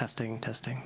Testing, testing.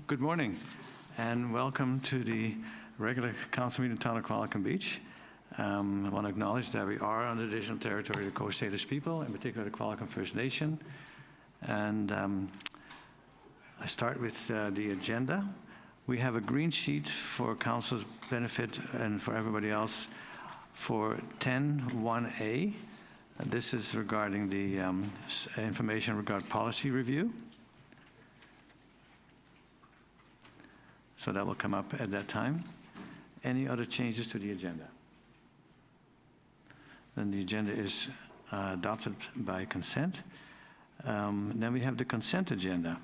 Good morning, and welcome to the regular council meeting in the town of Qualicum Beach. I want to acknowledge that we are on the traditional territory of the Coast Salish people, in particular the Qualicum First Nation. And I start with the agenda. We have a green sheet for council's benefit and for everybody else for 10.1a. This is regarding the information regarding policy review. So that will come up at that time. Any other changes to the agenda? Then the agenda is adopted by consent. Then we have the consent agenda.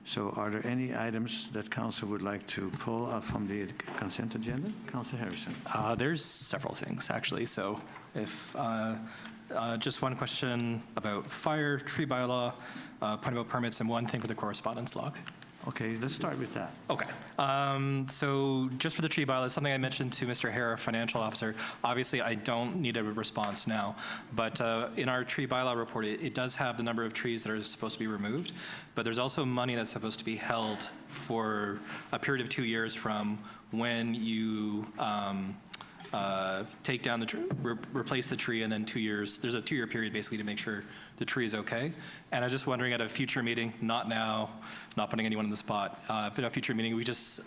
So are there any items that council would like to pull out from the consent agenda? Councillor Harrison. There's several things, actually. So if just one question about fire, tree bylaw, point about permits, and one thing for the correspondence log. Okay, let's start with that. Okay. So just for the tree bylaw, something I mentioned to Mr. Hare, our financial officer. Obviously, I don't need a response now, but in our tree bylaw report, it does have the number of trees that are supposed to be removed, but there's also money that's supposed to be held for a period of 2 years from when you take down the tree, replace the tree, and then 2 years. There's a 2-year period basically to make sure the tree is okay. And I'm just wondering at a future meeting, not now, not putting anyone on the spot, but at a future meeting, we just,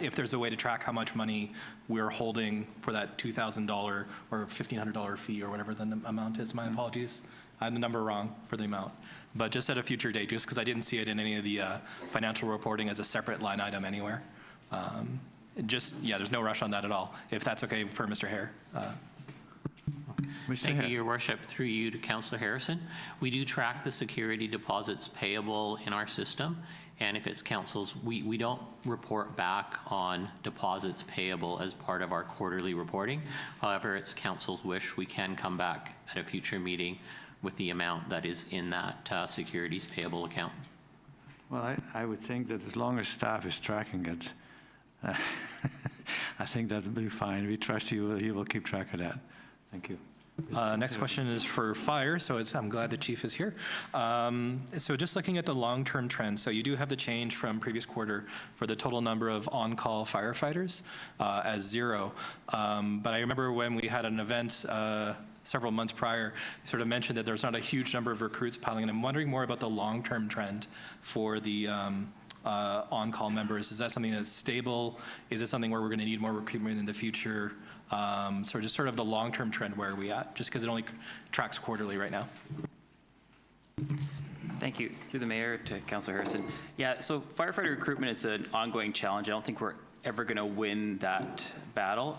if there's a way to track how much money we're holding for that $2,000 or $1,500 fee or whatever the amount is. My apologies. I have the number wrong for the amount. But just at a future date, just because I didn't see it in any of the financial reporting as a separate line item anywhere. Yeah, there's no rush on that at all, if that's okay for Mr. Hare. Thank you, Your Worship. Through you to Councillor Harrison. We do track the security deposits payable in our system, and if it's council's, we don't report back on deposits payable as part of our quarterly reporting. However, it's council's wish, we can come back at a future meeting with the amount that is in that securities payable account. Well, I would think that as long as staff is tracking it, I think that will be fine. We trust you will keep track of that. Thank you. Next question is for fire, so I'm glad the chief is here. So just looking at the long-term trend, so you do have the change from previous quarter for the total number of on-call firefighters as 0. But I remember when we had an event several months prior, you sort of mentioned that there's not a huge number of recruits piling in. I'm wondering more about the long-term trend for the on-call members. Is that something that's stable? Is it something where we're going to need more recruitment in the future? So just sort of the long-term trend, where are we at? Just because it only tracks quarterly right now. Thank you. Through the mayor to Councillor Harrison. Yeah, so firefighter recruitment is an ongoing challenge. I don't think we're ever going to win that battle.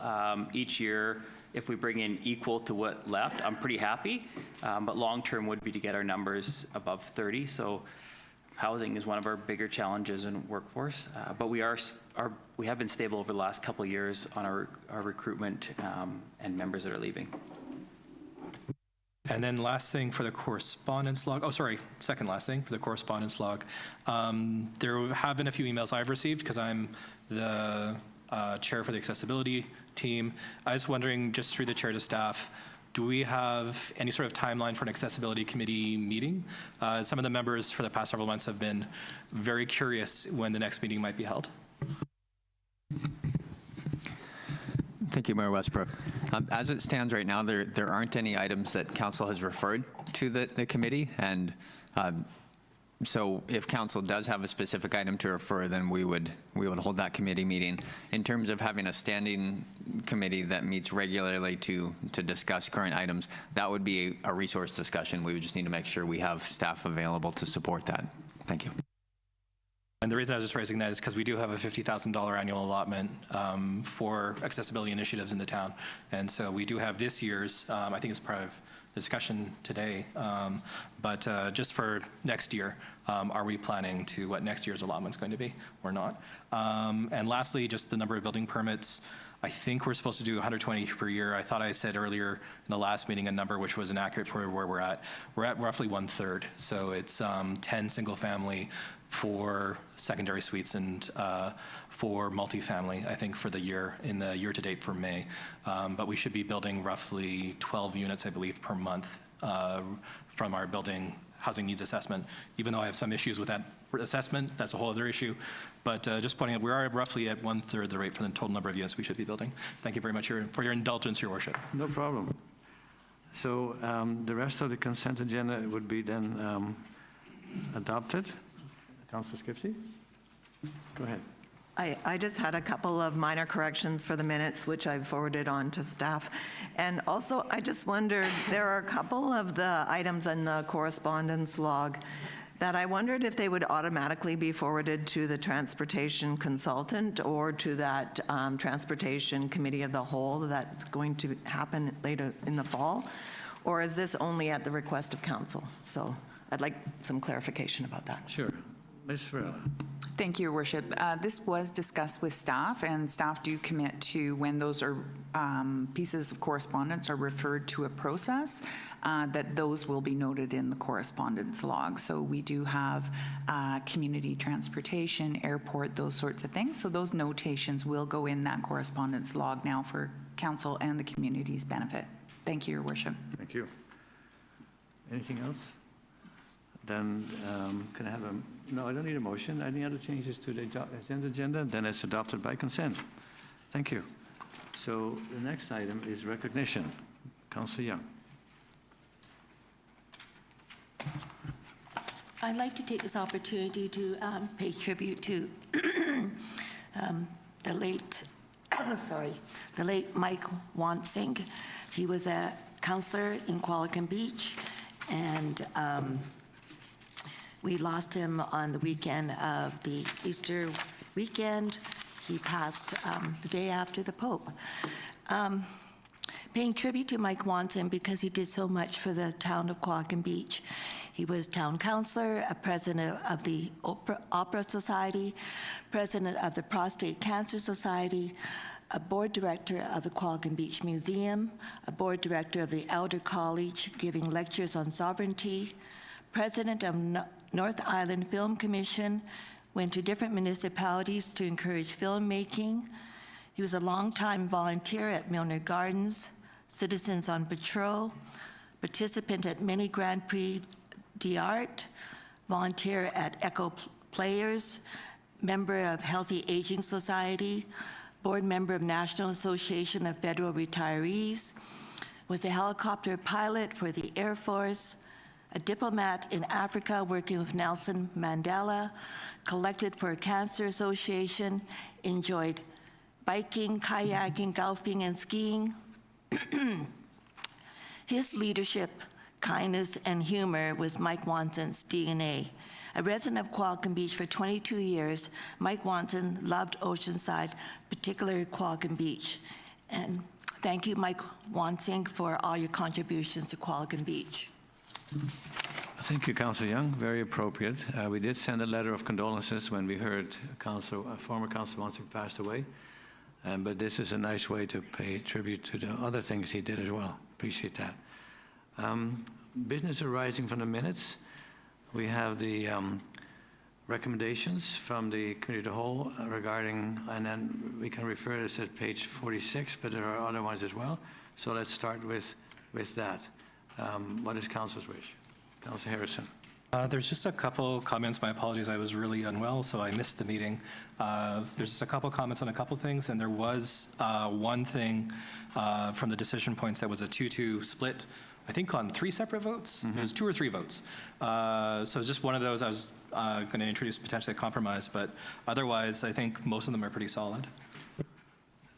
Each year, if we bring in equal to what left, I'm pretty happy. But long-term would be to get our numbers above 30. So housing is one of our bigger challenges in workforce, but we have been stable over the last couple of years on our recruitment and members that are leaving. And then last thing for the correspondence log. Oh, sorry, second last thing for the correspondence log. There have been a few emails I've received because I'm the chair for the accessibility team. I was wondering, just through the chair to staff, do we have any sort of timeline for an accessibility committee meeting? Some of the members for the past several months have been very curious when the next meeting might be held. Thank you, Mayor Westbrook. As it stands right now, there aren't any items that council has referred to the committee, and so if council does have a specific item to refer, then we would hold that committee meeting. In terms of having a standing committee that meets regularly to discuss current items, that would be a resource discussion. We would just need to make sure we have staff available to support that. Thank you. And the reason I was just raising that is because we do have a $50,000 annual allotment for accessibility initiatives in the town. And so we do have this year's, I think it's part of discussion today, but just for next year, are we planning to what next year's allotment is going to be or not? And lastly, just the number of building permits. I think we're supposed to do 120 per year. I thought I said earlier in the last meeting a number which was inaccurate for where we're at. We're at roughly 1/3. So it's 10 single family, 4 secondary suites, and 4 multifamily, I think, for the year, in the year to date for May. But we should be building roughly 12 units, I believe, per month from our building housing needs assessment, even though I have some issues with that assessment. That's a whole other issue. But just pointing out, we are roughly at 1/3 the rate for the total number of units we should be building. Thank you very much for your indulgence, Your Worship. No problem. So the rest of the consent agenda would be then adopted. Councillor Skipsey? Go ahead. I just had a couple of minor corrections for the minutes, which I've forwarded on to staff. And also, I just wondered, there are a couple of the items in the correspondence log that I wondered if they would automatically be forwarded to the transportation consultant or to that transportation committee of the whole that's going to happen later in the fall, or is this only at the request of council? So I'd like some clarification about that. Sure. Ms. Varela. Thank you, Your Worship. This was discussed with staff, and staff do commit to when those are pieces of correspondence are referred to a process, that those will be noted in the correspondence log. So we do have community transportation, airport, those sorts of things. So those notations will go in that correspondence log now for council and the community's benefit. Thank you, Your Worship. Thank you. Anything else? Then can I have a, no, I don't need a motion. Any other changes to the agenda? Then it's adopted by consent. Thank you. So the next item is recognition. Councillor Young. I'd like to take this opportunity to pay tribute to the late, the late Mike Wansink. He was a councillor in Qualicum Beach, and we lost him on the weekend of the Easter weekend. He passed the day after the Pope. Paying tribute to Mike Wansink because he did so much for the town of Qualicum Beach. He was town councillor, a president of the Opera Society, president of the Prostate Cancer Society, a board director of the Qualicum Beach Museum, a board director of the Elder College, giving lectures on sovereignty, president of North Island Film Commission, went to different municipalities to encourage filmmaking. He was a longtime volunteer at Milner Gardens, Citizens on Patrol, participant at many Grand Prix d'Art, volunteer at Echo Players, member of Healthy Aging Society, board member of National Association of Federal Retirees, was a helicopter pilot for the Air Force, a diplomat in Africa working with Nelson Mandela, collected for a Cancer Association, enjoyed biking, kayaking, golfing, and skiing. His leadership, kindness, and humor was Mike Wansink's DNA. A resident of Qualicum Beach for 22 years, Mike Wansink loved Oceanside, particularly Qualicum Beach. And thank you, Mike Wansink, for all your contributions to Qualicum Beach. Thank you, Councillor Young. Very appropriate. We did send a letter of condolences when we heard former Councillor Wansink passed away. But this is a nice way to pay tribute to the other things he did as well. Appreciate that. Business arising from the minutes. We have the recommendations from the committee of the whole regarding, and then we can refer this at page 46, but there are other ones as well. So let's start with that. What is Council's wish? Councillor Harrison. There's just a couple comments. My apologies, I was really unwell, so I missed the meeting. There's just a couple comments on a couple things, and there was one thing from the decision points that was a 2-2 split, I think on 3 separate votes. It was 2 or 3 votes. So it's just one of those I was going to introduce potentially a compromise, but otherwise I think most of them are pretty solid.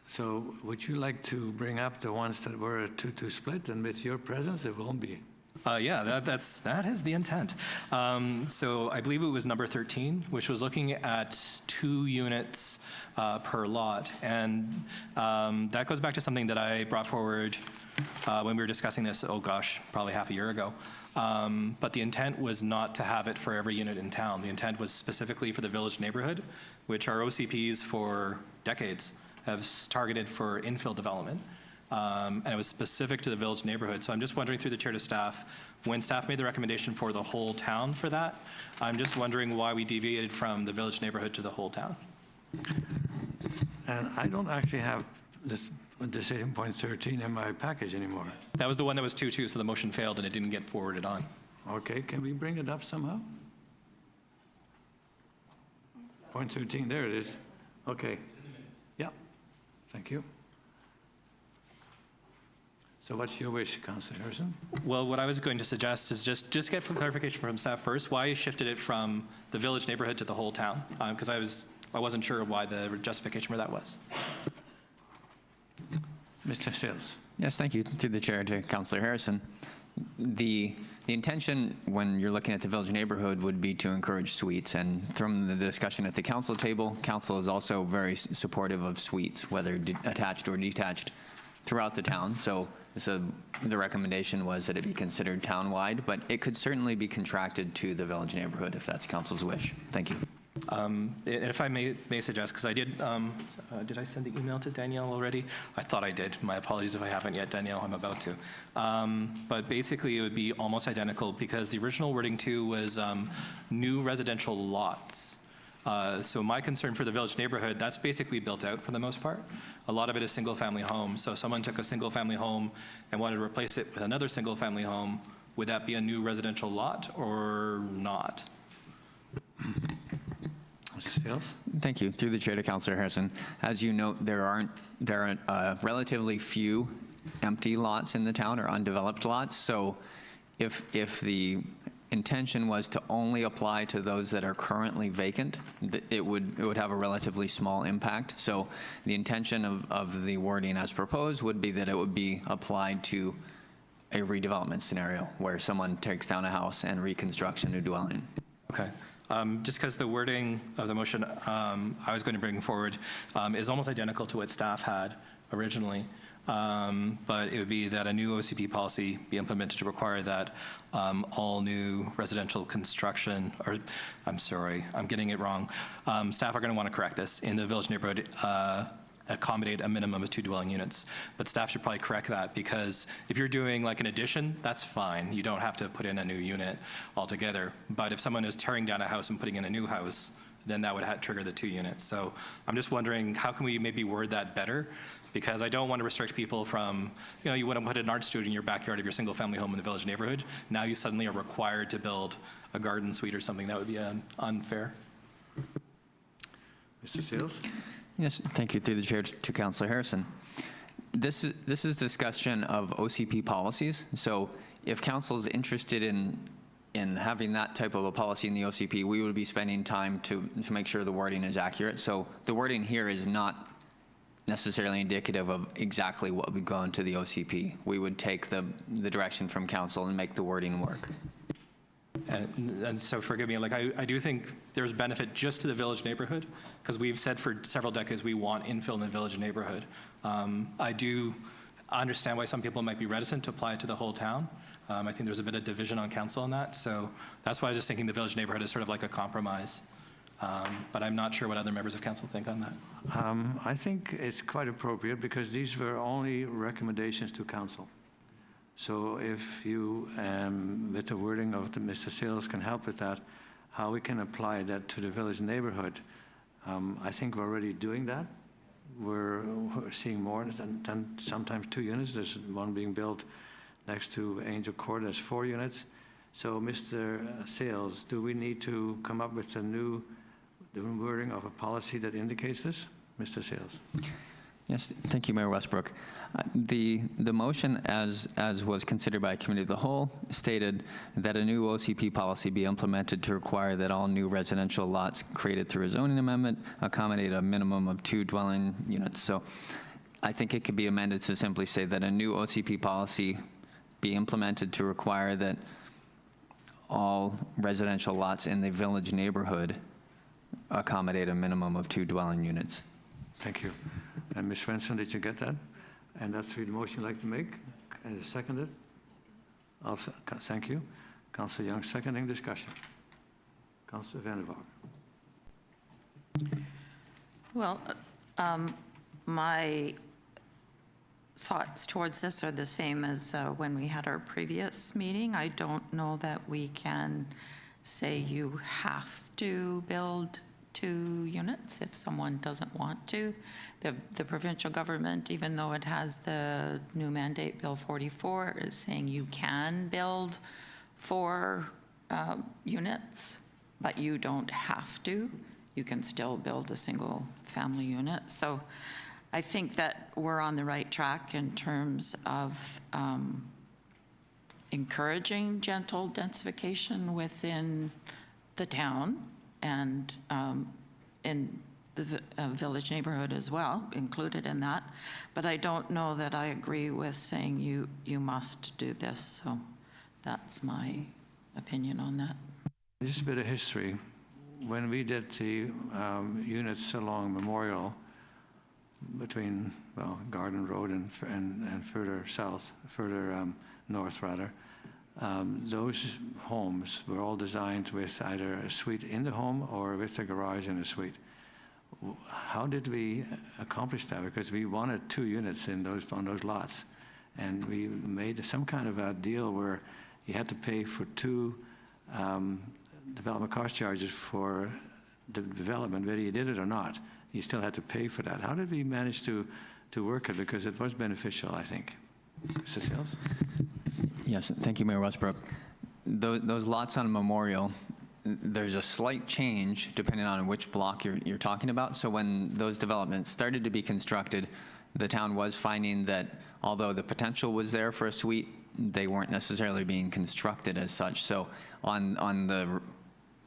So would you like to bring up the ones that were a 2-2 split, and with your presence it won't be? Yeah, that is the intent. So I believe it was number 13, which was looking at 2 units per lot. And that goes back to something that I brought forward when we were discussing this, oh gosh, probably half a year ago. But the intent was not to have it for every unit in town. The intent was specifically for the village neighborhood, which our OCPs for decades have targeted for infill development. And it was specific to the village neighborhood. So I'm just wondering through the chair to staff, when staff made the recommendation for the whole town for that, I'm just wondering why we deviated from the village neighborhood to the whole town. And I don't actually have this decision point 13 in my package anymore. That was the one that was 2-2, so the motion failed and it didn't get forwarded on. Okay, can we bring it up somehow? Point 13, there it is. Okay. Yeah, thank you. So what's your wish, Councillor Harrison? Well, what I was going to suggest is just get clarification from staff first, why you shifted it from the village neighborhood to the whole town? Because I wasn't sure why the justification for that was. Mr. Sales. Yes, thank you. Through the chair to Councillor Harrison. The intention when you're looking at the village neighborhood would be to encourage suites, and from the discussion at the council table, council is also very supportive of suites, whether attached or detached, throughout the town. So the recommendation was that it be considered town-wide, but it could certainly be contracted to the village neighborhood if that's council's wish. Thank you. And if I may suggest, because I did I send the email to Danielle already? I thought I did. My apologies if I haven't yet, Danielle, I'm about to. But basically, it would be almost identical because the original wording too was new residential lots. So my concern for the village neighborhood, that's basically built out for the most part. A lot of it is single-family homes. So if someone took a single-family home and wanted to replace it with another single-family home, would that be a new residential lot or not? Mr. Sales? Thank you. Through the chair to Councillor Harrison. As you note, there are relatively few empty lots in the town or undeveloped lots. So if the intention was to only apply to those that are currently vacant, it would have a relatively small impact. So the intention of the wording as proposed would be that it would be applied to a redevelopment scenario where someone takes down a house and reconstructs a new dwelling. Okay. Just because the wording of the motion I was going to bring forward is almost identical to what staff had originally. But it would be that a new OCP policy be implemented to require that all new residential construction, or I'm sorry, I'm getting it wrong. Staff are going to want to correct this in the village neighborhood, accommodate a minimum of 2 dwelling units. But staff should probably correct that because if you're doing like an addition, that's fine. You don't have to put in a new unit altogether. But if someone is tearing down a house and putting in a new house, then that would trigger the 2 units. So I'm just wondering, how can we maybe word that better? Because I don't want to restrict people from, you want to put an art studio in your backyard of your single-family home in the village neighborhood. Now you suddenly are required to build a garden suite or something. That would be unfair. Mr. Sales? Yes, thank you. Through the chair to Councillor Harrison. This is discussion of OCP policies. So if council is interested in having that type of a policy in the OCP, we would be spending time to make sure the wording is accurate. So the wording here is not necessarily indicative of exactly what would go into the OCP. We would take the direction from council and make the wording work. And so forgive me, I do think there's benefit just to the village neighborhood, because we've said for several decades we want infill in the village neighborhood. I do understand why some people might be reticent to apply it to the whole town. I think there's a bit of division on council on that, so that's why I was just thinking the village neighborhood is sort of like a compromise. But I'm not sure what other members of council think on that. I think it's quite appropriate because these were only recommendations to council. So if you, with the wording of Mr. Sales, can help with that, how we can apply that to the village neighborhood, I think we're already doing that. We're seeing more than sometimes 2 units. There's one being built next to Angel Court, there's 4 units. So Mr. Sales, do we need to come up with a new wording of a policy that indicates this? Mr. Sales. Yes, thank you, Mayor Westbrook. The motion, as was considered by a committee of the whole, stated that a new OCP policy be implemented to require that all new residential lots created through a zoning amendment accommodate a minimum of 2 dwelling units. So I think it could be amended to simply say that a new OCP policy be implemented to require that all residential lots in the village neighborhood accommodate a minimum of 2 dwelling units. Thank you. And Ms. Svensson, did you get that? And that's the motion you'd like to make? Seconded? Also, thank you. Councillor Young, seconding discussion. Councillor Vander. Well, my thoughts towards this are the same as when we had our previous meeting. I don't know that we can say you have to build 2 units if someone doesn't want to. The provincial government, even though it has the new mandate, Bill 44, is saying you can build 4 units, but you don't have to. You can still build a single-family unit. So I think that we're on the right track in terms of encouraging gentle densification within the town and in the village neighborhood as well, included in that. But I don't know that I agree with saying you must do this. So that's my opinion on that. Just a bit of history. When we did the units along Memorial between, well, Garden Road and further south, further north rather, those homes were all designed with either a suite in the home or with a garage and a suite. How did we accomplish that? Because we wanted 2 units on those lots, and we made some kind of a deal where you had to pay for 2 development cost charges for the development, whether you did it or not. You still had to pay for that. How did we manage to work it? Because it was beneficial, I think. Mr. Sales? Yes, thank you, Mayor Westbrook. Those lots on Memorial, there's a slight change depending on which block you're talking about. So when those developments started to be constructed, the town was finding that although the potential was there for a suite, they weren't necessarily being constructed as such. So on the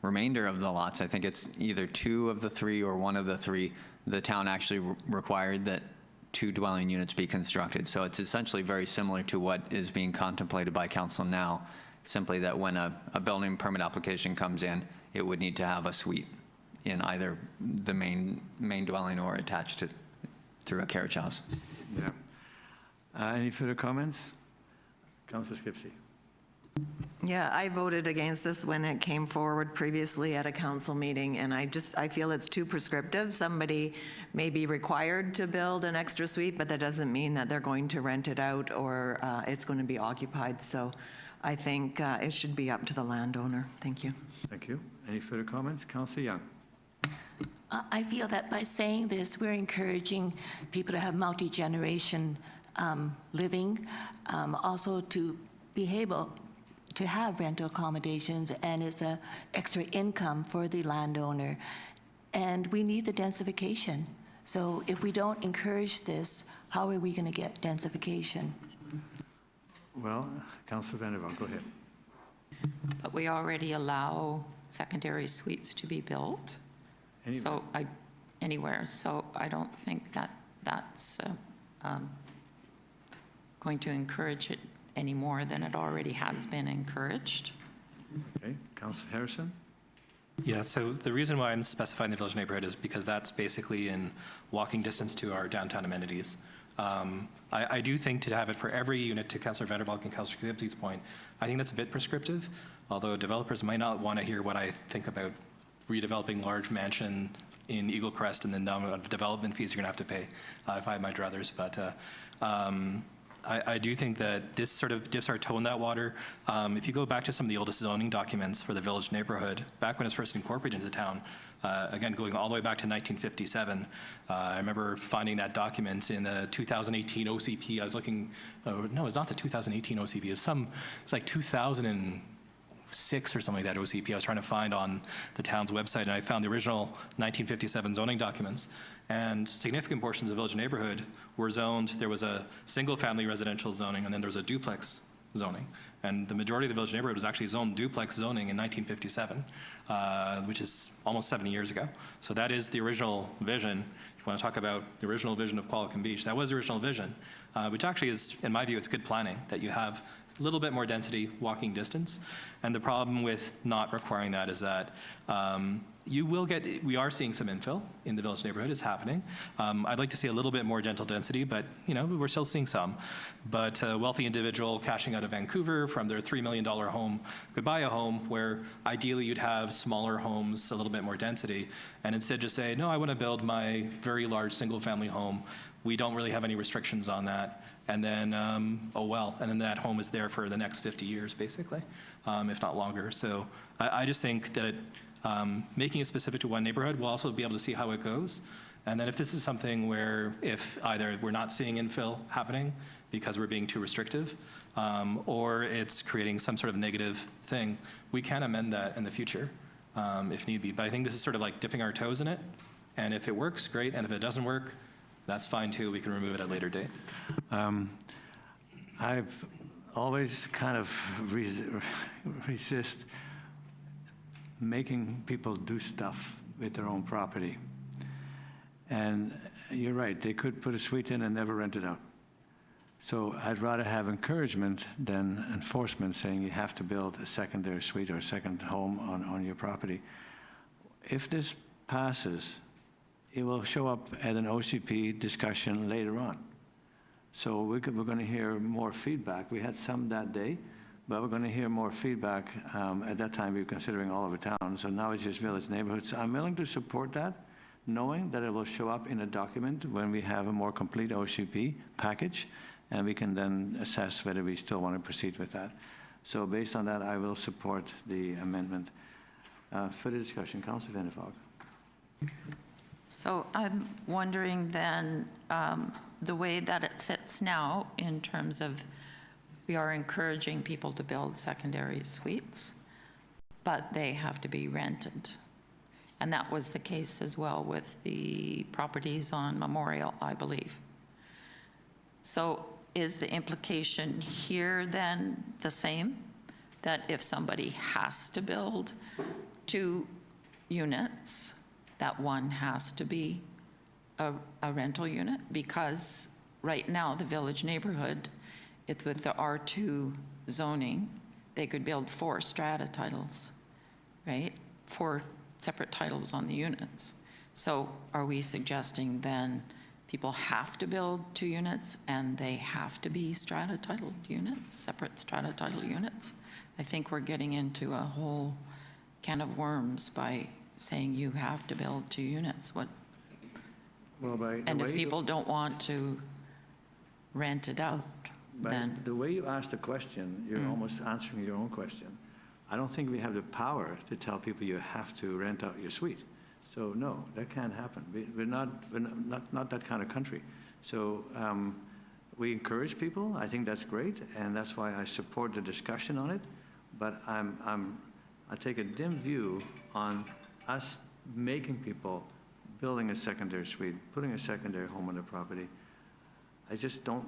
remainder of the lots, I think it's either 2 of the 3 or 1 of the 3, the town actually required that 2 dwelling units be constructed. So it's essentially very similar to what is being contemplated by council now, simply that when a building permit application comes in, it would need to have a suite in either the main dwelling or attached to through a carriage house. Yeah. Any further comments? Councillor Skipsey. Yeah, I voted against this when it came forward previously at a council meeting, and I feel it's too prescriptive. Somebody may be required to build an extra suite, but that doesn't mean that they're going to rent it out or it's going to be occupied. So I think it should be up to the landowner. Thank you. Thank you. Any further comments? Councillor Young. I feel that by saying this, we're encouraging people to have multi-generation living, also to be able to have rental accommodations, and it's an extra income for the landowner. And we need the densification. So if we don't encourage this, how are we going to get densification? Well, Councillor Vander, go ahead. But we already allow secondary suites to be built. Anywhere. So I don't think that that's going to encourage it any more than it already has been encouraged. Okay, Councillor Harrison. Yeah, so the reason why I'm specifying the village neighborhood is because that's basically in walking distance to our downtown amenities. I do think to have it for every unit, to Councillor Vander and Councillor Skipsey's point, I think that's a bit prescriptive, although developers might not want to hear what I think about redeveloping large mansion in Eagle Crest and the number of development fees you're going to have to pay if I had my druthers. But I do think that this sort of dips our toe in that water. If you go back to some of the oldest zoning documents for the village neighborhood, back when it was first incorporated into the town, again, going all the way back to 1957, I remember finding that document in the 2018 OCP. I was looking, no, it's not the 2018 OCP. It's like 2006 or something like that OCP I was trying to find on the town's website, and I found the original 1957 zoning documents. And significant portions of the village neighborhood were zoned. There was a single-family residential zoning, and then there was a duplex zoning. And the majority of the village neighborhood was actually zoned duplex zoning in 1957, which is almost 70 years ago. So that is the original vision. If you want to talk about the original vision of Qualicum Beach, that was the original vision, which actually is, in my view, it's good planning, that you have a little bit more density walking distance. And the problem with not requiring that is that we are seeing some infill in the village neighborhood. It's happening. I'd like to see a little bit more gentle density, but we're still seeing some. But a wealthy individual cashing out of Vancouver from their $3 million home could buy a home where ideally you'd have smaller homes, a little bit more density, and instead just say, no, I want to build my very large single family home. We don't really have any restrictions on that. And then, oh well, and then that home is there for the next 50 years, basically, if not longer. So I just think that making it specific to one neighborhood, we'll also be able to see how it goes. And then if this is something where if either we're not seeing infill happening because we're being too restrictive, or it's creating some sort of negative thing, we can amend that in the future if need be. But I think this is sort of like dipping our toes in it, and if it works, great, and if it doesn't work, that's fine too. We can remove it at a later date. I've always kind of resist making people do stuff with their own property. And you're right, they could put a suite in and never rent it out. So I'd rather have encouragement than enforcement saying you have to build a secondary suite or a second home on your property. If this passes, it will show up at an OCP discussion later on. So we're going to hear more feedback. We had some that day, but we're going to hear more feedback. At that time, we were considering all over town. So now it's just village neighborhoods. I'm willing to support that, knowing that it will show up in a document when we have a more complete OCP package, and we can then assess whether we still want to proceed with that. So based on that, I will support the amendment. Further discussion, Councillor Vander Valk. So I'm wondering then, the way that it sits now in terms of we are encouraging people to build secondary suites, but they have to be rented. And that was the case as well with the properties on Memorial, I believe. So is the implication here then the same? That if somebody has to build 2 units, that one has to be a rental unit? Because right now, the village neighborhood, with the R2 zoning, they could build 4 strata titles, right? 4 separate titles on the units. So are we suggesting then people have to build 2 units and they have to be strata titled units, separate strata title units? I think we're getting into a whole can of worms by saying you have to build 2 units. And if people don't want to rent it out, then... The way you asked the question, you're almost answering your own question. I don't think we have the power to tell people you have to rent out your suite. So no, that can't happen. We're not that kind of country. So we encourage people. I think that's great, and that's why I support the discussion on it. But I take a dim view on us making people building a secondary suite, putting a secondary home on their property. I just don't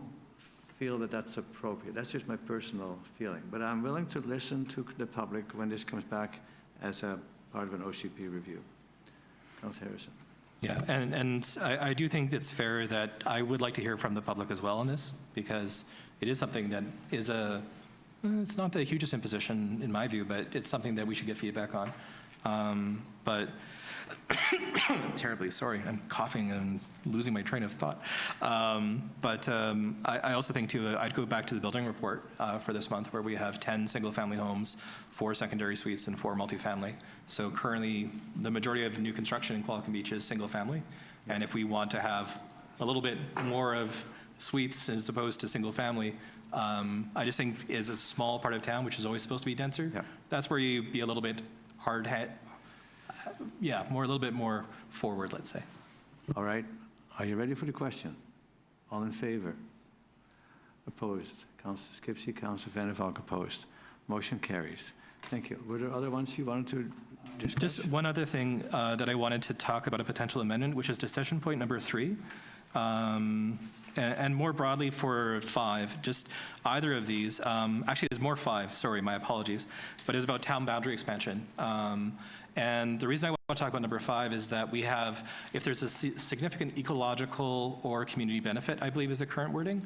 feel that that's appropriate. That's just my personal feeling. But I'm willing to listen to the public when this comes back as a part of an OCP review. Councillor Harrison. Yeah, and I do think it's fair that I would like to hear from the public as well on this, because it is something that is it's not the hugest imposition in my view, but it's something that we should get feedback on. But terribly sorry, I'm coughing and losing my train of thought. I also think too, I'd go back to the building report for this month, where we have 10 single-family homes, 4 secondary suites, and 4 multifamily. So currently, the majority of new construction in Qualicum Beach is single-family, and if we want to have a little bit more of suites as opposed to single-family, I just think is a small part of town, which is always supposed to be denser. Yeah. That's where you be a little bit hard-headed. Yeah, a little bit more forward, let's say. All right. Are you ready for the question? All in favor? Opposed? Councillor Skipsey, Councillor Vander Valk opposed. Motion carries. Thank you. Were there other ones you wanted to discuss? Just one other thing that I wanted to talk about, a potential amendment, which is decision point number 3. And more broadly for 5, just either of these. Actually, there's more 5, sorry, my apologies. But it's about town boundary expansion. And the reason I want to talk about number 5 is that we have, if there's a significant ecological or community benefit, I believe is the current wording.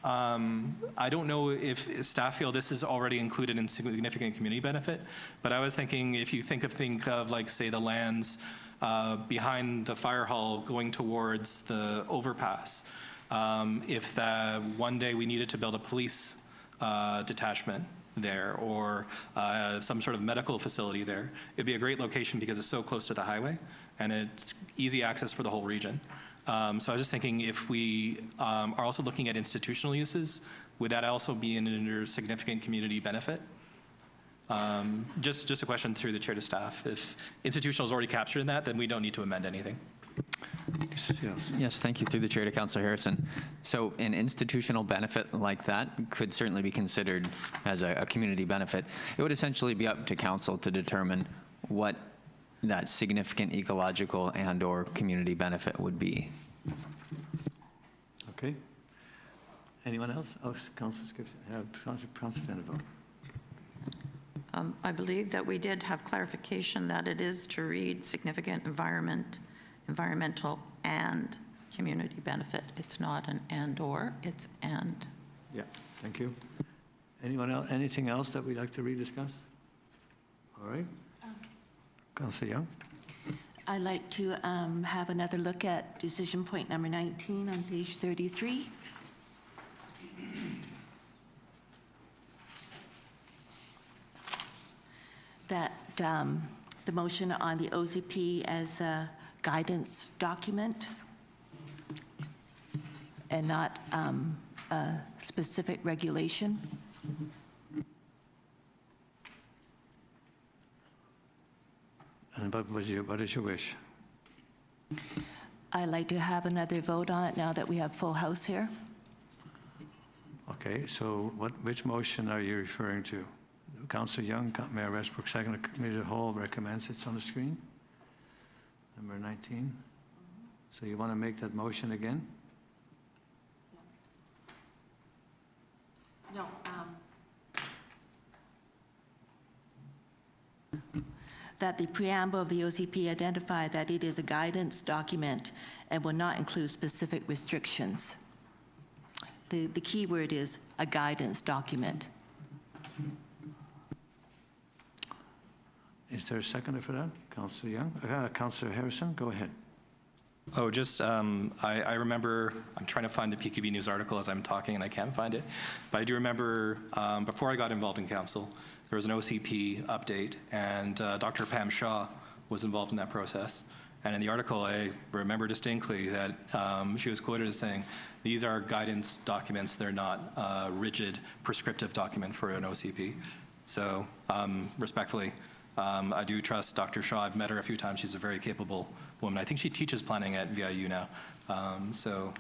I don't know if staff feel this is already included in significant community benefit, but I was thinking if you think of like, say, the lands behind the fire hall going towards the overpass, if one day we needed to build a police detachment there, or some sort of medical facility there, it'd be a great location because it's so close to the highway and it's easy access for the whole region. So I was just thinking, if we are also looking at institutional uses, would that also be under significant community benefit? Just a question through the chair to staff. If institutional is already captured in that, then we don't need to amend anything. Mr. Seals. Yes, thank you, through the chair to Councillor Harrison. So an institutional benefit like that could certainly be considered as a community benefit. It would essentially be up to council to determine what that significant ecological and/or community benefit would be. Okay. Anyone else? Oh, Councillor Skipsey. Councillor Vander. I believe that we did have clarification that it is to read significant environmental and community benefit. It's not an and/or, it's and. Yeah, thank you. Anyone else, anything else that we'd like to rediscuss? All right. Councillor Young. I'd like to have another look at decision point number 19 on page 33. That the motion on the OCP as a guidance document and not a specific regulation. And what is your wish? I'd like to have another vote on it now that we have full house here. Okay, so which motion are you referring to? Councillor Young, Mayor Westbrook, second, the committee of the whole recommends it's on the screen. Number 19. So you want to make that motion again? No. That the preamble of the OCP identify that it is a guidance document and will not include specific restrictions. The key word is a guidance document. Is there a seconder for that? Councillor Young? Councillor Harrison, go ahead. Oh, just, I remember, I'm trying to find the PQB News article as I'm talking and I can't find it, but I do remember before I got involved in council, there was an OCP update and Dr. Pam Shaw was involved in that process. And in the article, I remember distinctly that she was quoted as saying, these are guidance documents, they're not a rigid prescriptive document for an OCP. So respectfully, I do trust Dr. Shaw. I've met her a few times. She's a very capable woman. I think she teaches planning at VIU now. So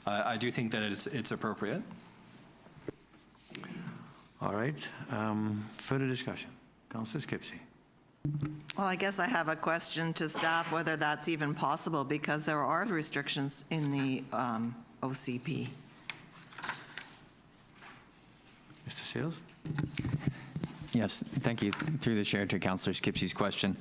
I do think that it's appropriate. All right. Further discussion. Councillor Skipsey. Well, I guess I have a question to staff whether that's even possible because there are restrictions in the OCP. Mr. Seals? Yes, thank you. Through the chair to Councillor Skipsey's question.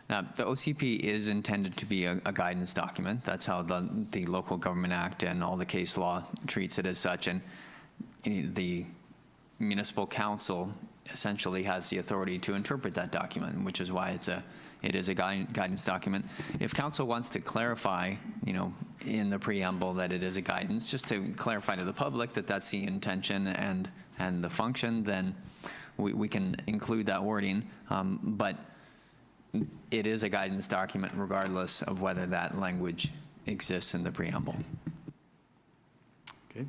The OCP is intended to be a guidance document. That's how the Local Government Act and all the case law treats it as such. And the municipal council essentially has the authority to interpret that document, which is why it is a guidance document. If council wants to clarify, in the preamble that it is a guidance, just to clarify to the public that that's the intention and the function, then we can include that wording, but it is a guidance document regardless of whether that language exists in the preamble. Okay.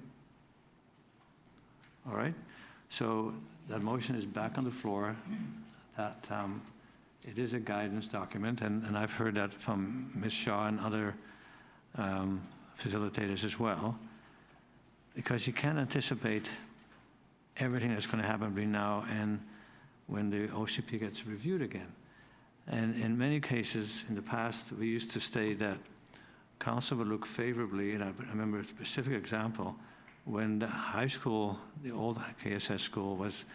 All right. So that motion is back on the floor, that it is a guidance document, and I've heard that from Ms. Shaw and other facilitators as well, because you can't anticipate everything that's going to happen between now and when the OCP gets reviewed again. And in many cases in the past, we used to state that council would look favorably, and I remember a specific example, when the high school, the old KSS school, was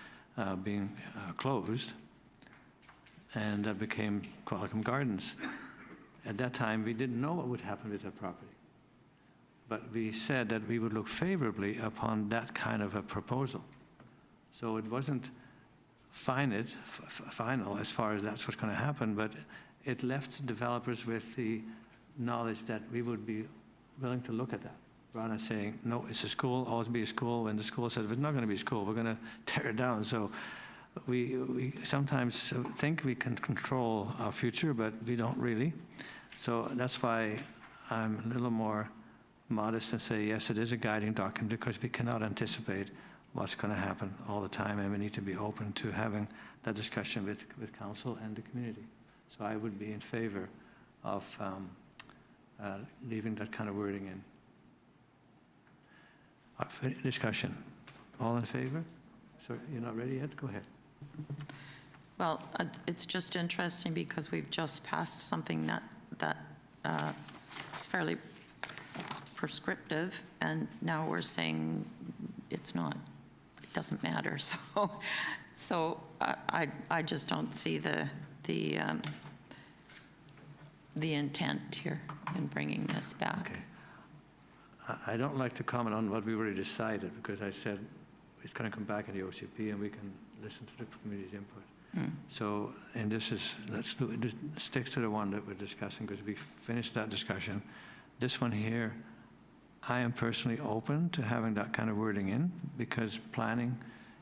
being closed, and that became Qualicum Gardens. At that time, we didn't know what would happen with that property. But we said that we would look favorably upon that kind of a proposal. So it wasn't final as far as that's what's going to happen, but it left developers with the knowledge that we would be willing to look at that, rather than saying, no, it's a school, always be a school, when the school says, if it's not going to be a school, we're going to tear it down. So we sometimes think we can control our future, but we don't really. So that's why I'm a little more modest and say, yes, it is a guiding document, because we cannot anticipate what's going to happen all the time, and we need to be open to having that discussion with council and the community. So I would be in favor of leaving that kind of wording in. Discussion. All in favor? So you're not ready yet? Go ahead. Well, it's just interesting because we've just passed something that is fairly prescriptive, and now we're saying it's not, it doesn't matter. So I just don't see the intent here in bringing this back. Okay. I don't like to comment on what we already decided, because I said it's going to come back in the OCP and we can listen to the community's input. So, and this is, let's do it, stick to the one that we're discussing, because we finished that discussion. This one here, I am personally open to having that kind of wording in, because planning,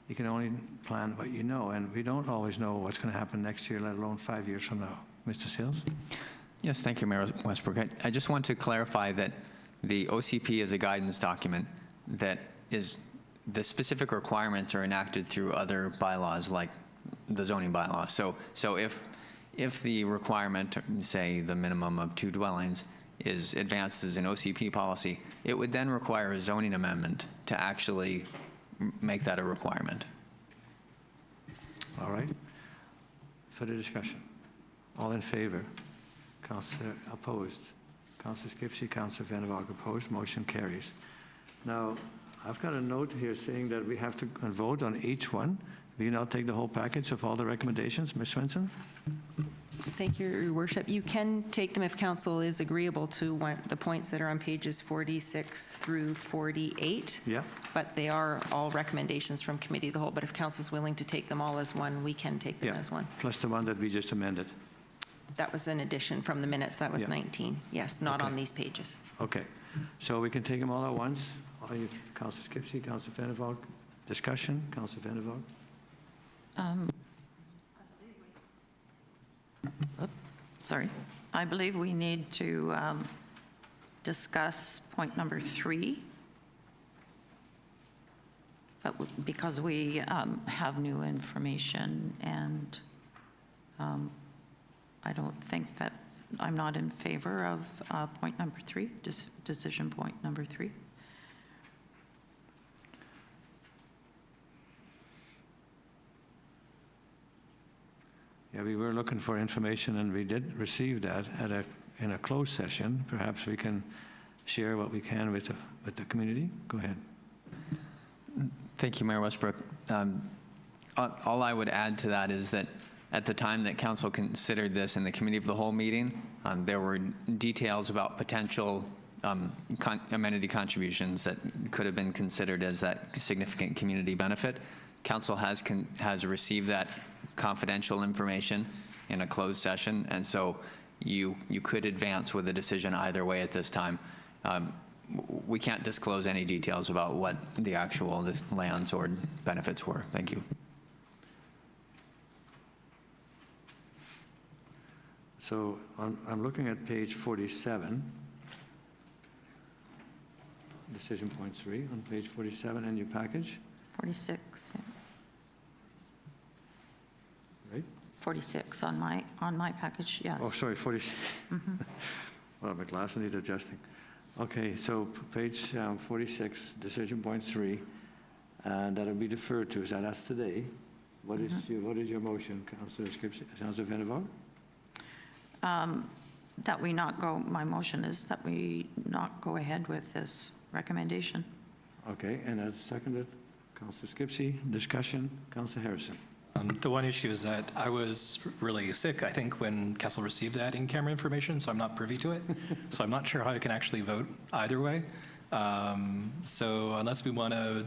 you can only plan what you know, and we don't always know what's going to happen next year, let alone 5 years from now. Mr. Seals? Yes, thank you, Mayor Westbrook. I just want to clarify that the OCP is a guidance document that is, the specific requirements are enacted through other bylaws like the zoning bylaw. So if the requirement, say the minimum of 2 dwellings, is advanced as an OCP policy, it would then require a zoning amendment to actually make that a requirement. All right. Further discussion. All in favor? Councillor opposed? Councillor Skipsey, Councillor Vander opposed. Motion carries. Now, I've got a note here saying that we have to vote on each one. Will you now take the whole package of all the recommendations? Ms. Swenson? Thank you, Your Worship. You can take them if council is agreeable to the points that are on pages 46 through 48. Yeah. But they are all recommendations from committee of the whole. But if council's willing to take them all as one, we can take them Yeah. as one. Plus the one that we just amended. That was an addition from the minutes. That was Yeah. 19. Yes, not Okay. on these pages. Okay. So we can take them all at once. All you, Councillor Skipsey, Councillor Vander discussion. Councillor Vander Sorry. I believe we need to discuss point number 3. But because we have new information, and I don't think that, I'm not in favor of point number 3, decision point number 3. Yeah, we were looking for information, and we did receive that in a closed session. Perhaps we can share what we can with the community. Go ahead. Thank you, Mayor Westbrook. All I would add to that is that at the time that council considered this in the committee of the whole meeting, there were details about potential amenity contributions that could have been considered as that significant community benefit. Council has received that confidential information in a closed session, and so you could advance with a decision either way at this time. We can't disclose any details about what the actual lands or benefits were. Thank you. So I'm looking at page 47, decision point 3 on page 47 in your package. 46, yeah. Right? 46 on my package, yes. Oh, sorry, 46. Well, my glasses need adjusting. Okay, so page 46, decision point 3, and that'll be deferred to. So that's today. What is your motion, Councillor Skipsey, Councillor Vander? That we not go, my motion is that we not go ahead with this recommendation. Okay, and that's seconded. Councillor Skipsey, discussion. Councillor Harrison. The one issue is that I was really sick, I think, when council received that in-camera information, so I'm not privy to it. So I'm not sure how I can actually vote either way. So unless we want to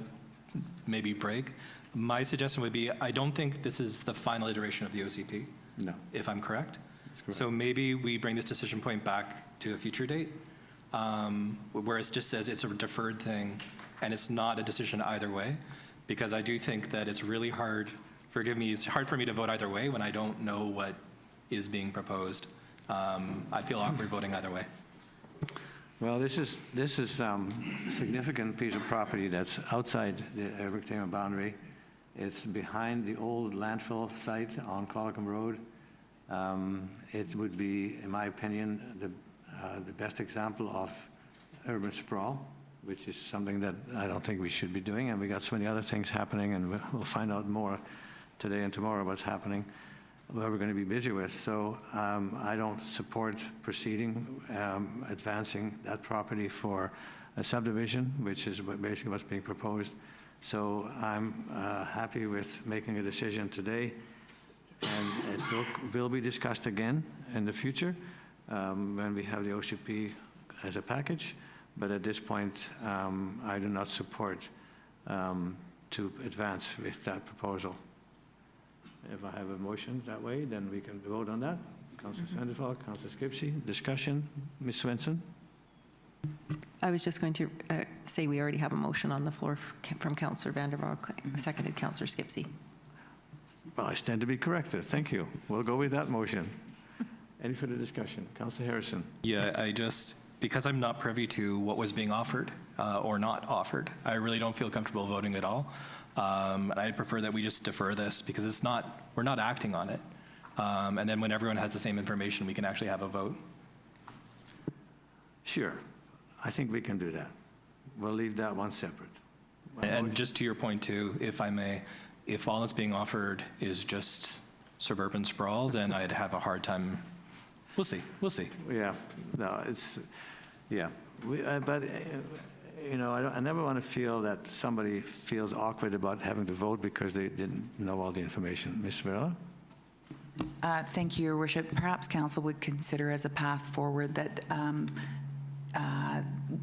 maybe break, my suggestion would be, I don't think this is the final iteration of the OCP. No. If I'm correct. That's correct. So maybe we bring this decision point back to a future date, where it just says it's a deferred thing and it's not a decision either way, because I do think that it's really hard, forgive me, it's hard for me to vote either way when I don't know what is being proposed. I feel awkward voting either way. Well, this is a significant piece of property that's outside the rectangular boundary. It's behind the old landfill site on Qualicum Road. It would be, in my opinion, the best example of urban sprawl, which is something that I don't think we should be doing, and we got so many other things happening, and we'll find out more today and tomorrow what's happening, what we're going to be busy with. So I don't support proceeding, advancing that property for a subdivision, which is basically what's being proposed. So I'm happy with making a decision today, and it will be discussed again in the future when we have the OCP as a package. But at this point, I do not support to advance with that proposal. If I have a motion that way, then we can vote on that. Councillor Sandoval, Councillor Skipsey, discussion. Ms. Swenson? I was just going to say we already have a motion on the floor from Councillor Vander, seconded Councillor Skipsey. Well, I stand to be corrected. Thank you. We'll go with that motion. Any further discussion? Councillor Harrison? Yeah, because I'm not privy to what was being offered or not offered, I really don't feel comfortable voting at all. And I'd prefer that we just defer this because we're not acting on it. And then when everyone has the same information, we can actually have a vote. Sure. I think we can do that. We'll leave that one separate. And just to your point too, if I may, if all that's being offered is just suburban sprawl, then I'd have a hard time. We'll see. Yeah, no, it's, yeah. But, you know, I never want to feel that somebody feels awkward about having to vote because they didn't know all the information. Ms. Vera? Thank you, Your Worship. Perhaps Council would consider as a path forward that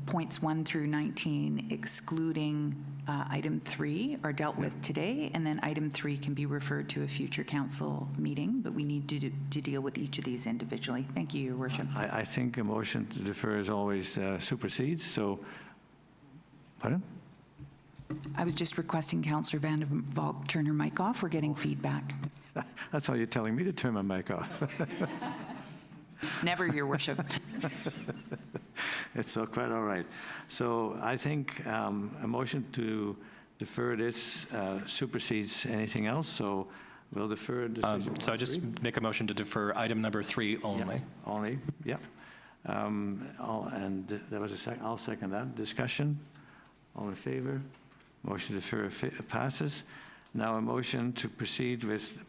points 1 through 19, excluding item 3, are dealt with today, and then item 3 can be referred to a future council meeting, but we need to deal with each of these individually. Thank you, Your Worship. I think a motion to defer is always supersedes, so, pardon? I was just requesting Councillor Vander Valk turn her mic off. We're getting feedback. That's how you're telling me to turn my mic off. Never, Your Worship. It's quite all right. So I think a motion to defer this supersedes anything else, so we'll defer decision. So I just make a motion to defer item number 3 only. Yeah, only, yep. And there was a second, I'll second that. Discussion? All in favor? Motion to defer passes. Now a motion to proceed with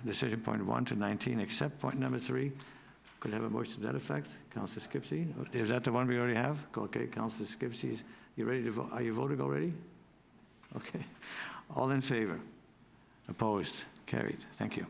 decision point 1 to 19, except point number 3. Could I have a motion to that effect? Councillor Skipsey? Is that the one we already have? Okay, Councillor Skipsey, you ready to vote? Are you voting already? Okay. All in favor? Opposed? Carried. Thank you.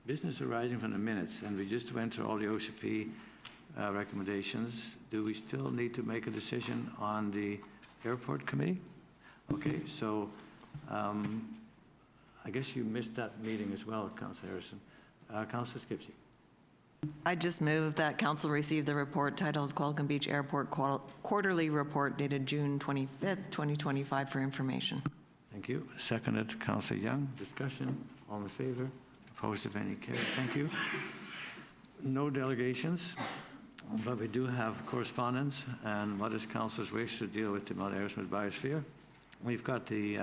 Business arising from the minutes, and we just went through all the OCP recommendations. Do we still need to make a decision on the airport committee? Okay, so I guess you missed that meeting as well, Councillor Harrison. Councillor Skipsey. I just move that council receive the report titled Qualicum Beach Airport Quarterly Report dated June 25th, 2025 for information. Thank you. Seconded, Councillor Young. Discussion. All in favor? Opposed, if any, carried. Thank you. No delegations, but we do have correspondence. And what is council's wish to deal with the Mount Arrowsmith Biosphere? We've got the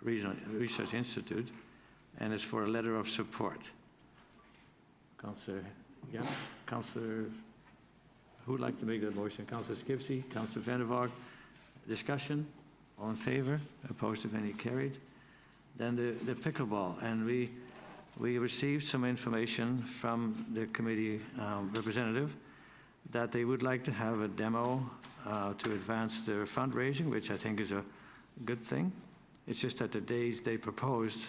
Regional Research Institute, and it's for a letter of support. Councillor, yeah, Councillor, who would like to make that motion? Councillor Skipsey, Councillor Vander Valk. Discussion. All in favor? Opposed, if any, carried. Then the pickleball, and we received some information from the committee representative that they would like to have a demo to advance their fundraising, which I think is a good thing. It's just that the days they proposed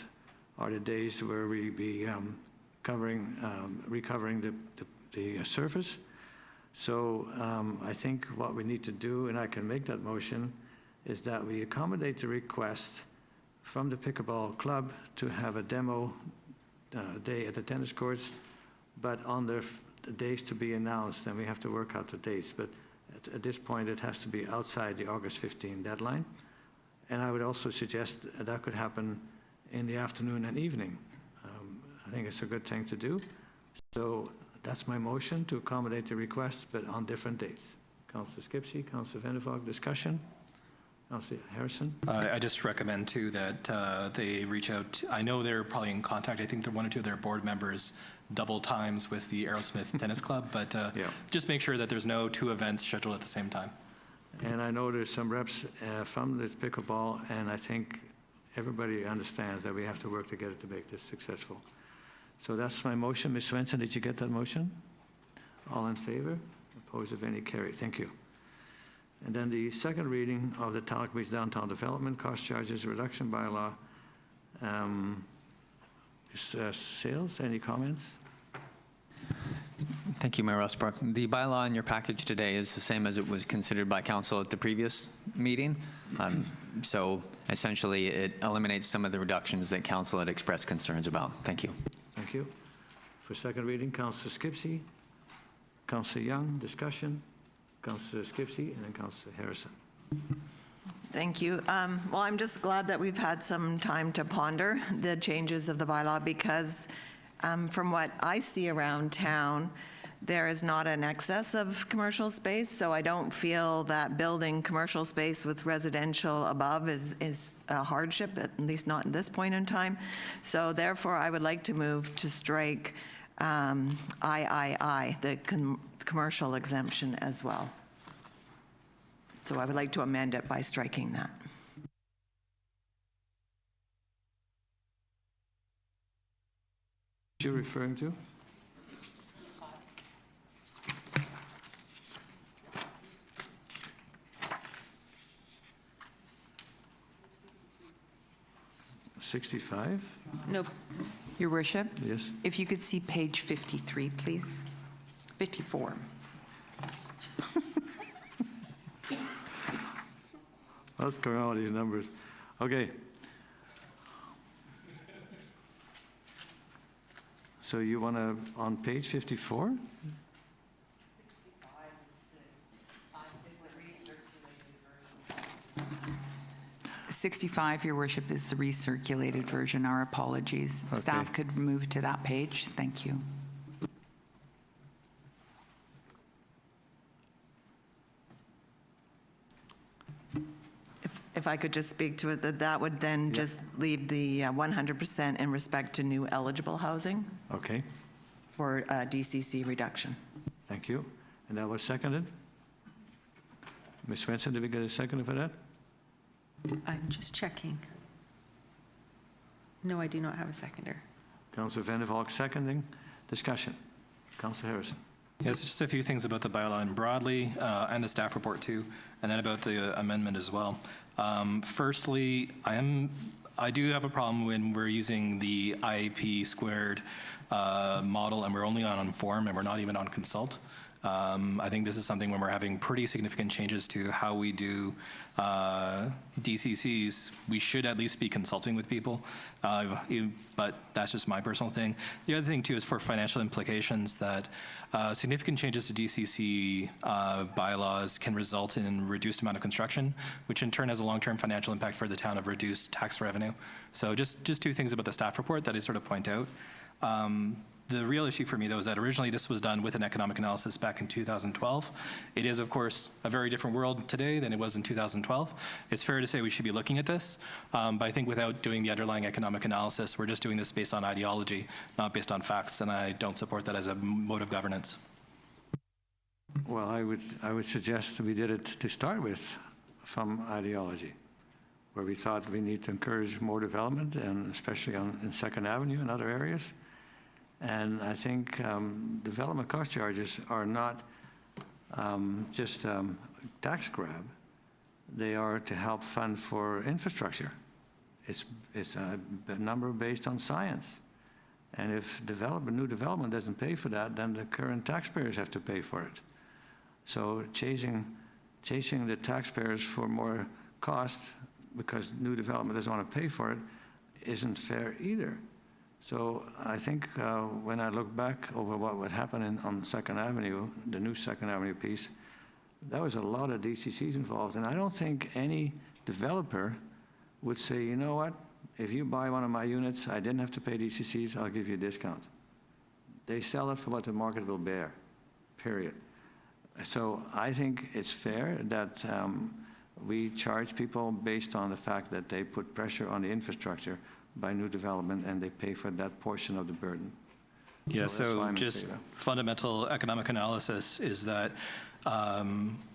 are the days where we be recovering the surface. So I think what we need to do, and I can make that motion, is that we accommodate the request from the pickleball club to have a demo day at the tennis courts, but on the days to be announced, and we have to work out the dates. But at this point, it has to be outside the August 15 deadline. And I would also suggest that could happen in the afternoon and evening. I think it's a good thing to do. So that's my motion, to accommodate the request, but on different dates. Councillor Skipsey, Councillor Vander, discussion. Councillor Harrison. I just recommend too that they reach out. I know they're probably in contact. I think they're one or two of their board members double times with the Arrowsmith Tennis Club, but just make sure that there's no two events scheduled at the same time. And I know there's some reps from the pickleball, and I think everybody understands that we have to work together to make this successful. So that's my motion. Ms. Swenson, did you get that motion? All in favor? Opposed, if any, carried. Thank you. And then the second reading of the Talc Beach Downtown Development Cost Charges Reduction Bylaw. Sales, any comments? Thank you, Mayor Westbrook. The bylaw in your package today is the same as it was considered by council at the previous meeting. So essentially, it eliminates some of the reductions that council had expressed concerns about. Thank you. Thank you. For second reading, Councillor Skipsey, Councillor Young, discussion, Councillor Skipsey, and then Councillor Harrison. Thank you. Well, I'm just glad that we've had some time to ponder the changes of the bylaw, because from what I see around town, there is not an excess of commercial space, so I don't feel that building commercial space with residential above is a hardship, at least not at this point in time. So therefore, I would like to move to strike III, the commercial exemption as well. So I would like to amend it by striking that. You're referring to? $65? Nope. Your worship, Yes. if you could see page 53, please. 54. What's going on with these numbers? Okay. So you want to, on page 54? 65, your worship, is the recirculated version. Our apologies. Okay. Staff could move to that page. Thank you. If I could just speak to it, that would then just leave the 100% in respect to new eligible housing Okay, for DCC reduction. thank you. And that was seconded? Ms. Swenson, did we get a second for that? I'm just checking. No, I do not have a seconder. Councillor Vander, seconding. Discussion. Councillor Harrison. Yes, just a few things about the bylaw and broadly, and the staff report too, and then about the amendment as well. Firstly, I do have a problem when we're using the IAP squared model and we're only on inform and we're not even on consult. I think this is something when we're having pretty significant changes to how we do DCCs, we should at least be consulting with people, but that's just my personal thing. The other thing too is for financial implications that significant changes to DCC bylaws can result in reduced amount of construction, which in turn has a long-term financial impact for the town of reduced tax revenue. So just two things about the staff report that I sort of point out. The real issue for me, though, is that originally this was done with an economic analysis back in 2012. It is, of course, a very different world today than it was in 2012. It's fair to say we should be looking at this, but I think without doing the underlying economic analysis, we're just doing this based on ideology, not based on facts, and I don't support that as a mode of governance. Well, I would suggest we did it to start with from ideology, where we thought we need to encourage more development, and especially in Second Avenue and other areas. And I think development cost charges are not just tax grab. They are to help fund for infrastructure. It's a number based on science. And if new development doesn't pay for that, then the current taxpayers have to pay for it. So chasing the taxpayers for more cost because new development doesn't want to pay for it isn't fair either. So I think when I look back over what would happen on Second Avenue, the new Second Avenue piece, there was a lot of DCCs involved. And I don't think any developer would say, you know what, if you buy one of my units, I didn't have to pay DCCs, I'll give you a discount. They sell it for what the market will bear, period. So I think it's fair that we charge people based on the fact that they put pressure on the infrastructure by new development, and they pay for that portion of the burden. Yeah, that's why so I'm in just favor. fundamental economic analysis is that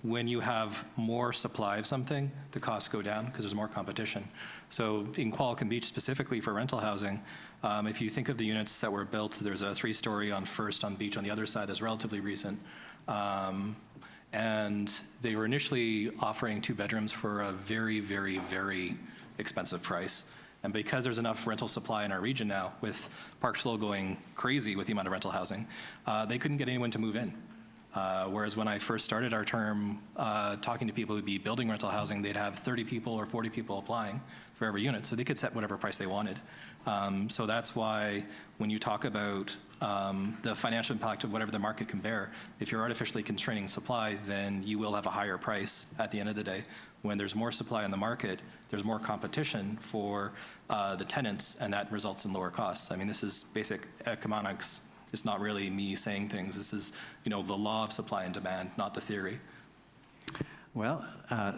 when you have more supply of something, the costs go down because there's more competition. So in Qualicum Beach specifically for rental housing, if you think of the units that were built, there's a 3-story on First on Beach on the other side that's relatively recent. And they were initially offering 2 bedrooms for a very, very, very expensive price. And because there's enough rental supply in our region now, with Park Slow going crazy with the amount of rental housing, they couldn't get anyone to move in. Whereas when I first started our term, talking to people who'd be building rental housing, they'd have 30 people or 40 people applying for every unit, so they could set whatever price they wanted. So that's why when you talk about the financial impact of whatever the market can bear, if you're artificially constraining supply, then you will have a higher price at the end of the day. When there's more supply in the market, there's more competition for the tenants, and that results in lower costs. I mean, this is basic economics. It's not really me saying things. This is, the law of supply and demand, not the theory. Well,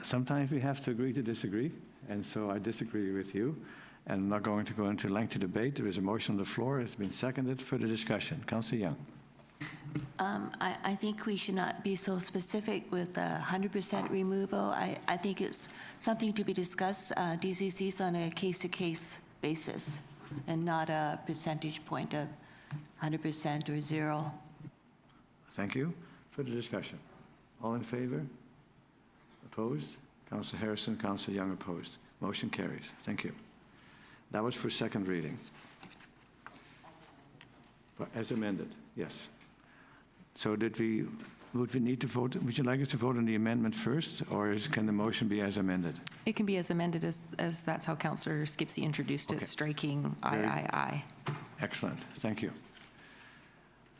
sometimes we have to agree to disagree, and so I disagree with you. And I'm not going to go into lengthy debate. There is a motion on the floor. It's been seconded for the discussion. Councillor Young. I think we should not be so specific with the 100% removal. I think it's something to be discussed, DCCs on a case-to-case basis, and not a percentage point of 100% or 0. Thank you for the discussion. All in favor? Opposed? Councillor Harrison, Councillor Young opposed. Motion carries. Thank you. That was for second reading. As amended, yes. So would we need to vote? Would you like us to vote on the amendment first, or can the motion be as amended? It can be as amended as that's how Councillor Skipsey introduced it, Okay. striking I. Excellent, thank you.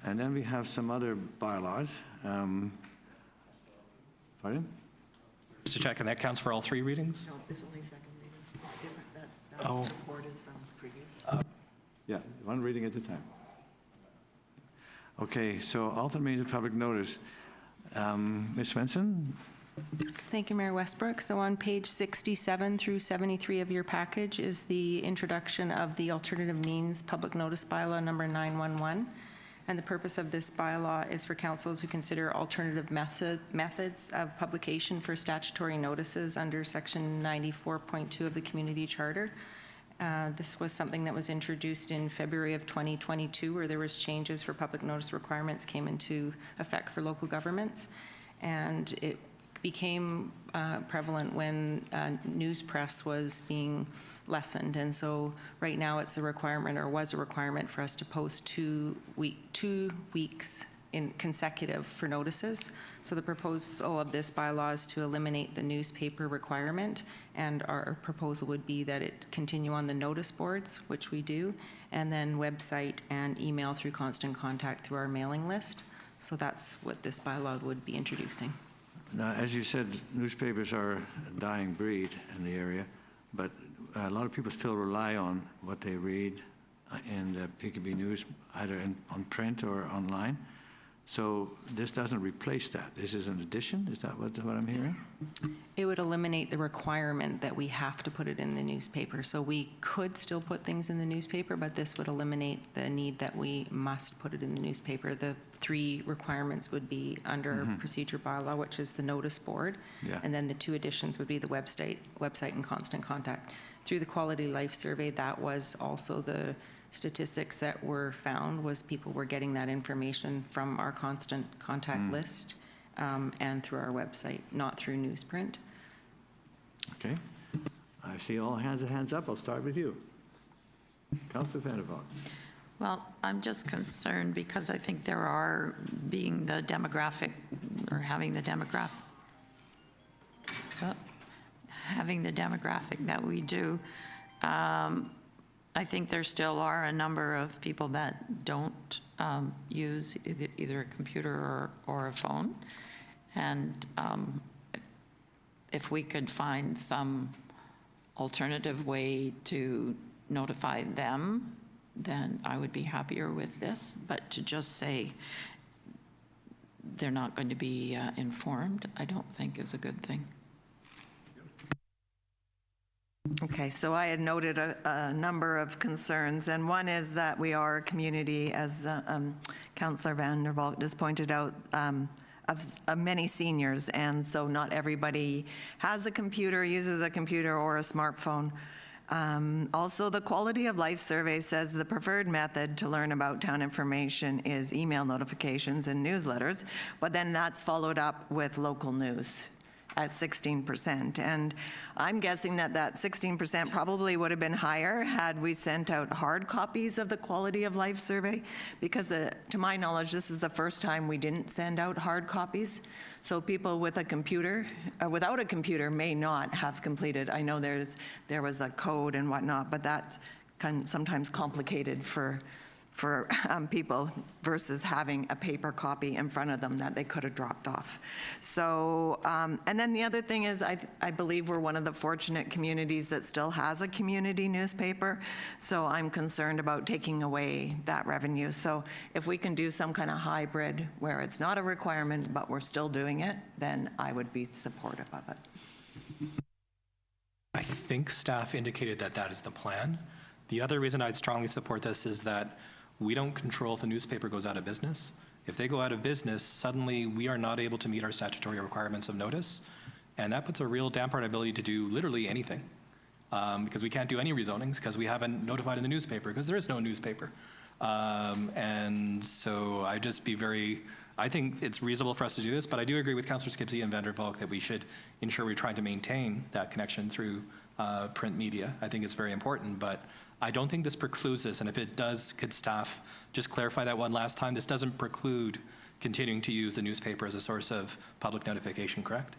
And then we have some other bylaws. Pardon? Just to check, and that counts for all 3 readings? No, it's only second reading. It's different. That Oh. report is from previous. Yeah, one reading at a time. Okay, so alternate means of public notice. Ms. Svensson? Thank you, Mayor Westbrook. So on page 67 through 73 of your package is the introduction of the alternative means public notice bylaw number 911. And the purpose of this bylaw is for council to consider alternative methods of publication for statutory notices under section 94.2 of the Community Charter. This was something that was introduced in February of 2022, where there was changes for public notice requirements came into effect for local governments. And it became prevalent when news press was being lessened. And so right now it's a requirement, or was a requirement, for us to post 2 weeks in consecutive for notices. So the proposal of this bylaw is to eliminate the newspaper requirement, and our proposal would be that it continue on the notice boards, which we do, and then website and email through constant contact through our mailing list. So that's what this bylaw would be introducing. Now, as you said, newspapers are a dying breed in the area, but a lot of people still rely on what they read in the PKB News, either on print or online. So this doesn't replace that. This is an addition? Is that what I'm hearing? It would eliminate the requirement that we have to put it in the newspaper. So we could still put things in the newspaper, but this would eliminate the need that we must put it in the newspaper. The 3 requirements would be under procedure bylaw, which is the notice board. Yeah. And then the 2 additions would be the website and constant contact. Through the Quality Life Survey, that was also the statistics that were found, was people were getting that information from our constant contact list and through our website, not through newsprint. Okay. I see all hands up. I'll start with you. Councillor Vander. Well, I'm just concerned because I think there are, being the demographic, or having the demographic that we do, I think there still are a number of people that don't use either a computer or a phone. And if we could find some alternative way to notify them, then I would be happier with this. But to just say they're not going to be informed, I don't think is a good thing. Okay, so I had noted a number of concerns, and one is that we are a community, as Councillor Vander Valk just pointed out, of many seniors, and so not everybody has a computer, uses a computer or a smartphone. Also, the quality of life survey says the preferred method to learn about town information is email notifications and newsletters, but then that's followed up with local news at 16%. And I'm guessing that that 16% probably would have been higher had we sent out hard copies of the quality of life survey, because to my knowledge, this is the first time we didn't send out hard copies. So people with a computer, without a computer may not have completed. I know there was a code and whatnot, but that's sometimes complicated for people versus having a paper copy in front of them that they could have dropped off. So, and then the other thing is I believe we're one of the fortunate communities that still has a community newspaper. So I'm concerned about taking away that revenue. So if we can do some kind of hybrid where it's not a requirement, but we're still doing it, then I would be supportive of it. I think staff indicated that that is the plan. The other reason I'd strongly support this is that we don't control if the newspaper goes out of business. If they go out of business, suddenly we are not able to meet our statutory requirements of notice, and that puts a real damper on our ability to do literally anything, because we can't do any rezonings because we haven't notified in the newspaper because there is no newspaper. And so I think it's reasonable for us to do this, but I do agree with Councillor Skipsey and Vander Valk that we should ensure we're trying to maintain that connection through print media. I think it's very important, but I don't think this precludes this, and if it does, could staff just clarify that one last time? This doesn't preclude continuing to use the newspaper as a source of public notification, correct?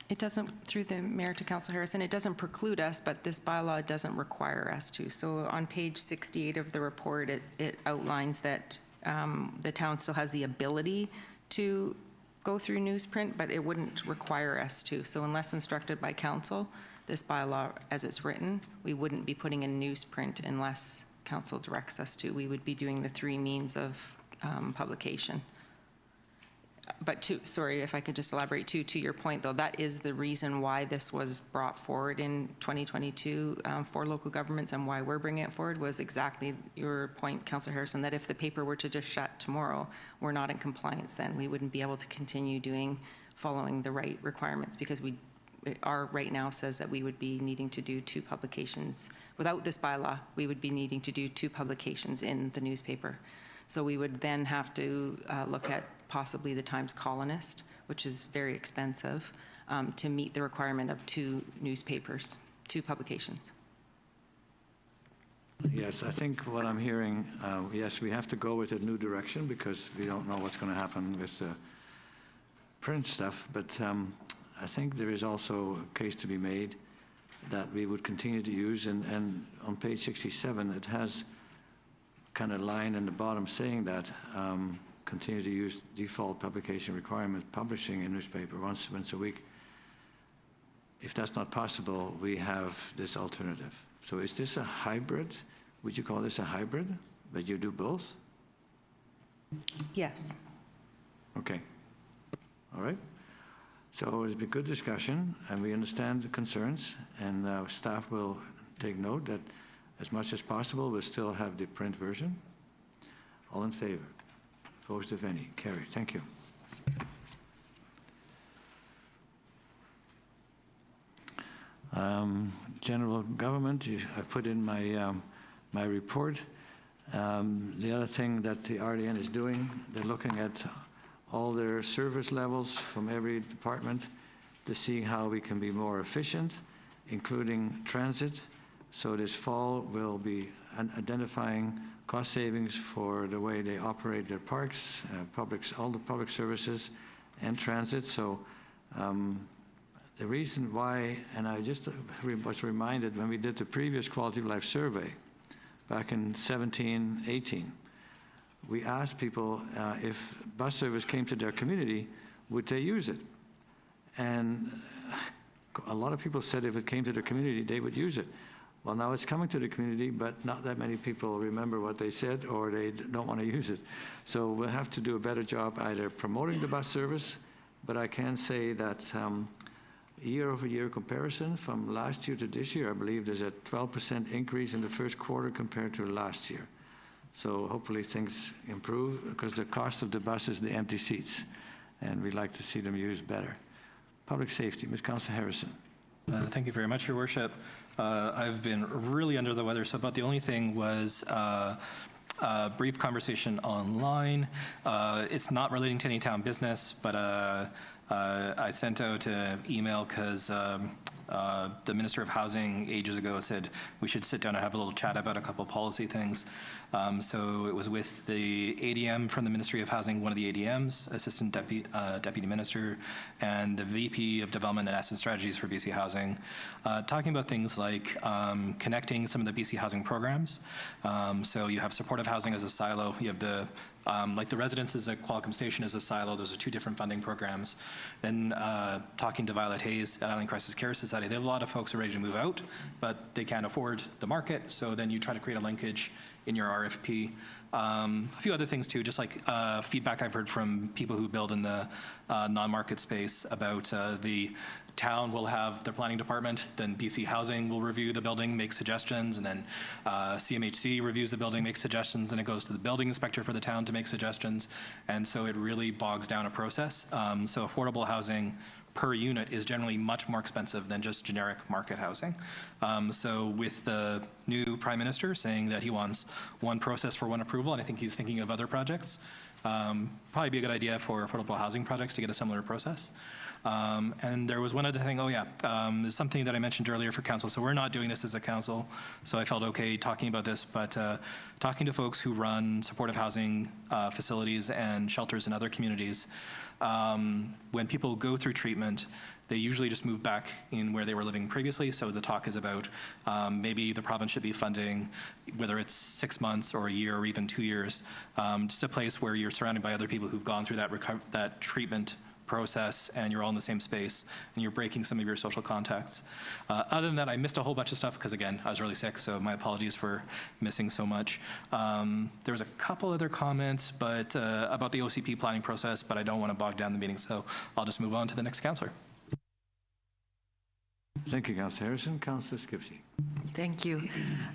It doesn't, through the Mayor to Councillor Harrison, it doesn't preclude us, but this bylaw doesn't require us to. So on page 68 of the report, it outlines that the town still has the ability to go through newsprint, but it wouldn't require us to. So unless instructed by council, this bylaw, as it's written, we wouldn't be putting in newsprint unless council directs us to. We would be doing the three means of publication. But sorry, if I could just elaborate to your point though, that is the reason why this was brought forward in 2022 for local governments, and why we're bringing it forward was exactly your point, Councillor Harrison, that if the paper were to just shut tomorrow, we're not in compliance then. We wouldn't be able to continue following the right requirements, because our right now says that we would be needing to do 2 publications. Without this bylaw, we would be needing to do 2 publications in the newspaper. So we would then have to look at possibly the Times Colonist, which is very expensive, to meet the requirement of 2 newspapers, 2 publications. Yes, I think what I'm hearing, yes, we have to go with a new direction because we don't know what's going to happen with the print stuff, but I think there is also a case to be made that we would continue to use, and on page 67 it has kind of line in the bottom saying that continue to use default publication requirement, publishing a newspaper once a week. If that's not possible, we have this alternative. So is this a hybrid? Would you call this a hybrid, that you do both? Yes. Okay. All right. So it's been good discussion, and we understand the concerns, and staff will take note that as much as possible, we'll still have the print version. All in favor? Opposed, if any? Carried. Thank you. General government, I put in my report. The other thing that the RDN is doing, they're looking at all their service levels from every department to see how we can be more efficient, including transit. So this fall, we'll be identifying cost savings for the way they operate their parks, all the public services, and transit. So the reason why, and I just was reminded when we did the previous quality of life survey back in 17, 18, we asked people if bus service came to their community, would they use it? And a lot of people said if it came to the community, they would use it. Well, now it's coming to the community, but not that many people remember what they said, or they don't want to use it. So we'll have to do a better job either promoting the bus service, but I can say that year-over-year comparison from last year to this year, I believe there's a 12% increase in the first quarter compared to last year. So hopefully things improve, because the cost of the bus is the empty seats, and we'd like to see them used better. Public safety, Ms. Councillor Harrison. Thank you very much, Your Worship. I've been really under the weather, so about the only thing was a brief conversation online. It's not relating to any town business, but I sent out an email because the Minister of Housing ages ago said we should sit down and have a little chat about a couple policy things. So it was with the ADM from the Ministry of Housing, one of the ADMs, Assistant Deputy Minister, and the VP of Development and Asset Strategies for BC Housing, talking about things like connecting some of the BC Housing programs. So you have supportive housing as a silo, you have the like the residences at Qualicum Station as a silo. Those are two different funding programs. Then talking to Violet Hayes at Island Crisis Care Society, they have a lot of folks who are ready to move out, but they can't afford the market. So then you try to create a linkage in your RFP. A few other things too, just like feedback I've heard from people who build in the non-market space about the town will have their planning department, then BC Housing will review the building, make suggestions, and then CMHC reviews the building, makes suggestions, and it goes to the building inspector for the town to make suggestions. And so it really bogs down a process. So affordable housing per unit is generally much more expensive than just generic market housing. So with the new Prime Minister saying that he wants one process for one approval, and I think he's thinking of other projects, probably be a good idea for affordable housing projects to get a similar process. And there was one other thing, there's something that I mentioned earlier for council. So we're not doing this as a council, so I felt okay talking about this, but talking to folks who run supportive housing facilities and shelters in other communities, when people go through treatment, they usually just move back in where they were living previously. So the talk is about maybe the province should be funding, whether it's 6 months or a year or even 2 years, just a place where you're surrounded by other people who've gone through that treatment process, and you're all in the same space, and you're breaking some of your social contacts. Other than that, I missed a whole bunch of stuff because, again, I was really sick, so my apologies for missing so much. There was a couple other comments but about the OCP planning process, but I don't want to bog down the meeting, so I'll just move on to the next councillor. Thank you, Councillor Harrison. Councillor Skipsey. Thank you.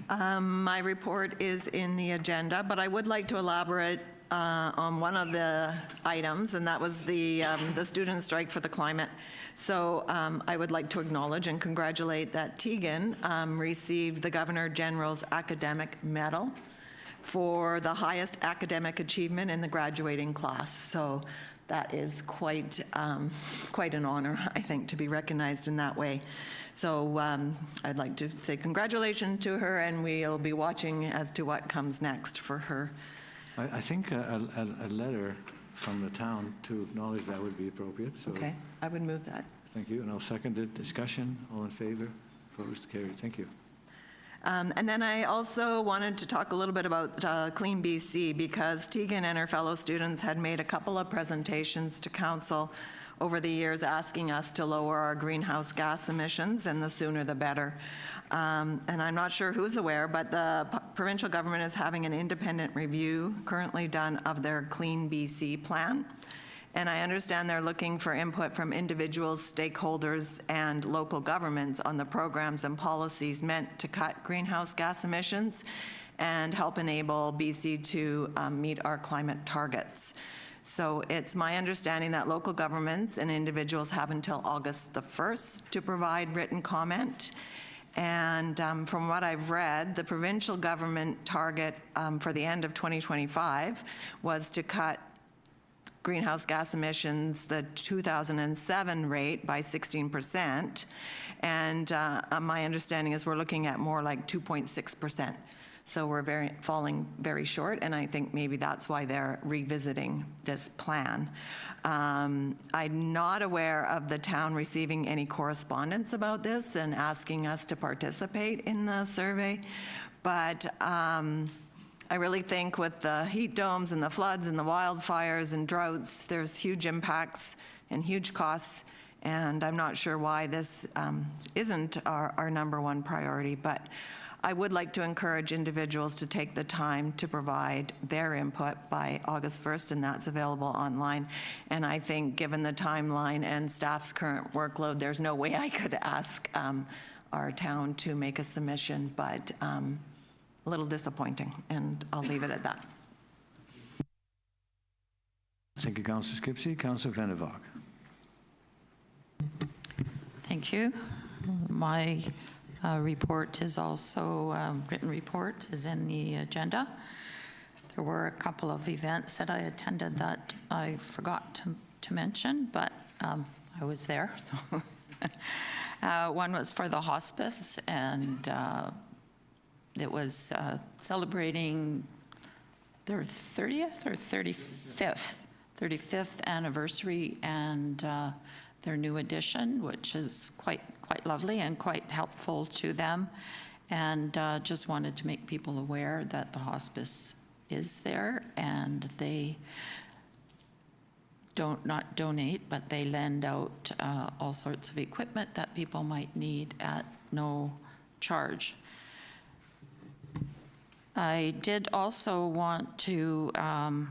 My report is in the agenda, but I would like to elaborate on one of the items, and that was the student strike for the climate. So I would like to acknowledge and congratulate that Tegan received the Governor General's Academic Medal for the highest academic achievement in the graduating class. So that is quite an honor, I think, to be recognized in that way. So I'd like to say congratulations to her, and we'll be watching as to what comes next for her. I think a letter from the town to acknowledge that would be appropriate. So Okay, I would move that. thank you, and I'll second it. Discussion, all in favor? Opposed, carried. Thank you. And then I also wanted to talk a little bit about Clean BC, because Tegan and her fellow students had made a couple of presentations to council over the years asking us to lower our greenhouse gas emissions, and the sooner the better. And I'm not sure who's aware, but the provincial government is having an independent review currently done of their Clean BC plan. And I understand they're looking for input from individuals, stakeholders, and local governments on the programs and policies meant to cut greenhouse gas emissions and help enable BC to meet our climate targets. So it's my understanding that local governments and individuals have until August the 1st to provide written comment. And from what I've read, the provincial government target for the end of 2025 was to cut greenhouse gas emissions, the 2007 rate, by 16%. And my understanding is we're looking at more like 2.6%. So we're falling very short, and I think maybe that's why they're revisiting this plan. I'm not aware of the town receiving any correspondence about this and asking us to participate in the survey, but I really think with the heat domes and the floods and the wildfires and droughts, there's huge impacts and huge costs, And I'm not sure why this isn't our number one priority, but I would like to encourage individuals to take the time to provide their input by August 1st, and that's available online. And I think given the timeline and staff's current workload, there's no way I could ask our town to make a submission, but a little disappointing, and I'll leave it at that. Thank you, Councillor Skipsey. Councillor Vander. Thank you. My report is also, written report is in the agenda. There were a couple of events that I attended that I forgot to mention, but I was there. So one was for the hospice, and it was celebrating their 30th or 35th anniversary, and their new addition, which is quite lovely and quite helpful to them. And just wanted to make people aware that the hospice is there, and they not donate, but they lend out all sorts of equipment that people might need at no charge. I did also want to, I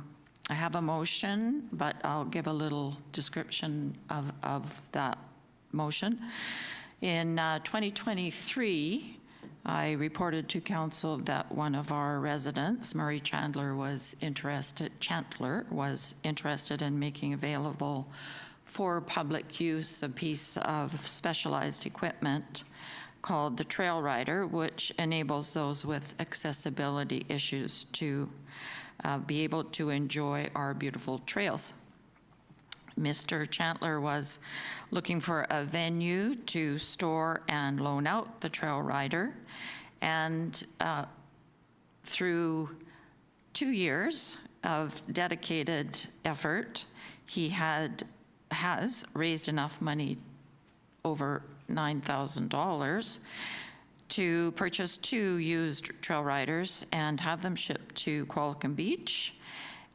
have a motion, but I'll give a little description of that motion. In 2023, I reported to council that one of our residents, Murray Chandler, was interested in making available for public use a piece of specialized equipment called the Trail Rider, which enables those with accessibility issues to be able to enjoy our beautiful trails. Mr. Chandler was looking for a venue to store and loan out the Trail Rider, and through 2 years of dedicated effort, he has raised enough money, over $9,000, to purchase 2 used Trail Riders and have them shipped to Qualicum Beach,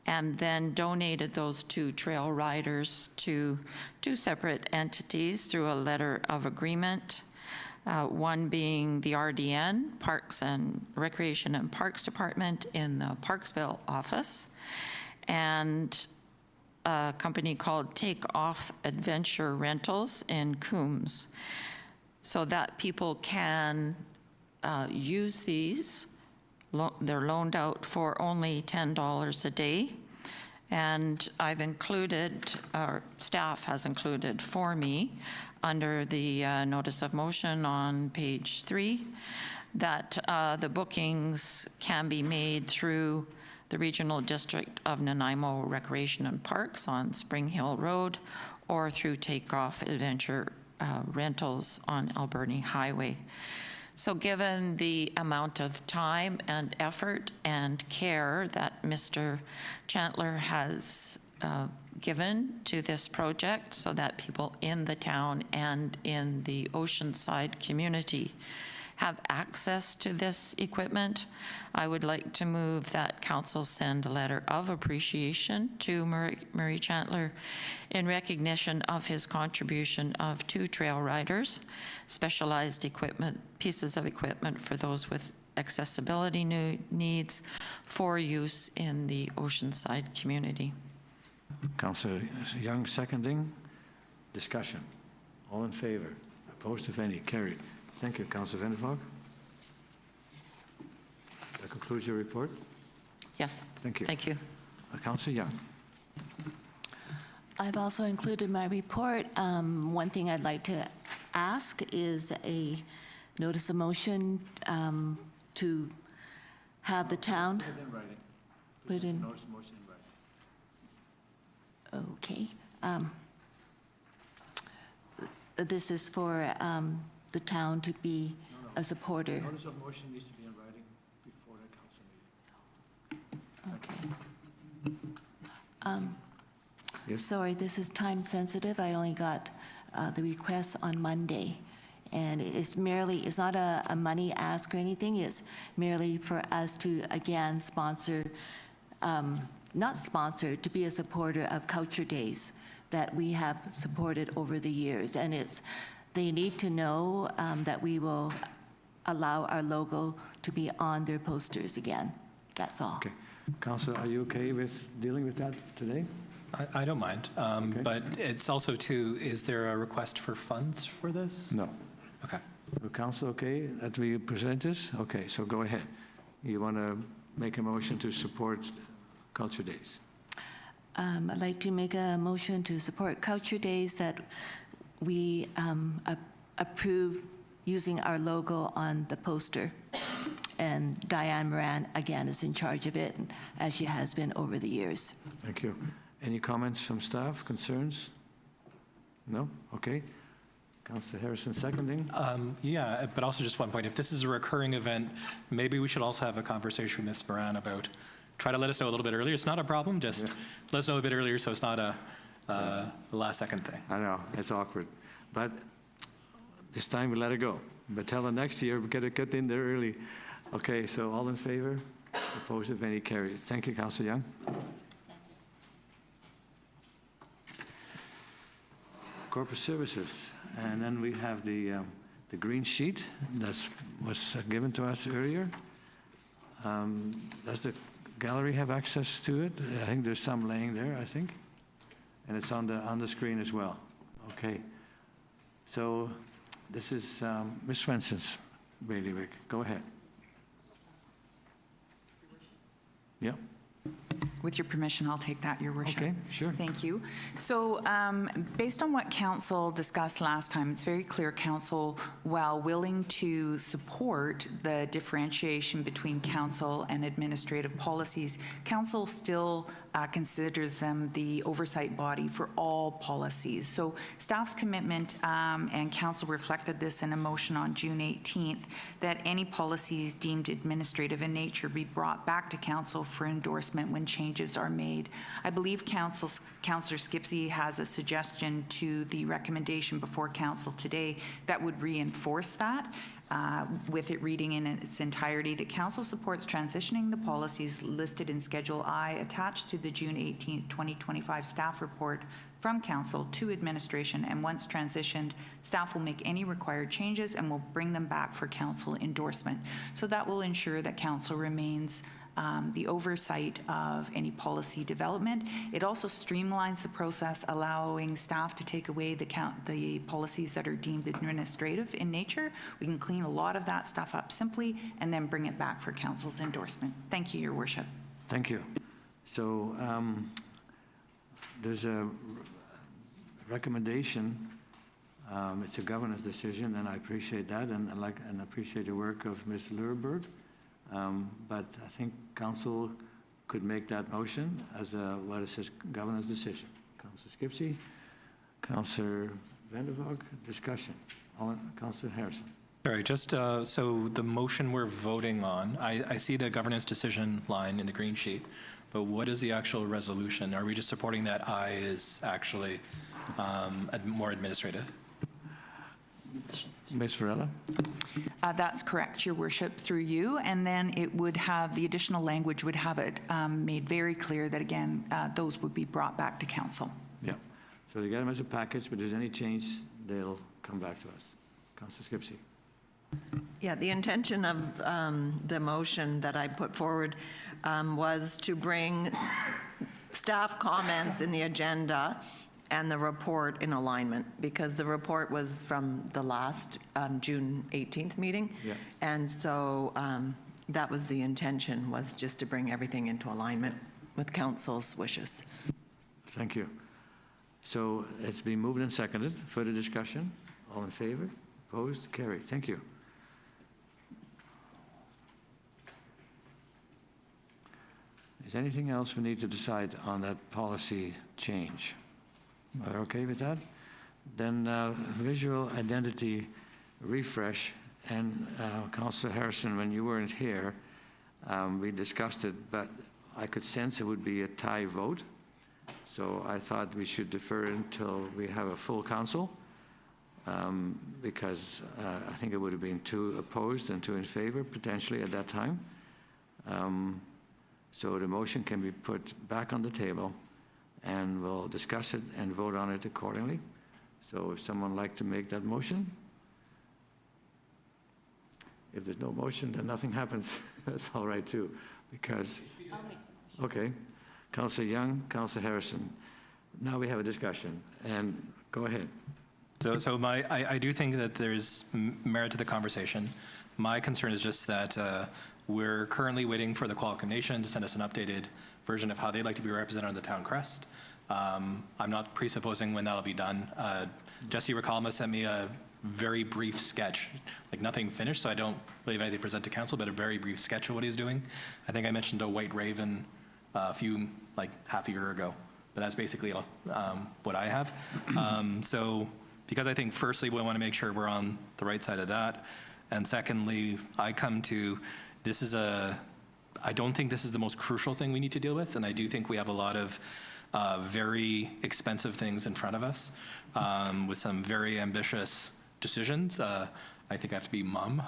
and then donated those 2 Trail Riders to 2 separate entities through a letter of agreement, one being the RDN, Parks and Recreation and Parks Department in the Parksville office, and a company called Take Off Adventure Rentals in Coombs, so that people can use these. They're loaned out for only $10 a day. And I've included, our staff has included for me, under the notice of motion on page 3, that the bookings can be made through the Regional District of Nanaimo Recreation and Parks on Spring Hill Road, or through Takeoff Adventure Rentals on Alberni Highway. So given the amount of time and effort and care that Mr. Chandler has given to this project, so that people in the town and in the Oceanside community have access to this equipment, I would like to move that council send a letter of appreciation to Murray Chandler in recognition of his contribution of 2 Trail Riders, specialized equipment, pieces of equipment for those with accessibility needs for use in the Oceanside community. Councillor Young seconding. Discussion. All in favor? Opposed, if any? Carried. Thank you. Councillor Vander. That concludes your report. Yes. Thank you. Thank you. Councillor Young. I've also included in my report, one thing I'd like to ask is a notice of motion to have the town. Put it in writing. Put in. Notice of motion in writing. Okay. This is for the town to be a supporter. Notice of motion needs to be in writing before the council meeting. Okay. Yes. Sorry, this is time sensitive. I only got the request on Monday. And it's not a money ask or anything. It's merely for us to, again, sponsor, not sponsor, to be a supporter of Culture Days that we have supported over the years. And they need to know that we will allow our logo to be on their posters again. That's all. Okay. Councillor, are you okay with dealing with that today? I don't mind, but it's also too, is there a request for funds for this? No. Okay. The council okay that we present this? Okay, so go ahead. You want to make a motion to support Culture Days? I'd like to make a motion to support Culture Days, that we approve using our logo on the poster. And Diane Moran, again, is in charge of it, as she has been over the years. Thank you. Any comments from staff, concerns? No? Okay. Councillor Harrison seconding. Yeah, but also just one point. If this is a recurring event, maybe we should also have a conversation with Ms. Moran about, try to let us know a little bit earlier. It's not a problem, just let us know a bit earlier so it's not a last-second thing. I know, it's awkward. But this time we let it go. But tell them next year, we get in there early. Okay, so all in favor? Opposed, if any, carried. Thank you, Councillor Young. Corporate Services. And then we have the green sheet that was given to us earlier. Does the gallery have access to it? I think there's some laying there, I think. And it's on the screen as well. Okay. So this is Ms. Swenson's bailiwick. Go ahead. Yeah. With your permission, I'll take that, Your Worship. Okay, sure. Thank you. So based on what Council discussed last time, it's very clear Council, while willing to support the differentiation between Council and administrative policies, Council still considers them the oversight body for all policies. So staff's commitment, and Council reflected this in a motion on June 18th, that any policies deemed administrative in nature be brought back to Council for endorsement when changes are made. I believe Councillor Skipsey has a suggestion to the recommendation before Council today that would reinforce that. With it reading in its entirety, that Council supports transitioning the policies listed in Schedule I attached to the June 18, 2025 staff report from Council to administration, and once transitioned, staff will make any required changes and will bring them back for Council endorsement. So that will ensure that Council remains the oversight of any policy development. It also streamlines the process, allowing staff to take away the policies that are deemed administrative in nature. We can clean a lot of that stuff up simply and then bring it back for Council's endorsement. Thank you, Your Worship. Thank you. So there's a recommendation. It's a governance decision, and I appreciate that, and I appreciate the work of Ms. Luerberg. But I think Council could make that motion as a, what it says, governance decision. Councillor Skipsey, Councillor Vander, discussion. Councillor Harrison. Sorry, just so the motion we're voting on, I see the governance decision line in the green sheet, but what is the actual resolution? Are we just supporting that I is actually more administrative? Ms. Varela? That's correct, Your Worship, through you. And then it would have, the additional language would have it made very clear that, again, those would be brought back to Council. Yeah. So they get them as a package, but if there's any change, they'll come back to us. Councillor Skipsey. Yeah, the intention of the motion that I put forward was to bring staff comments in the agenda and the report in alignment, because the report was from the last June 18th meeting. Yeah. And so that was the intention, was just to bring everything into alignment with Council's wishes. Thank you. So it's been moved and seconded. Further discussion? All in favor? Opposed? Carried. Thank you. Is there anything else we need to decide on that policy change? Are you okay with that? Then visual identity refresh, and Councillor Harrison, when you weren't here, we discussed it, but I could sense it would be a tie vote. So I thought we should defer until we have a full council, because I think it would have been 2 opposed and 2 in favor potentially at that time. So the motion can be put back on the table, and we'll discuss it and vote on it accordingly. So if someone would like to make that motion? If there's no motion, then nothing happens. That's all right too, because, okay. Councillor Young, Councillor Harrison. Now we have a discussion, and go ahead. So I do think that there's merit to the conversation. My concern is just that we're currently waiting for the Qualicum Nation to send us an updated version of how they'd like to be represented on the town crest. I'm not presupposing when that'll be done. Jesse Ricalma sent me a very brief sketch, like nothing finished, so I don't really have anything to present to council, but a very brief sketch of what he's doing. I think I mentioned a white raven half a year ago, but that's basically what I have. So because I think firstly we want to make sure we're on the right side of that, and secondly, I don't think this is the most crucial thing we need to deal with, and I do think we have a lot of very expensive things in front of us with some very ambitious decisions. I think I have to be mum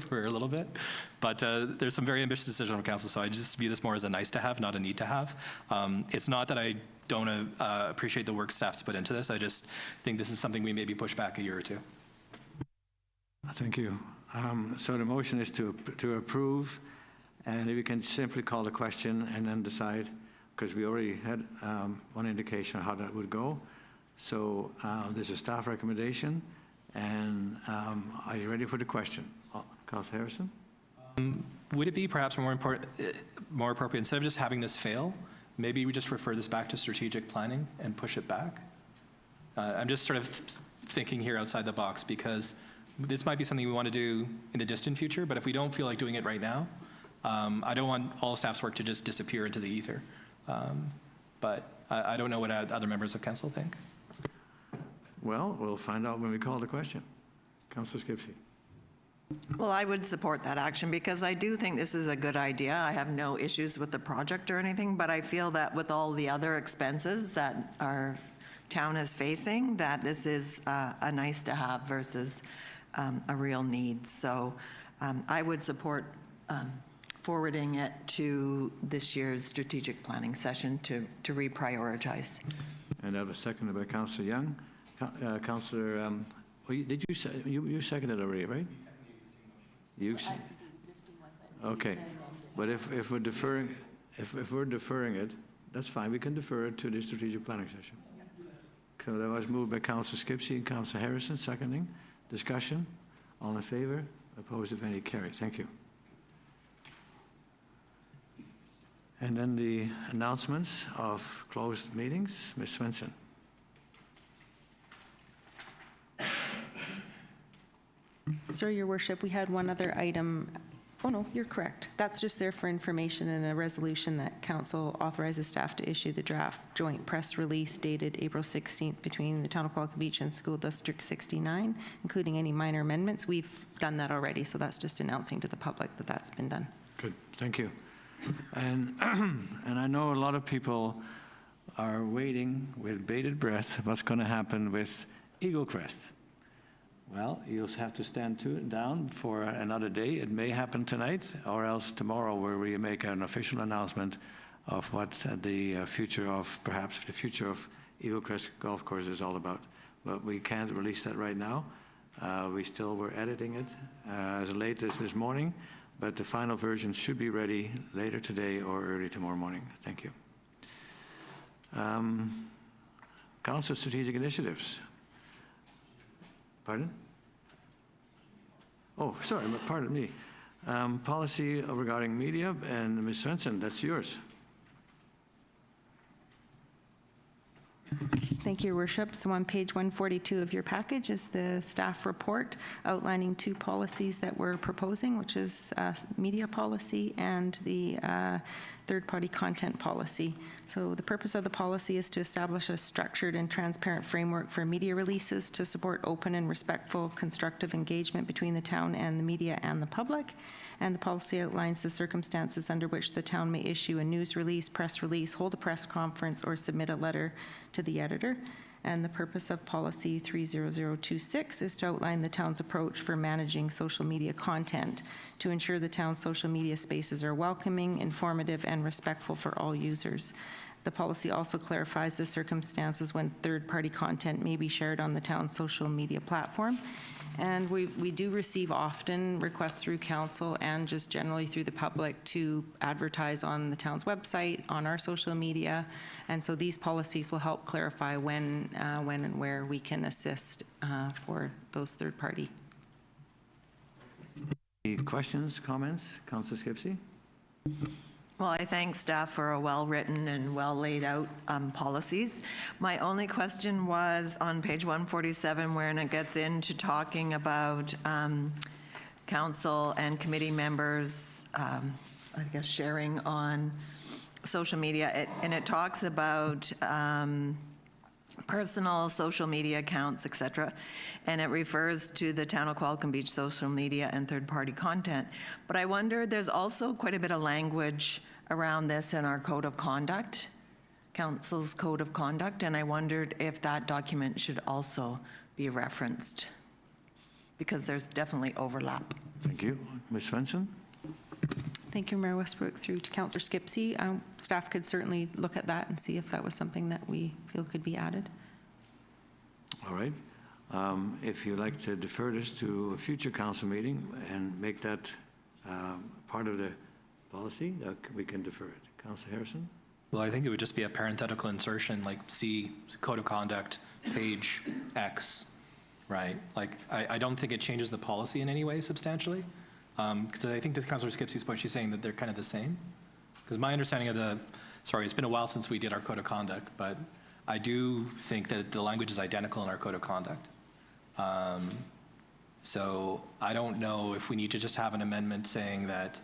for a little bit, but there's some very ambitious decisions on council, so I just view this more as a nice to have, not a need to have. It's not that I don't appreciate the work staff's put into this, I just think this is something we maybe push back a year or two. Thank you. So the motion is to approve, and if you can simply call the question and then decide, because we already had one indication of how that would go. So there's a staff recommendation, and are you ready for the question? Councillor Harrison? Would it be perhaps more appropriate, instead of just having this fail, maybe we just refer this back to strategic planning and push it back? I'm just sort of thinking here outside the box, because this might be something we want to do in the distant future, but if we don't feel like doing it right now, I don't want all staff's work to just disappear into the ether. But I don't know what other members of council think. Well, we'll find out when we call the question. Councillor Skipsey. Well, I would support that action because I do think this is a good idea. I have no issues with the project or anything, but I feel that with all the other expenses that our town is facing, that this is a nice to have versus a real need. So I would support forwarding it to this year's strategic planning session to reprioritize. And that was seconded by Councillor Young. Councillor, did you say, you seconded already, right? You, okay, but if we're deferring, if we're deferring it, that's fine. We can defer it to the strategic planning session. So that was moved by Councillor Skipsey and Councillor Harrison, seconding. Discussion. All in favor? Opposed, if any? Carried. Thank you. And then the announcements of closed meetings. Ms. Swenson. Sir, Your Worship, we had one other item. Oh, no, you're correct. That's just there for information and a resolution that Council authorizes staff to issue the draft joint press release dated April 16th between the Town of Qualicum Beach and School District 69, including any minor amendments. We've done that already, so that's just announcing to the public that that's been done. Good, thank you. And I know a lot of people are waiting with bated breath what's going to happen with Eagle Crest. Well, you'll have to stand down for another day. It may happen tonight or else tomorrow, where we make an official announcement of what the future of, perhaps the future of Eagle Crest Golf Course is all about. But we can't release that right now. We still were editing it as late as this morning, but the final version should be ready later today or early tomorrow morning. Thank you. Council Strategic Initiatives. Pardon? Oh, sorry, pardon me. Policy regarding media, and Ms. Svensson, that's yours. Thank you, Your Worship. So on page 142 of your package is the staff report outlining two policies that we're proposing, which is media policy and the third-party content policy. So the purpose of the policy is to establish a structured and transparent framework for media releases to support open and respectful constructive engagement between the town and the media and the public. And the policy outlines the circumstances under which the town may issue a news release, press release, hold a press conference, or submit a letter to the editor. And the purpose of policy 30026 is to outline the town's approach for managing social media content to ensure the town's social media spaces are welcoming, informative, and respectful for all users. The policy also clarifies the circumstances when third-party content may be shared on the town's social media platform. And we do receive often requests through council and just generally through the public to advertise on the town's website, on our social media. And so these policies will help clarify when and where we can assist for those third-party. Any questions, comments? Councillor Skipsey? Well, I thank staff for a well-written and well-laid-out policies. My only question was on page 147, where it gets into talking about council and committee members, I guess, sharing on social media. And it talks about personal social media accounts, et cetera, and it refers to the Town of Qualicum Beach social media and third-party content. But I wonder, there's also quite a bit of language around this in our code of conduct, council's code of conduct, and I wondered if that document should also be referenced, because there's definitely overlap. Thank you. Ms. Svensson? Thank you, Mayor Westbrook. Through to Councillor Skipsey. Staff could certainly look at that and see if that was something that we feel could be added. All right. If you'd like to defer this to a future council meeting and make that part of the policy, we can defer it. Councillor Harrison? Well, I think it would just be a parenthetical insertion, like see Code of Conduct, page X, right? Like, I don't think it changes the policy in any way substantially. Because I think to Councillor Skipsey's point, she's saying that they're kind of the same. Because my understanding of sorry, it's been a while since we did our Code of Conduct, but I do think that the language is identical in our Code of Conduct. So I don't know if we need to just have an amendment saying that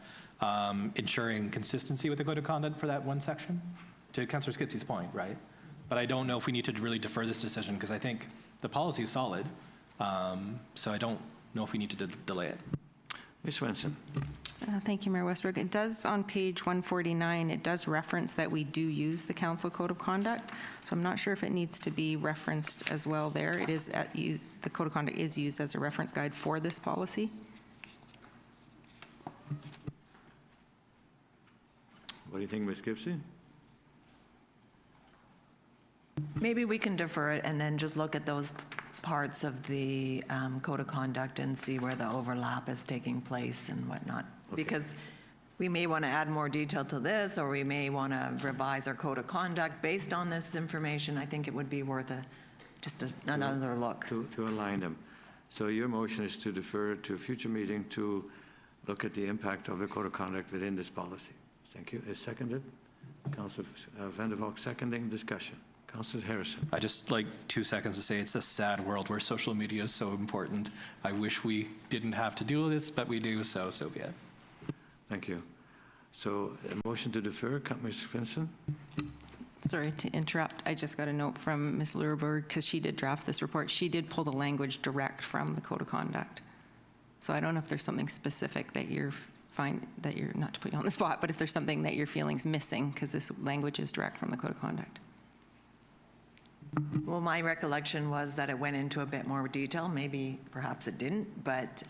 ensuring consistency with the Code of Conduct for that one section, to Councillor Skipsey's point, right? But I don't know if we need to really defer this decision, because I think the policy is solid. So I don't know if we need to delay it. Ms. Svensson? Thank you, Mayor Westbrook. It does, on page 149, it does reference that we do use the council code of conduct. So I'm not sure if it needs to be referenced as well there. It is the code of conduct is used as a reference guide for this policy. What do you think, Ms. Skipsey? Maybe we can defer it and then just look at those parts of the code of conduct and see where the overlap is taking place and whatnot. Okay. Because we may want to add more detail to this, or we may want to revise our code of conduct based on this information. I think it would be worth another look. To align them. So your motion is to defer it to a future meeting to look at the impact of the code of conduct within this policy. Thank you. Is seconded? Councillor Vander, seconding. Discussion. Councillor Harrison. I just like 2 seconds to say it's a sad world where social media is so important. I wish we didn't have to do this, but we do, so be it. Thank you. So a motion to defer, Ms. Vincent? Sorry to interrupt. I just got a note from Ms. Lureberg, because she did draft this report. She did pull the language direct from the code of conduct. So I don't know if there's something specific that you're not to put you on the spot, but if there's something that your feeling's missing, because this language is direct from the code of conduct. Well, my recollection was that it went into a bit more detail. Maybe, perhaps it didn't, but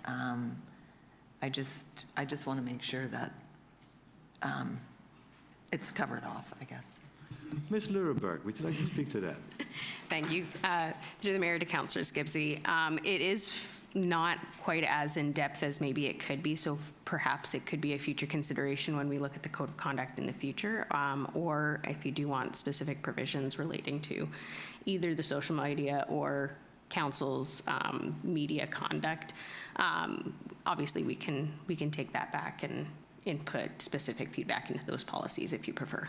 I just want to make sure that it's covered off, I guess. Ms. Lureberg, would you like to speak to that? Thank you. Through the mayor to Councillor Skipsey. It is not quite as in-depth as maybe it could be, so perhaps it could be a future consideration when we look at the code of conduct in the future, or if you do want specific provisions relating to either the social media or council's media conduct. Obviously, we can take that back and input specific feedback into those policies if you prefer.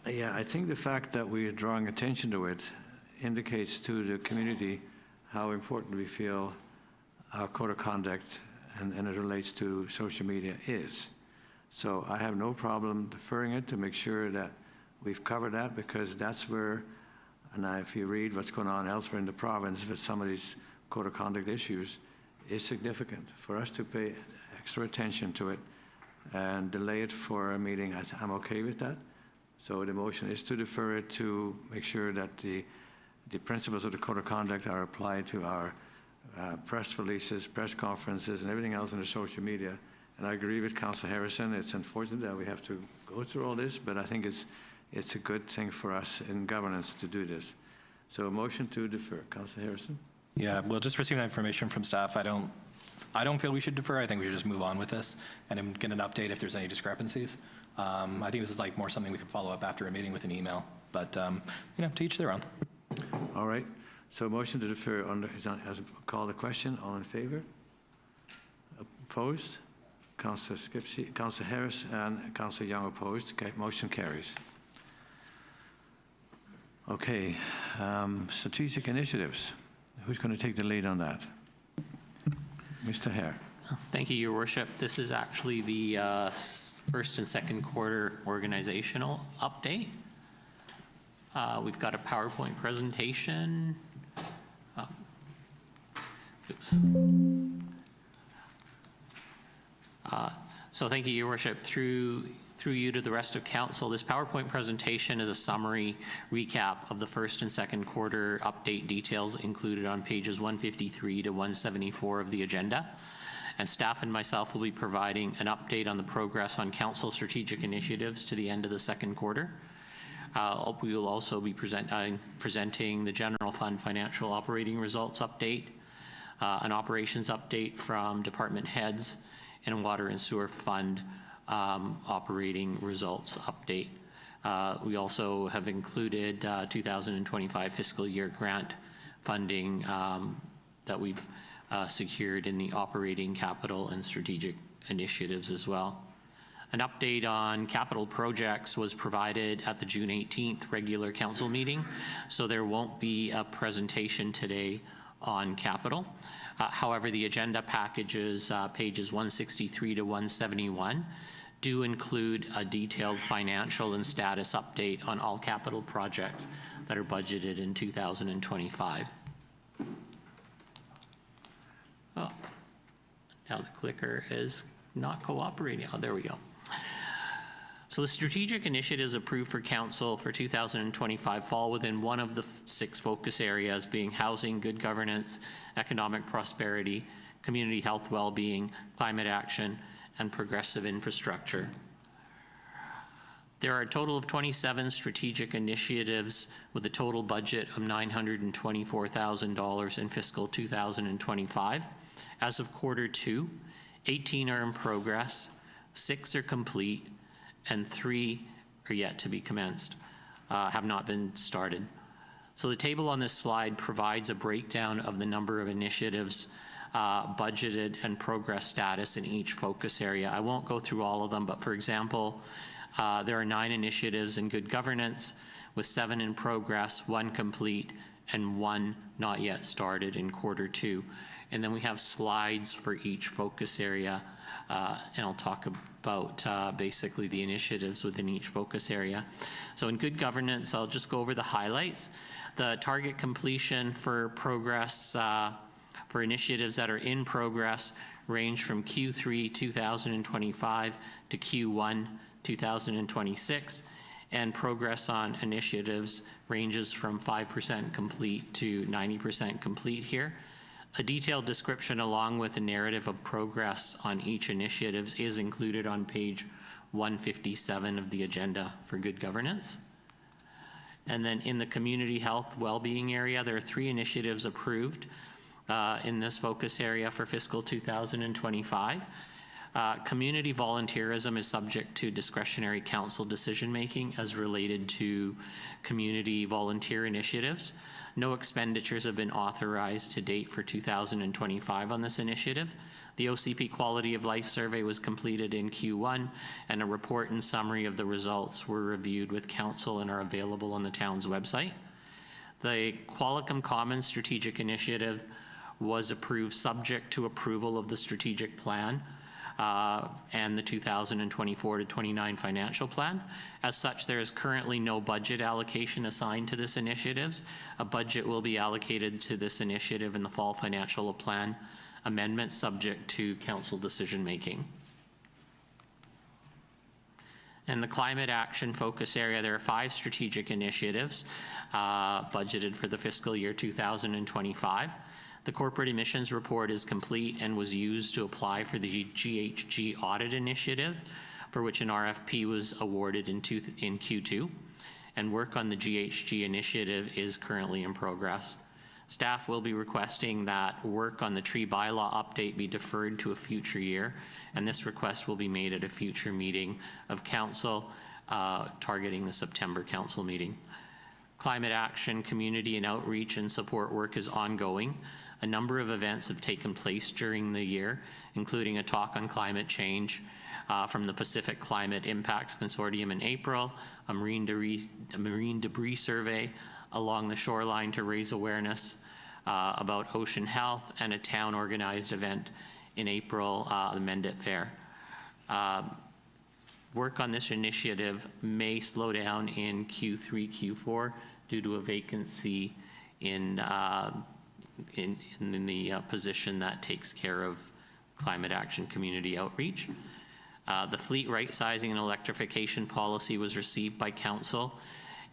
Yeah, I think the fact that we are drawing attention to it indicates to the community how important we feel our code of conduct and it relates to social media is. So I have no problem deferring it to make sure that we've covered that, because that's where, and if you read what's going on elsewhere in the province with some of these code of conduct issues, is significant. For us to pay extra attention to it and delay it for a meeting, I'm okay with that. So the motion is to defer it to make sure that the principles of the code of conduct are applied to our press releases, press conferences, and everything else in the social media. And I agree with Councillor Harrison. It's unfortunate that we have to go through all this, but I think it's it's a good thing for us in governance to do this. So a motion to defer. Councillor Harrison? Yeah, well, just receiving that information from staff, I don't feel we should defer. I think we should just move on with this and then get an update if there's any discrepancies. I think this is like more something we could follow up after a meeting with an email, but you know, to each their own. All right. So motion to defer as a call the question. All in favor? Opposed? Councillor Skipsey, Councillor Harris, and Councillor Young opposed. Okay, motion carries. Okay, strategic initiatives. Who's going to take the lead on that? Mr. Hare. Thank you, Your Worship. This is actually the first and second quarter organizational update. We've got a PowerPoint presentation. Oops. So thank you, Your Worship. Through you to the rest of council, this PowerPoint presentation is a summary recap of the first and second quarter update details included on pages 153 to 174 of the agenda. And staff and myself will be providing an update on the progress on council strategic initiatives to the end of the second quarter. We will also be presenting the general fund financial operating results update, an operations update from department heads, and water and sewer fund operating results update. We also have included 2025 fiscal year grant funding that we've secured in the operating capital and strategic initiatives as well. An update on capital projects was provided at the June 18th regular council meeting, so there won't be a presentation today on capital. However, the agenda packages, pages 163 to 171, do include a detailed financial and status update on all capital projects that are budgeted in 2025. Oh, now the clicker is not cooperating. Oh, there we go. So the strategic initiatives approved for council for 2025 fall within one of the 6 focus areas, being housing, good governance, economic prosperity, community health, well-being, climate action, and progressive infrastructure. There are a total of 27 strategic initiatives with a total budget of $924,000 in fiscal 2025. As of quarter 2, 18 are in progress, 6 are complete, and 3 are yet to be commenced, have not been started. So the table on this slide provides a breakdown of the number of initiatives budgeted and progress status in each focus area. I won't go through all of them, but for example, there are 9 initiatives in good governance, with 7 in progress, 1 complete, and 1 not yet started in quarter 2. And then we have slides for each focus area, and I'll talk about basically the initiatives within each focus area. So in good governance, I'll just go over the highlights. The target completion for progress for initiatives that are in progress range from Q3 2025 to Q1 2026, and progress on initiatives ranges from 5% complete to 90% complete here. A detailed description along with a narrative of progress on each initiative is included on page 157 of the agenda for good governance. And then in the community health well-being area, there are 3 initiatives approved in this focus area for fiscal 2025. Community volunteerism is subject to discretionary council decision-making as related to community volunteer initiatives. No expenditures have been authorized to date for 2025 on this initiative. The OCP Quality of Life Survey was completed in Q1, and a report and summary of the results were reviewed with council and are available on the town's website. The Qualicum Commons Strategic Initiative was approved subject to approval of the strategic plan and the 2024 to 29 financial plan. As such, there is currently no budget allocation assigned to this initiative. A budget will be allocated to this initiative in the fall financial plan amendment subject to council decision making. In the climate action focus area, there are 5 strategic initiatives budgeted for the fiscal year 2025. The corporate emissions report is complete and was used to apply for the GHG audit initiative, for which an RFP was awarded in Q2. and work on the GHG initiative is currently in progress. Staff will be requesting that work on the tree bylaw update be deferred to a future year, and this request will be made at a future meeting of council, targeting the September council meeting. Climate action, community and outreach and support work is ongoing. A number of events have taken place during the year, including a talk on climate change from the Pacific Climate Impacts Consortium in April, a marine debris survey along the shoreline to raise awareness about ocean health, and a town organized event in April, the Mendip Fair. Work on this initiative may slow down in Q3, Q4 due to a vacancy in the position that takes care of climate action community outreach. The fleet right sizing and electrification policy was received by council,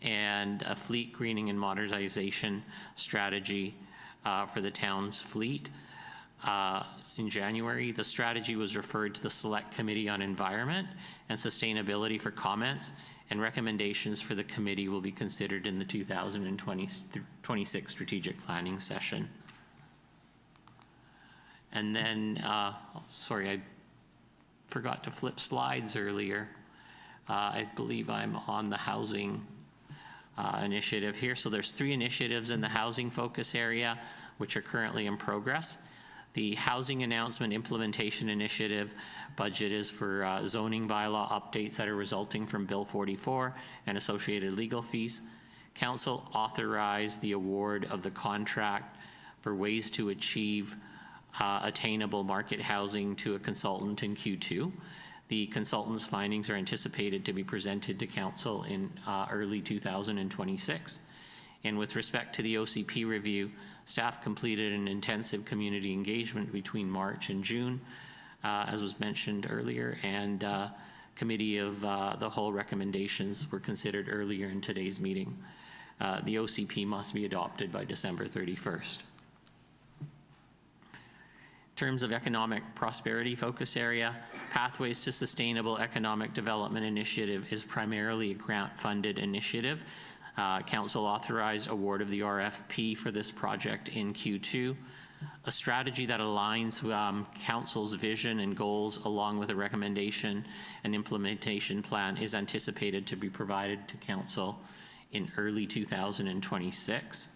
and a fleet greening and modernization strategy for the town's fleet. In January, the strategy was referred to the Select Committee on Environment and Sustainability for comments, and recommendations for the committee will be considered in the 2026 strategic planning session. And then, sorry, I forgot to flip slides earlier. I believe I'm on the housing initiative here. So there's 3 initiatives in the housing focus area, which are currently in progress. The Housing Announcement Implementation Initiative budget is for zoning bylaw updates that are resulting from Bill 44 and associated legal fees. Council authorized the award of the contract for ways to achieve attainable market housing to a consultant in Q2. The consultant's findings are anticipated to be presented to council in early 2026. And with respect to the OCP review, staff completed an intensive community engagement between March and June, as was mentioned earlier, and committee of the whole recommendations were considered earlier in today's meeting. The OCP must be adopted by December 31st. In terms of economic prosperity focus area, Pathways to Sustainable Economic Development Initiative is primarily a grant-funded initiative. Council authorized award of the RFP for this project in Q2. A strategy that aligns Council's vision and goals along with a recommendation and implementation plan is anticipated to be provided to Council in early 2026.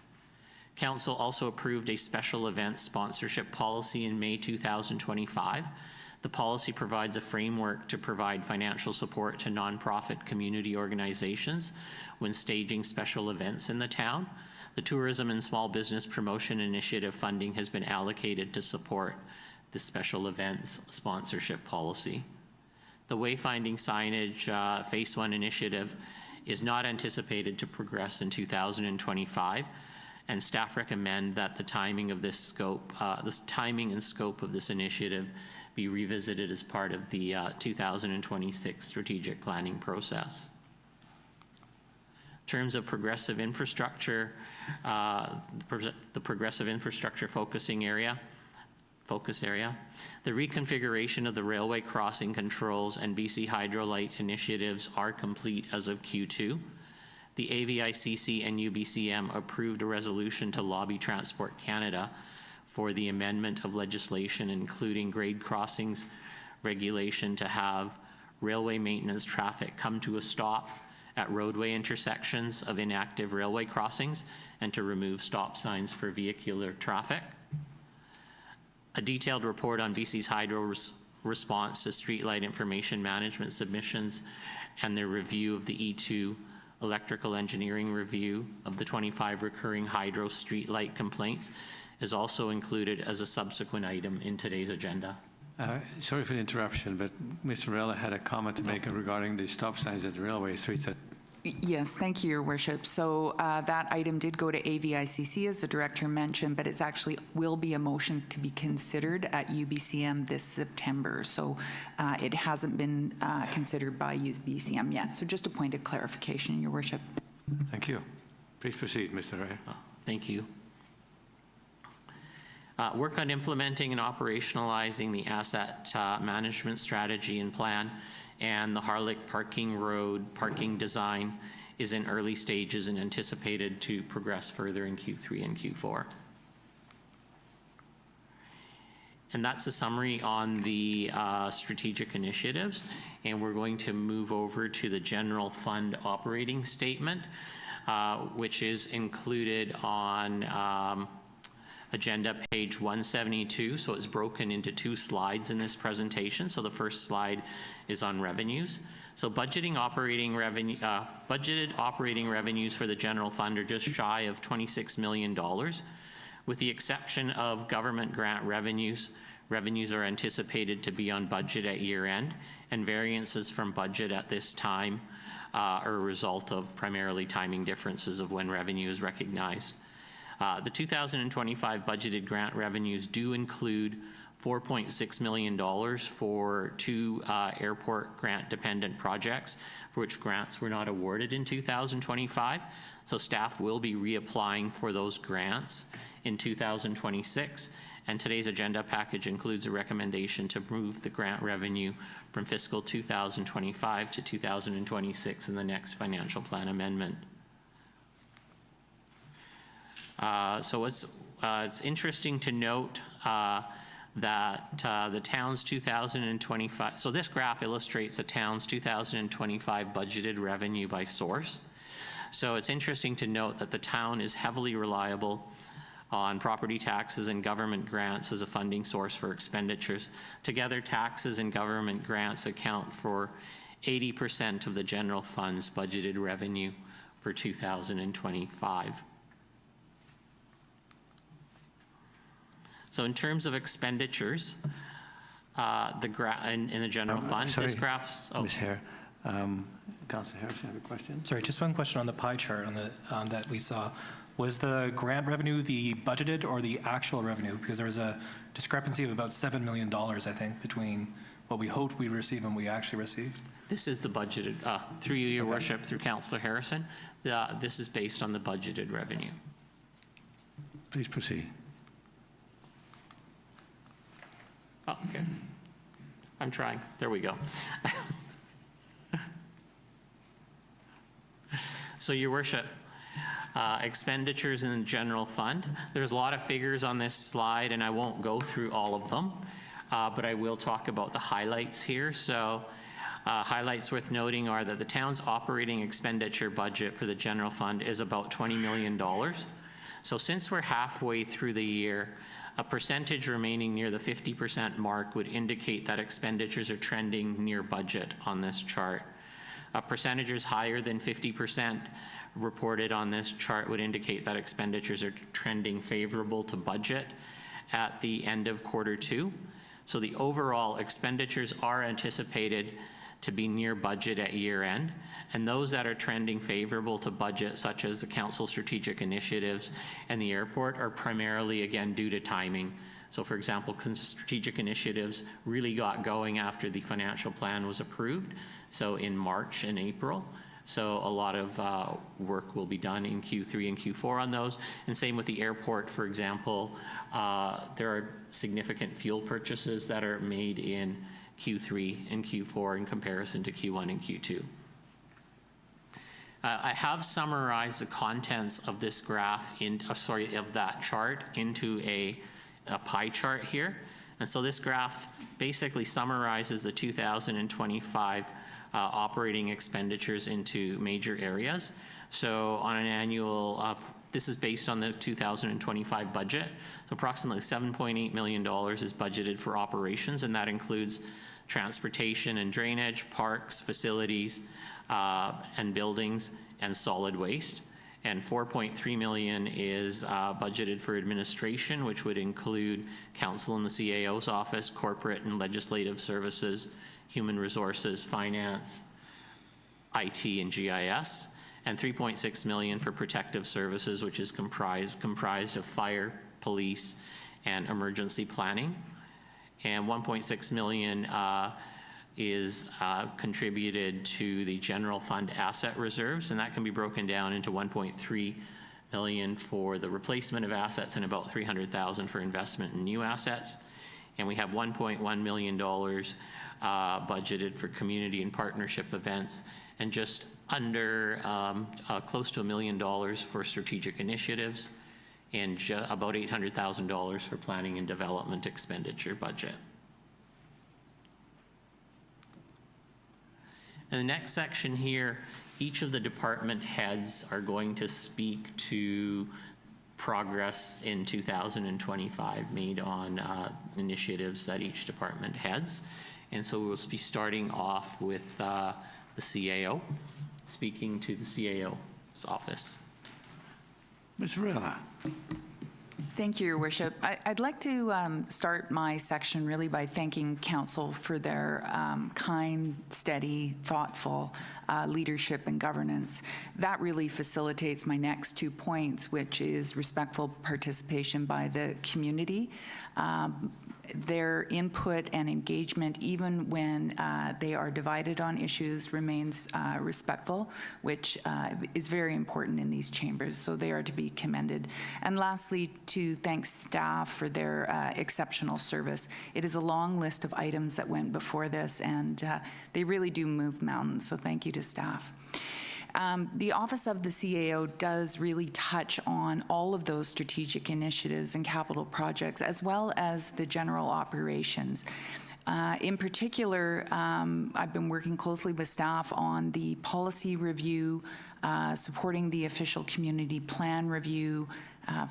Council also approved a special event sponsorship policy in May 2025. The policy provides a framework to provide financial support to nonprofit community organizations when staging special events in the town. The Tourism and Small Business Promotion Initiative funding has been allocated to support the special events sponsorship policy. The wayfinding signage Phase 1 initiative is not anticipated to progress in 2025, and staff recommend that the timing of this scope, timing and scope of this initiative be revisited as part of the 2026 strategic planning process. In terms of progressive infrastructure, the progressive infrastructure focus area, the reconfiguration of the railway crossing controls and BC Hydrolight initiatives are complete as of Q2. The AVICC and UBCM approved a resolution to lobby Transport Canada for the amendment of legislation, including grade crossings regulation, to have railway maintenance traffic come to a stop at roadway intersections of inactive railway crossings and to remove stop signs for vehicular traffic. A detailed report on BC's Hydro response to Streetlight information management submissions and their review of the E2 electrical engineering review of the 25 recurring hydro streetlight complaints is also included as a subsequent item in today's agenda. Sorry for the interruption, but Mr. Rella had a comment to make regarding the stop signs at the railway streets. Yes, thank you, Your Worship. So that item did go to AVICC, as the Director mentioned, but it's actually will be a motion to be considered at UBCM this September. So it hasn't been considered by UBCM yet. So just a point of clarification, Your Worship. Thank you. Please proceed, Mr. Ray. Thank you. Work on implementing and operationalizing the asset management strategy and plan and the Harlech Parking Road parking design is in early stages and anticipated to progress further in Q3 and Q4. And that's a summary on the strategic initiatives. And we're going to move over to the general fund operating statement, which is included on agenda page 172. So it's broken into 2 slides in this presentation. So the first slide is on revenues. So budgeted operating revenues for the general fund are just shy of $26 million. With the exception of government grant revenues, revenues are anticipated to be on budget at year end, and variances from budget at this time are a result of primarily timing differences of when revenue is recognized. The 2025 budgeted grant revenues do include $4.6 million for 2 airport grant-dependent projects for which grants were not awarded in 2025. So staff will be reapplying for those grants in 2026. And today's agenda package includes a recommendation to move the grant revenue from fiscal 2025 to 2026 in the next financial plan amendment. So it's interesting to note that the town's 2025, so this graph illustrates the town's 2025 budgeted revenue by source. So it's interesting to note that the town is heavily reliable on property taxes and government grants as a funding source for expenditures. Together, taxes and government grants account for 80% of the general fund's budgeted revenue for 2025. So in terms of expenditures, in the general fund, sorry, this graph's... Ms. Hare, Councillor Harrison, have a question? Sorry, just one question on the pie chart that we saw. Was the grant revenue the budgeted or the actual revenue? Because there was a discrepancy of about $7 million, I think, between what we hoped we'd receive and we actually received. This is the budgeted, through you, Your Worship, through Councillor Harrison. This is based on the budgeted revenue. Please proceed. Oh, okay. I'm trying. There we go. So, Your Worship, expenditures in the general fund. There's a lot of figures on this slide, and I won't go through all of them, but I will talk about the highlights here. So, highlights worth noting are that the town's operating expenditure budget for the general fund is about $20 million. So, since we're halfway through the year, a percentage remaining near the 50% mark would indicate that expenditures are trending near budget on this chart. Percentages higher than 50% reported on this chart would indicate that expenditures are trending favorable to budget at the end of Q2. So the overall expenditures are anticipated to be near budget at year end, and those that are trending favorable to budget, such as the council strategic initiatives and the airport, are primarily, again, due to timing. So, for example, strategic initiatives really got going after the financial plan was approved, so in March and April. So a lot of work will be done in Q3 and Q4 on those. And same with the airport, for example. There are significant fuel purchases that are made in Q3 and Q4 in comparison to Q1 and Q2. I have summarized the contents of this graph, of that chart into a pie chart here. And so this graph basically summarizes the 2025 operating expenditures into major areas. So on an annual, this is based on the 2025 budget. So approximately $7.8 million is budgeted for operations, and that includes transportation and drainage, parks, facilities, and buildings, and solid waste. And $4.3 million is budgeted for administration, which would include council and the CAO's office, corporate and legislative services, human resources, finance, IT, and GIS. And $3.6 million for protective services, which is comprised of fire, police, and emergency planning. And $1.6 million is contributed to the general fund asset reserves, and that can be broken down into $1.3 million for the replacement of assets and about $300,000 for investment in new assets. And we have $1.1 million budgeted for community and partnership events, and just under close to $1 million for strategic initiatives and about $800,000 for planning and development expenditure budget. In the next section here, each of the department heads are going to speak to progress in 2025 made on initiatives that each department heads. And so we'll be starting off with the CAO, speaking to the CAO's office. Ms. Rilla. Thank you, Your Worship. I'd like to start my section really by thanking Council for their kind, steady, thoughtful leadership and governance. That really facilitates my next 2 points, which is respectful participation by the community. Their input and engagement, even when they are divided on issues, remains respectful, which is very important in these chambers, so they are to be commended. And lastly, to thank staff for their exceptional service. It is a long list of items that went before this, and they really do move mountains, so thank you to staff. The Office of the CAO does really touch on all of those strategic initiatives and capital projects, as well as the general operations. In particular, I've been working closely with staff on the policy review, supporting the official community plan review,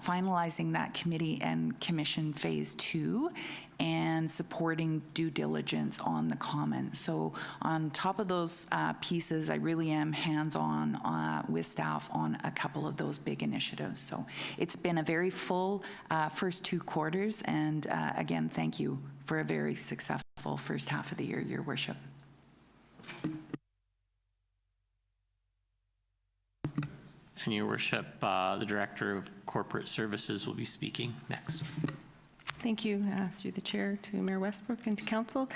finalizing that committee and commission phase 2, and supporting due diligence on the common. So on top of those pieces, I really am hands-on with staff on a couple of those big initiatives. So it's been a very full first 2 quarters, and again, thank you for a very successful first half of the year, Your Worship. And Your Worship, the Director of Corporate Services will be speaking next. Thank you, through the chair, to Mayor Westbrook and to council.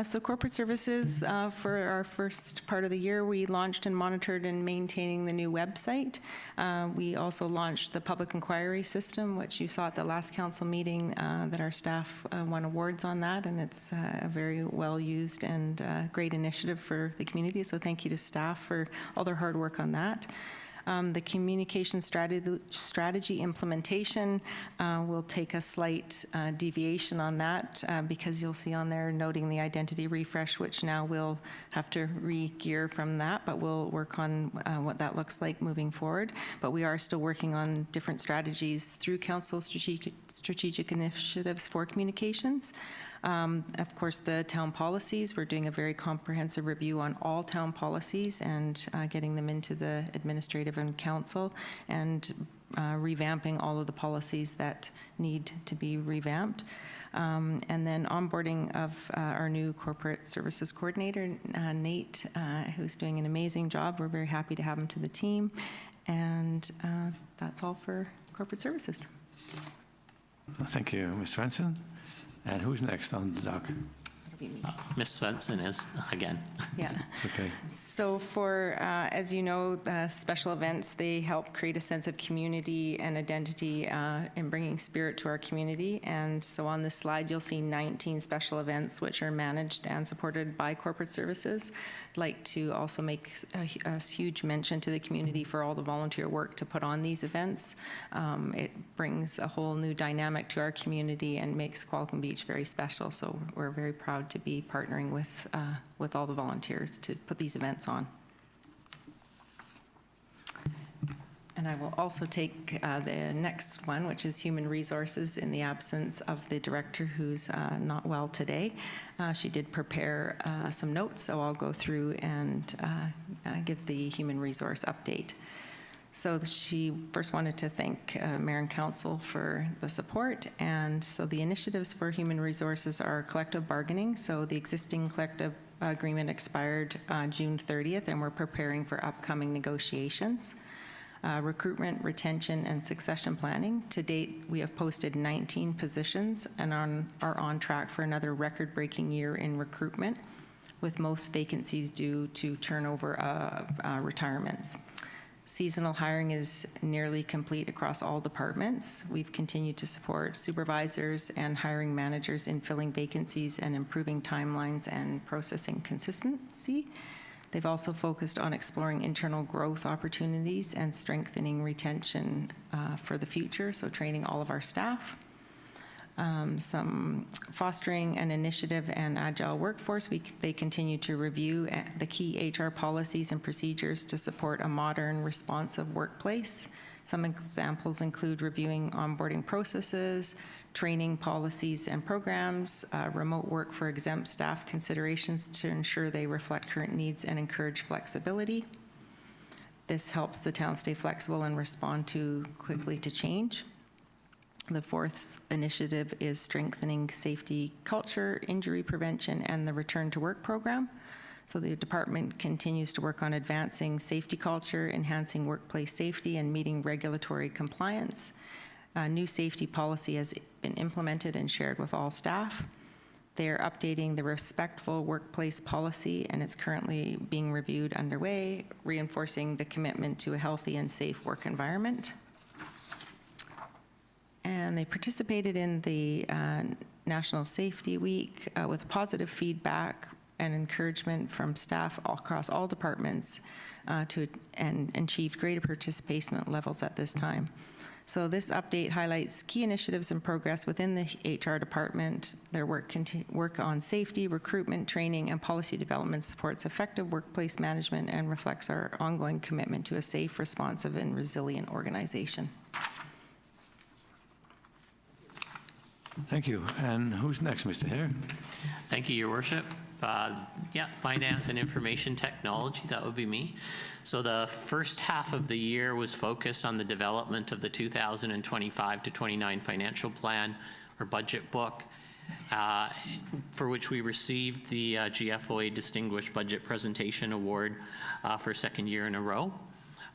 So corporate services, for our first part of the year, we launched and monitored and maintaining the new website. We also launched the public inquiry system, which you saw at the last council meeting, that our staff won awards on that, and it's a very well used and great initiative for the community. So thank you to staff for all their hard work on that. The communication strategy implementation will take a slight deviation on that because you'll see on there noting the identity refresh, which now we'll have to re-gear from that, but we'll work on what that looks like moving forward. But we are still working on different strategies through council strategic initiatives for communications. Of course, the town policies, we're doing a very comprehensive review on all town policies and getting them into the administrative and council, and revamping all of the policies that need to be revamped. And then onboarding of our new corporate services coordinator, Nate, who's doing an amazing job. We're very happy to have him to the team. And that's all for corporate services. Thank you, Ms. Svensson. And who's next on the dock? Ms. Svensson is again. Yeah. Okay. So for, as you know, the special events, they help create a sense of community and identity in bringing spirit to our community. And so on this slide, you'll see 19 special events which are managed and supported by corporate services. I'd like to also make a huge mention to the community for all the volunteer work to put on these events. It brings a whole new dynamic to our community and makes Qualicum Beach very special. So we're very proud to be partnering with all the volunteers to put these events on. And I will also take the next one, which is human resources, in the absence of the director who's not well today. She did prepare some notes, so I'll go through and give the human resource update. So she first wanted to thank Mayor and Council for the support. And so the initiatives for human resources are collective bargaining. So the existing collective agreement expired June 30th, and we're preparing for upcoming negotiations. Recruitment, retention, and succession planning. To date, we have posted 19 positions and are on track for another record-breaking year in recruitment, with most vacancies due to turnover of retirements. Seasonal hiring is nearly complete across all departments. We've continued to support supervisors and hiring managers in filling vacancies and improving timelines and processing consistency. They've also focused on exploring internal growth opportunities and strengthening retention for the future, so training all of our staff. Some fostering an initiative and agile workforce. They continue to review the key HR policies and procedures to support a modern, responsive workplace. Some examples include reviewing onboarding processes, training policies and programs, remote work for exempt staff considerations to ensure they reflect current needs and encourage flexibility. This helps the town stay flexible and respond quickly to change. The fourth initiative is strengthening safety culture, injury prevention, and the return to work program. So the department continues to work on advancing safety culture, enhancing workplace safety, and meeting regulatory compliance. A new safety policy has been implemented and shared with all staff. They are updating the respectful workplace policy, and it's currently being reviewed underway, reinforcing the commitment to a healthy and safe work environment. And they participated in the National Safety Week with positive feedback and encouragement from staff all across all departments and achieved greater participation levels at this time. So this update highlights key initiatives and progress within the HR department. Their work on safety, recruitment, training, and policy development supports effective workplace management and reflects our ongoing commitment to a safe, responsive, and resilient organization. Thank you. And who's next, Mr. Hare? Thank you, Your Worship. Yeah, finance and information technology, that would be me. So the first half of the year was focused on the development of the 2025 to 29 financial plan or budget book, for which we received the GFOA Distinguished Budget Presentation Award for second year in a row.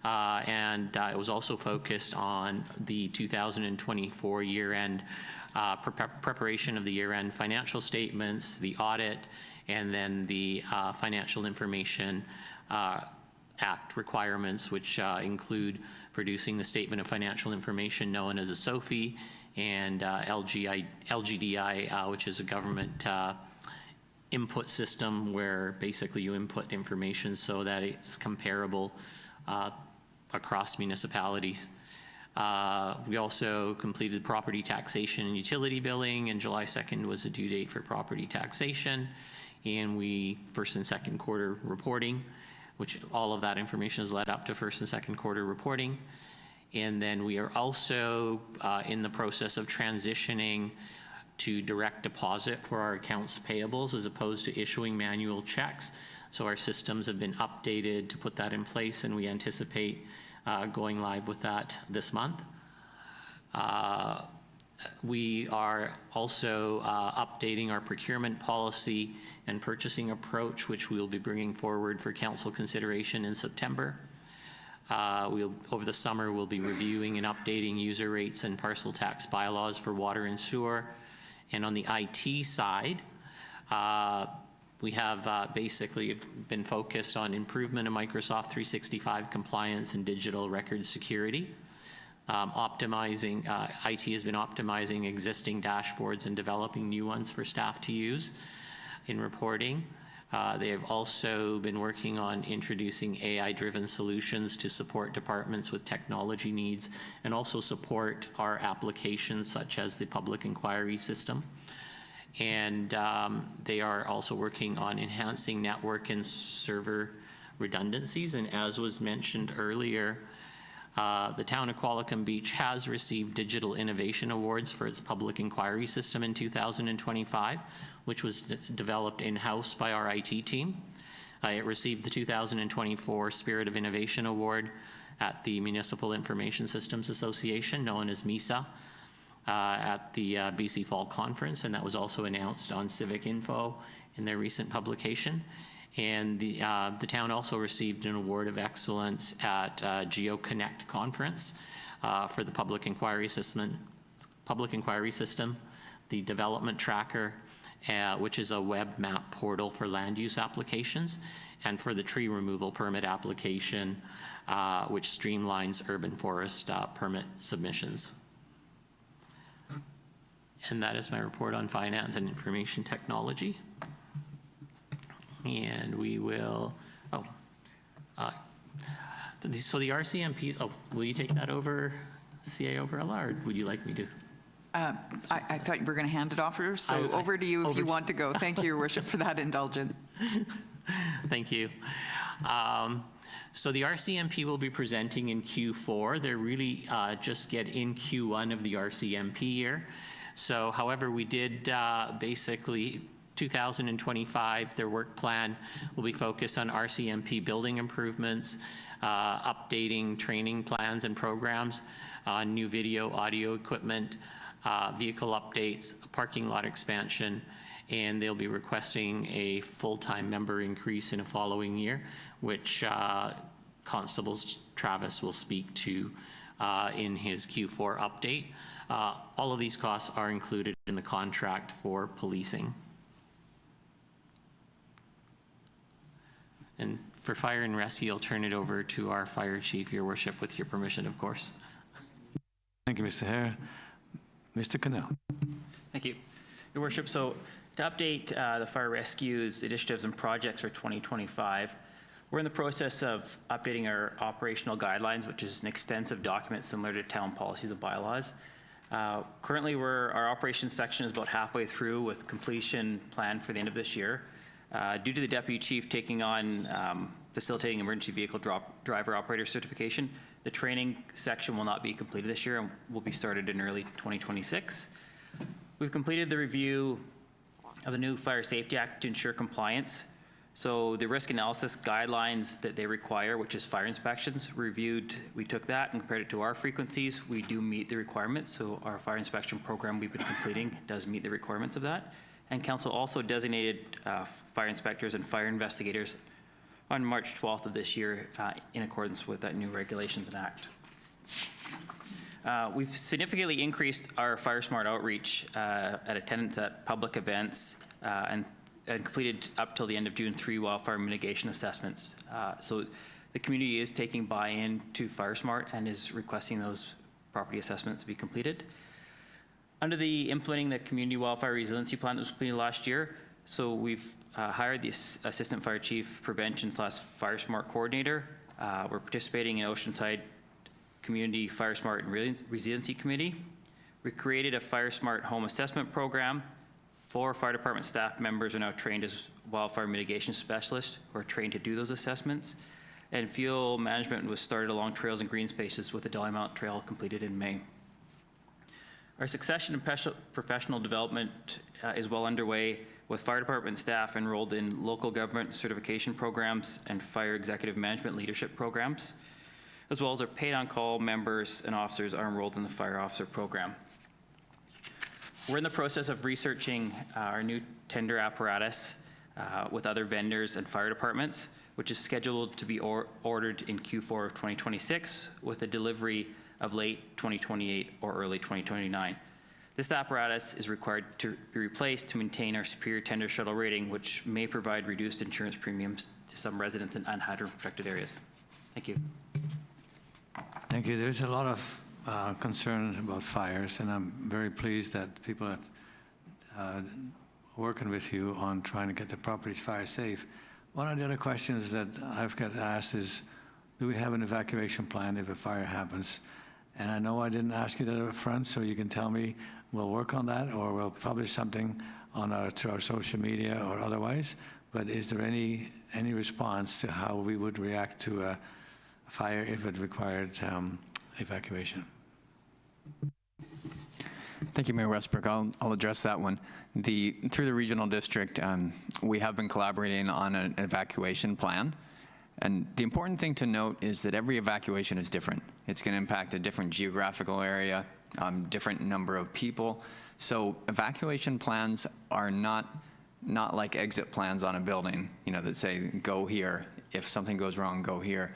And it was also focused on the 2024 year-end preparation of the year-end financial statements, the audit, and then the Financial Information Act requirements, which include producing the Statement of Financial Information known as a SOFI, and LGDI, which is a government input system where basically you input information so that it's comparable across municipalities. We also completed property taxation and utility billing, and July 2nd was the due date for property taxation. And we first and second quarter reporting, which all of that information has led up to first and second quarter reporting. And then we are also in the process of transitioning to direct deposit for our accounts payables as opposed to issuing manual checks. So our systems have been updated to put that in place, and we anticipate going live with that this month. We are also updating our procurement policy and purchasing approach, which we'll be bringing forward for council consideration in September. Over the summer, we'll be reviewing and updating user rates and parcel tax bylaws for water and sewer. And on the IT side, we have basically been focused on improvement of Microsoft 365 compliance and digital record security. Optimizing, IT has been optimizing existing dashboards and developing new ones for staff to use in reporting. They have also been working on introducing AI-driven solutions to support departments with technology needs and also support our applications such as the public inquiry system. And they are also working on enhancing network and server redundancies. And as was mentioned earlier, the town of Qualicum Beach has received Digital Innovation Awards for its public inquiry system in 2025, which was developed in-house by our IT team. It received the 2024 Spirit of Innovation Award at the Municipal Information Systems Association, known as MISA, at the BC Fall Conference, and that was also announced on Civic Info in their recent publication. And the town also received an award of excellence at GeoConnect Conference for the public inquiry system, the development tracker, which is a web map portal for land use applications, and for the tree removal permit application, which streamlines urban forest permit submissions. And that is my report on finance and information technology. And we will Oh. So the RCMP, will you take that over, CA Obrella, or would you like me to? I thought you were going to hand it off, so over to you if you want to go. Thank you, Your Worship, for that indulgence. Thank you. So the RCMP will be presenting in Q4. They're really just yet in Q1 of the RCMP year. So, however, we did basically 2025, their work plan will be focused on RCMP building improvements, updating training plans and programs, new video, audio equipment, vehicle updates, parking lot expansion, and they'll be requesting a full-time member increase in a following year, which Constables Travis will speak to in his Q4 update. All of these costs are included in the contract for policing. And for fire and rescue, I'll turn it over to our fire chief, Your Worship, with your permission, of course. Thank you, Mr. Hare. Mr. Cannell. Thank you, Your Worship. So to update the fire rescue's initiatives and projects for 2025, we're in the process of updating our operational guidelines, which is an extensive document similar to town policies and bylaws. Currently, our operations section is about halfway through with completion planned for the end of this year. Due to the Deputy Chief taking on facilitating emergency vehicle driver operator certification, the training section will not be completed this year and will be started in early 2026. We've completed the review of the new Fire Safety Act to ensure compliance. So the risk analysis guidelines that they require, which is fire inspections, reviewed, we took that and compared it to our frequencies. We do meet the requirements, so our fire inspection program we've been completing does meet the requirements of that. And Council also designated fire inspectors and fire investigators on March 12th of this year in accordance with that new regulations and act. We've significantly increased our Fire Smart outreach at attendance at public events and completed up till the end of June 3 wildfire mitigation assessments. So the community is taking buy-in to Fire Smart and is requesting those property assessments to be completed. Under the implementing the community wildfire resiliency plan that was completed last year, so we've hired the Assistant Fire Chief Prevention / Fire Smart Coordinator. We're participating in Oceanside Community Fire Smart and Resiliency Committee. We created a Fire Smart Home Assessment Program. 4 fire department staff members are now trained as wildfire mitigation specialists who are trained to do those assessments. And fuel management was started along trails and green spaces with the Dollymount Trail completed in May. Our succession and professional development is well underway with fire department staff enrolled in local government certification programs and fire executive management leadership programs, as well as our paid on-call members and officers are enrolled in the fire officer program. We're in the process of researching our new tender apparatus with other vendors and fire departments, which is scheduled to be ordered in Q4 of 2026 with a delivery of late 2028 or early 2029. This apparatus is required to be replaced to maintain our superior tender shuttle rating, which may provide reduced insurance premiums to some residents in unhydrant protected areas. Thank you. Thank you. There's a lot of concern about fires, and I'm very pleased that people are working with you on trying to get the properties fire safe. One of the other questions that I've got asked is, do we have an evacuation plan if a fire happens? And I know I didn't ask you that up front, so you can tell me we'll work on that or we'll publish something on our social media or otherwise. But is there any response to how we would react to a fire if it required evacuation? Thank you, Mayor Westbrook. I'll address that one. Through the regional district, we have been collaborating on an evacuation plan. And the important thing to note is that every evacuation is different. It's going to impact a different geographical area, different number of people. So evacuation plans are not like exit plans on a building, that say, go here. If something goes wrong, go here.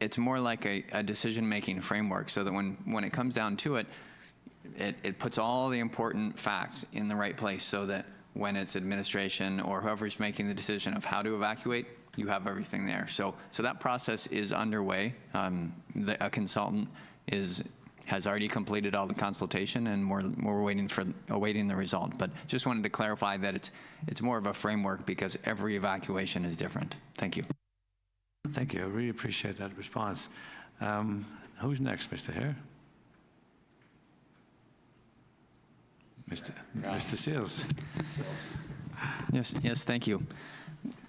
It's more like a decision-making framework so that when it comes down to it, it puts all the important facts in the right place so that when it's administration or whoever's making the decision of how to evacuate, you have everything there. So that process is underway. A consultant has already completed all the consultation, and we're awaiting the result. But just wanted to clarify that it's more of a framework because every evacuation is different. Thank you. Thank you. I really appreciate that response. Who's next, Mr. Hare? Mr. Seals. Yes, thank you.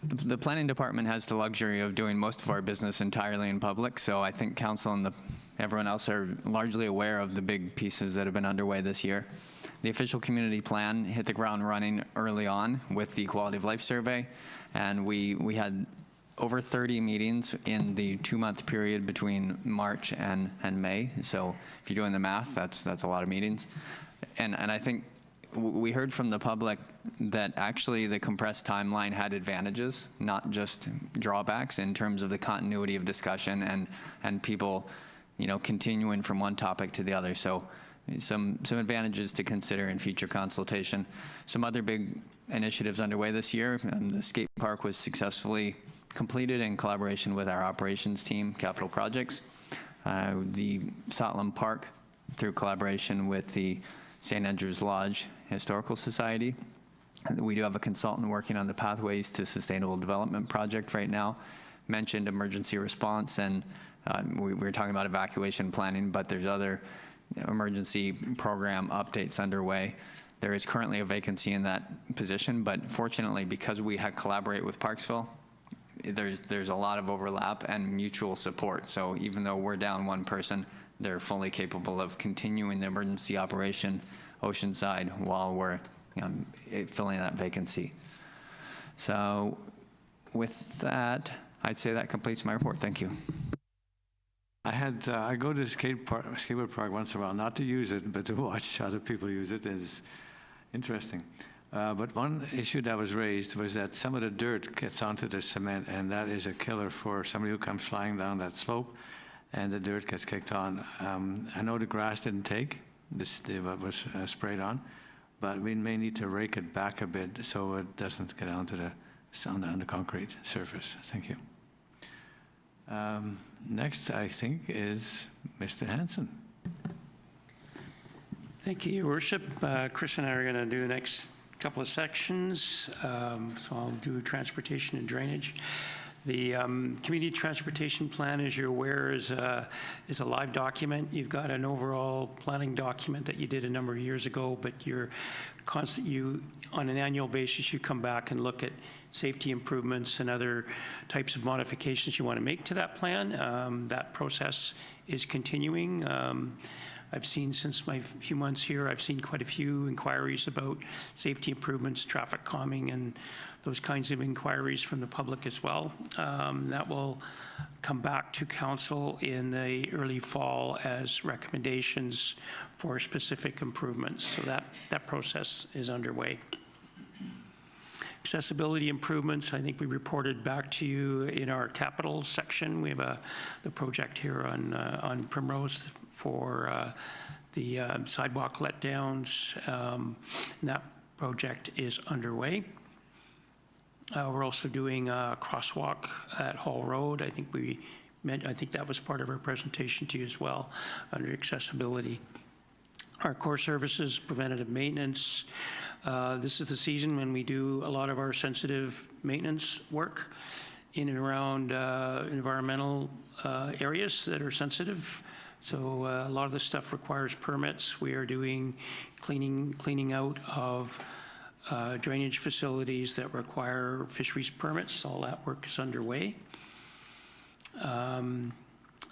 The planning department has the luxury of doing most of our business entirely in public, so I think council and everyone else are largely aware of the big pieces that have been underway this year. The official community plan hit the ground running early on with the quality of life survey, and we had over 30 meetings in the 2-month period between March and May. So if you're doing the math, that's a lot of meetings. And I think we heard from the public that actually the compressed timeline had advantages, not just drawbacks, in terms of the continuity of discussion and people, continuing from one topic to the other. So some advantages to consider in future consultation. Some other big initiatives underway this year. The skate park was successfully completed in collaboration with our operations team, Capital Projects. The Sotlam Park, through collaboration with the St. Andrew's Lodge Historical Society. We do have a consultant working on the Pathways to Sustainable Development project right now. Mentioned emergency response, and we were talking about evacuation planning, but there's other emergency program updates underway. There is currently a vacancy in that position, but fortunately, because we had collaborate with Parksville, there's a lot of overlap and mutual support. So even though we're down one person, they're fully capable of continuing the emergency operation Oceanside while we're filling that vacancy. So with that, I'd say that completes my report. Thank you. I go to the skateboard park once in a while, not to use it, but to watch other people use it. It's interesting. But one issue that was raised was that some of the dirt gets onto the cement, and that is a killer for somebody who comes flying down that slope, and the dirt gets kicked on. I know the grass didn't take, what was sprayed on, but we may need to rake it back a bit so it doesn't get onto on the concrete surface. Thank you. Next, I think, is Mr. Hansen. Thank you, Your Worship. Chris and I are going to do the next couple of sections. So I'll do transportation and drainage. The community transportation plan, as you're aware, is a live document. You've got an overall planning document that you did a number of years ago, but on an annual basis, you come back and look at safety improvements and other types of modifications you want to make to that plan. That process is continuing. I've seen, since my few months here, I've seen quite a few inquiries about safety improvements, traffic calming, and those kinds of inquiries from the public as well. That will come back to council in the early fall as recommendations for specific improvements. So that process is underway. Accessibility improvements, I think we reported back to you in our capital section. We have the project here on Primrose for the sidewalk letdowns. That project is underway. We're also doing a crosswalk at Hall Road. I think that was part of our presentation to you as well under accessibility. Our core services, preventative maintenance. This is the season when we do a lot of our sensitive maintenance work in and around environmental areas that are sensitive. So a lot of this stuff requires permits. We are doing cleaning out of drainage facilities that require fisheries permits. All that work is underway.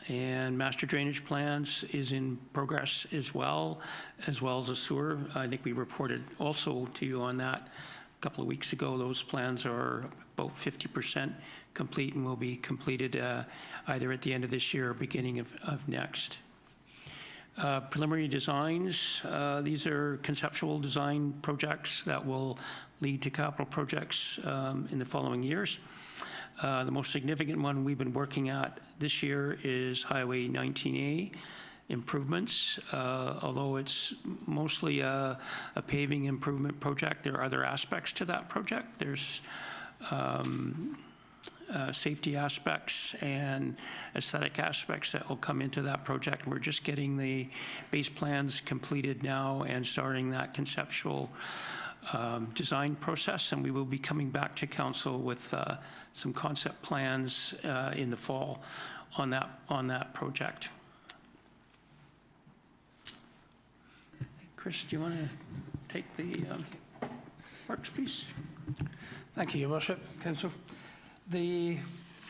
And master drainage plans is in progress as well as a sewer. I think we reported also to you on that a couple of weeks ago. Those plans are about 50% complete and will be completed either at the end of this year or beginning of next. Preliminary designs, these are conceptual design projects that will lead to capital projects in the following years. The most significant one we've been working at this year is Highway 19A improvements. Although it's mostly a paving improvement project, there are other aspects to that project. There's safety aspects and aesthetic aspects that will come into that project. We're just getting the base plans completed now and starting that conceptual design process, and we will be coming back to council with some concept plans in the fall on that project. Chris, do you want to take the works piece? Thank you, Your Worship, Council. The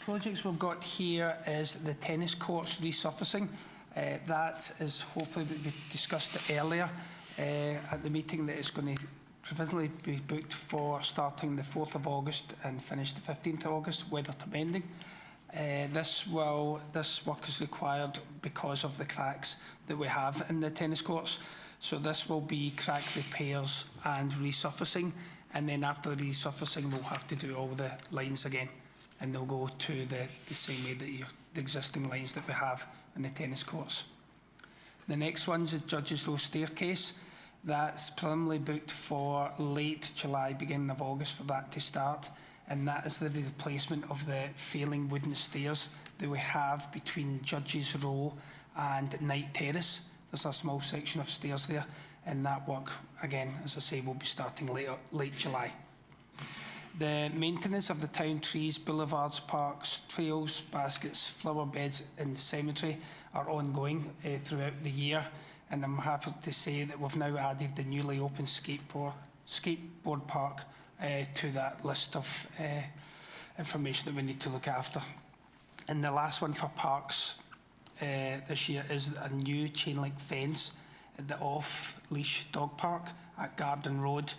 projects we've got here is the tennis courts resurfacing. That is hopefully what we discussed earlier at the meeting, that is going to provisionally be booked for starting the 4th of August and finish the 15th of August, weather permitting. This work is required because of the cracks that we have in the tennis courts. So this will be crack repairs and resurfacing, and then after the resurfacing we'll have to do all the lines again, and they'll go to the same way that the existing lines that we have in the tennis courts. The next one is Judges Row staircase. That's preliminarily booked for late July, beginning of August for that to start, and that is the replacement of the failing wooden stairs that we have between Judges Row and Knight Terrace. There's a small section of stairs there, and that work, again, as I say, will be starting late July. The maintenance of the town trees, boulevards, parks, trails, baskets, flower beds and cemetery are ongoing throughout the year, and I'm happy to say that we've now added the newly opened skateboard park to that list of information that we need to look after. And the last one for parks this year is a new chain link fence at the off-leash dog park at Garden Road.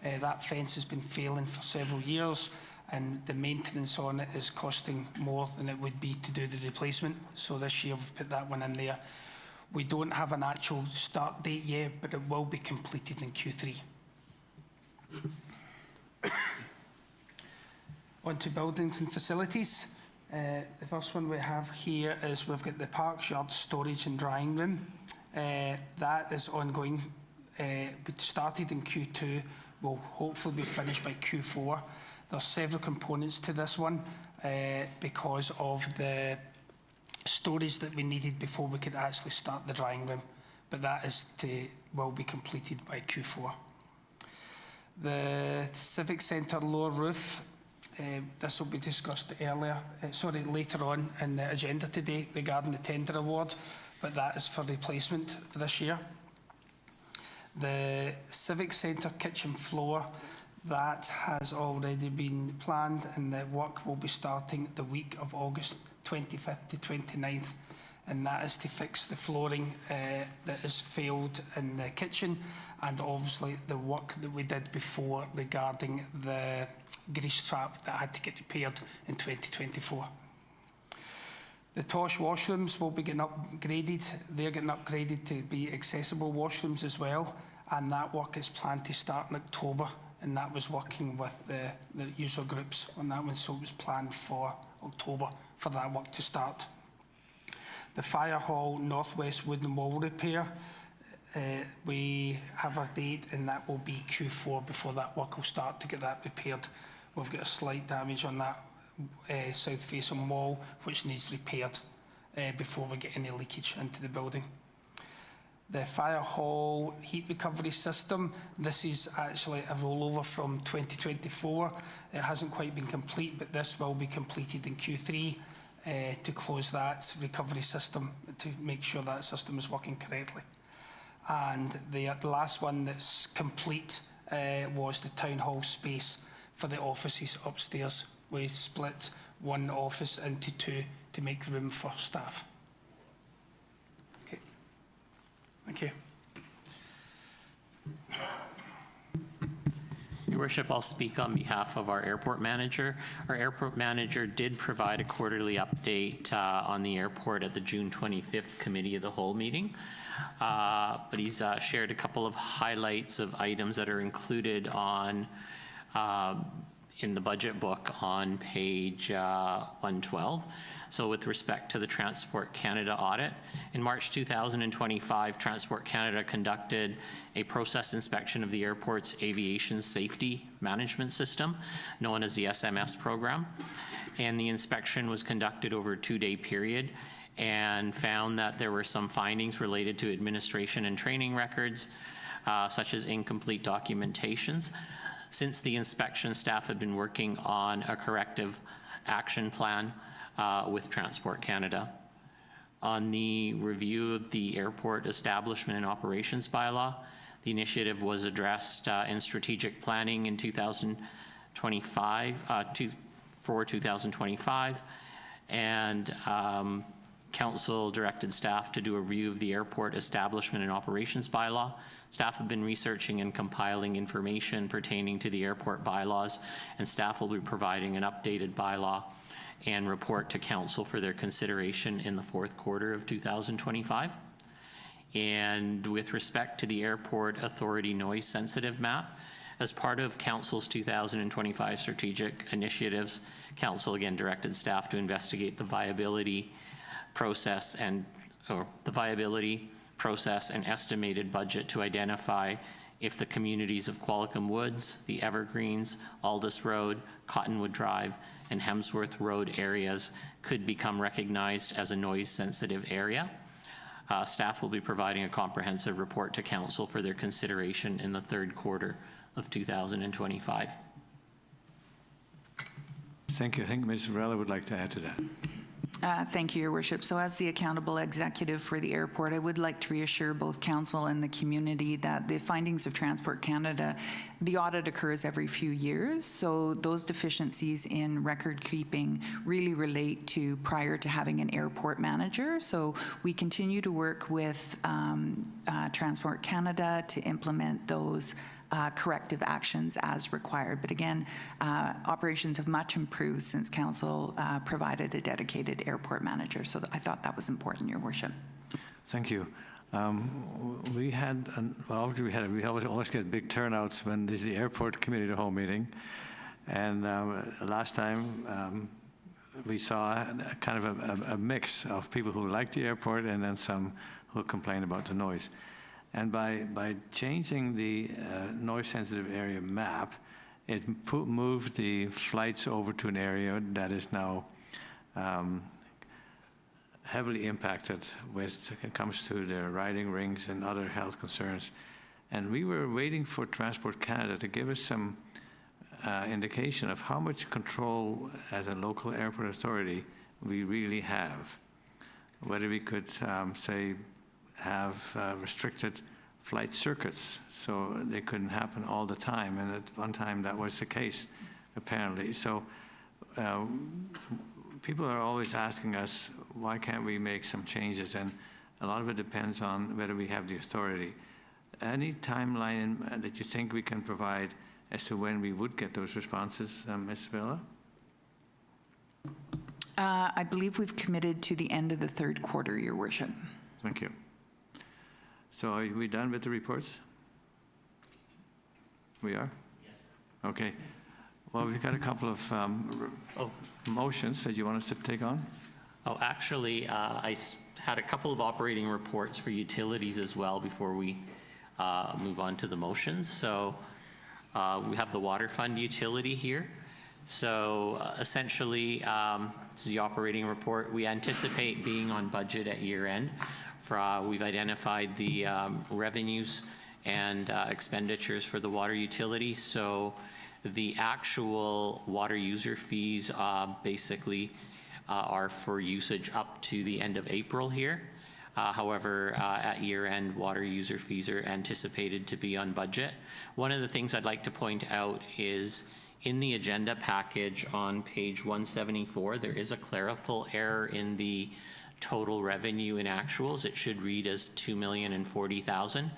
That fence has been failing for several years, and the maintenance on it is costing more than it would be to do the replacement. So this year we've put that one in there. We don't have an actual start date yet, but it will be completed in Q3. On to buildings and facilities. The first one we have here is we've got the Parks Yard storage and drying room. That is ongoing. It started in Q2, will hopefully be finished by Q4. There's several components to this one because of the storage that we needed before we could actually start the drying room, but that will be completed by Q4. The Civic Centre lower roof. This will be discussed later on in the agenda today regarding the tender award, but that is for replacement for this year. The Civic Centre kitchen floor, that has already been planned, and the work will be starting the week of August 25th to 29th, and that is to fix the flooring that has failed in the kitchen, and obviously the work that we did before regarding the grease trap that had to get repaired in 2024. The Tosh washrooms will be getting upgraded. They're getting upgraded to be accessible washrooms as well, and that work is planned to start in October, and that was working with the user groups on that one, so it was planned for October for that work to start. The Fire Hall Northwest wooden wall repair, we have a date, and that will be Q4 before that work will start to get that repaired. We've got a slight damage on that south facing wall which needs repaired before we get any leakage into the building. The Fire Hall heat recovery system, this is actually a rollover from 2024. It hasn't quite been complete, but this will be completed in Q3 to close that recovery system to make sure that system is working correctly. And the last one that's complete was the Town Hall space for the offices upstairs. We split one office into two to make room for staff. Okay. Thank you. Your Worship, I'll speak on behalf of our airport manager. Our airport manager did provide a quarterly update on the airport at the June 25th Committee of the Whole meeting. But he's shared a couple of highlights of items that are included on in the budget book on page 112. So with respect to the Transport Canada audit, in March 2025, Transport Canada conducted a process inspection of the airport's aviation safety management system, known as the SMS program. And the inspection was conducted over a 2-day period and found that there were some findings related to administration and training records, such as incomplete documentations. Since the inspection, staff have been working on a corrective action plan with Transport Canada. On the review of the airport establishment and operations bylaw, the initiative was addressed in strategic planning in 2025, for 2025, and Council directed staff to do a review of the airport establishment and operations bylaw. Staff have been researching and compiling information pertaining to the airport bylaws, and staff will be providing an updated bylaw and report to Council for their consideration in the fourth quarter of 2025. And with respect to the Airport Authority noise sensitive map, as part of Council's 2025 strategic initiatives, Council again directed staff to investigate the viability process and estimated budget to identify if the communities of Qualicum Woods, the Evergreens, Aldous Road, Cottonwood Drive, and Hemsworth Road areas could become recognized as a noise-sensitive area. Staff will be providing a comprehensive report to Council for their consideration in the third quarter of 2025. Thank you. I think Ms. Varela would like to add to that. Thank you, Your Worship. So as the accountable executive for the airport, I would like to reassure both council and the community that the findings of Transport Canada, the audit occurs every few years. So those deficiencies in record keeping really relate to prior to having an airport manager. So we continue to work with Transport Canada to implement those corrective actions as required. But again, operations have much improved since Council provided a dedicated airport manager. So I thought that was important, Your Worship. Thank you. We had, we always get big turnouts when there's the airport committee of the whole meeting. And last time we saw a kind of a mix of people who like the airport and then some who complain about the noise. And by changing the noise-sensitive area map, it moved the flights over to an area that is now heavily impacted when it comes to the riding rings and other health concerns. And we were waiting for Transport Canada to give us some indication of how much control as a local airport authority we really have. Whether we could, say, have restricted flight circuits so they couldn't happen all the time, and at one time that was the case apparently. So people are always asking us, why can't we make some changes, and a lot of it depends on whether we have the authority. Any timeline that you think we can provide as to when we would get those responses, Ms. Villa? I believe we've committed to the end of the third quarter, Your Worship. Thank you. So are we done with the reports? We are? Yes. Okay. Well, we've got a couple of motions that you want us to take on. Oh, actually, I had a couple of operating reports for utilities as well before we move on to the motions. So we have the water fund utility here. So essentially, this is the operating report. We anticipate being on budget at year end. We've identified the revenues and expenditures for the water utility. So the actual water user fees basically are for usage up to the end of April here. However, at year end, water user fees are anticipated to be on budget. One of the things I'd like to point out is in the agenda package on page 174, there is a clerical error in the total revenue in actuals. It should read as $2,040,000.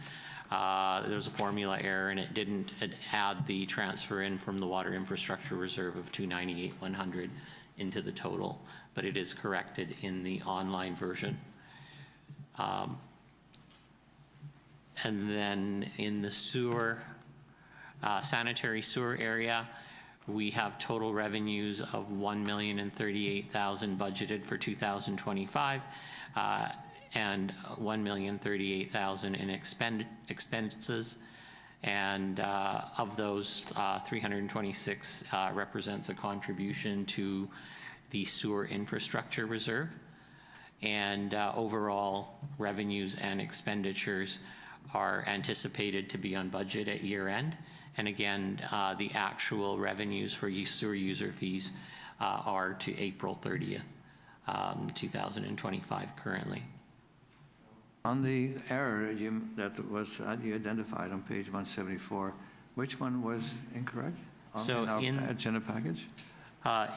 There's a formula error and it didn't add the transfer in from the water infrastructure reserve of $298,100 into the total, but it is corrected in the online version. And then in the sewer, sanitary sewer area, we have total revenues of $1,038,000 budgeted for 2025, and $1,038,000 in expenses. And of those, 326 represents a contribution to the sewer infrastructure reserve. And overall revenues and expenditures are anticipated to be on budget at year end. And again, the actual revenues for sewer user fees are to April 30th, 2025 currently. On the error that was you identified on page 174, which one was incorrect So in our in- agenda package?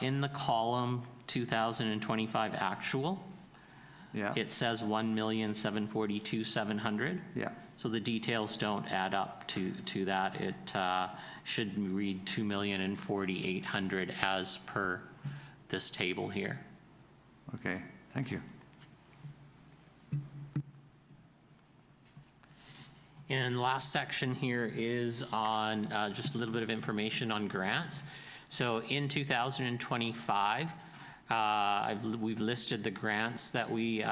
In the column 2025 actual, Yeah. it says 1,742,700. Yeah. So the details don't add up to that. It should read 2,040,800 as per this table here. Okay. Thank you. And the last section here is on just a little bit of information on grants. So in 2025, we've listed the grants that we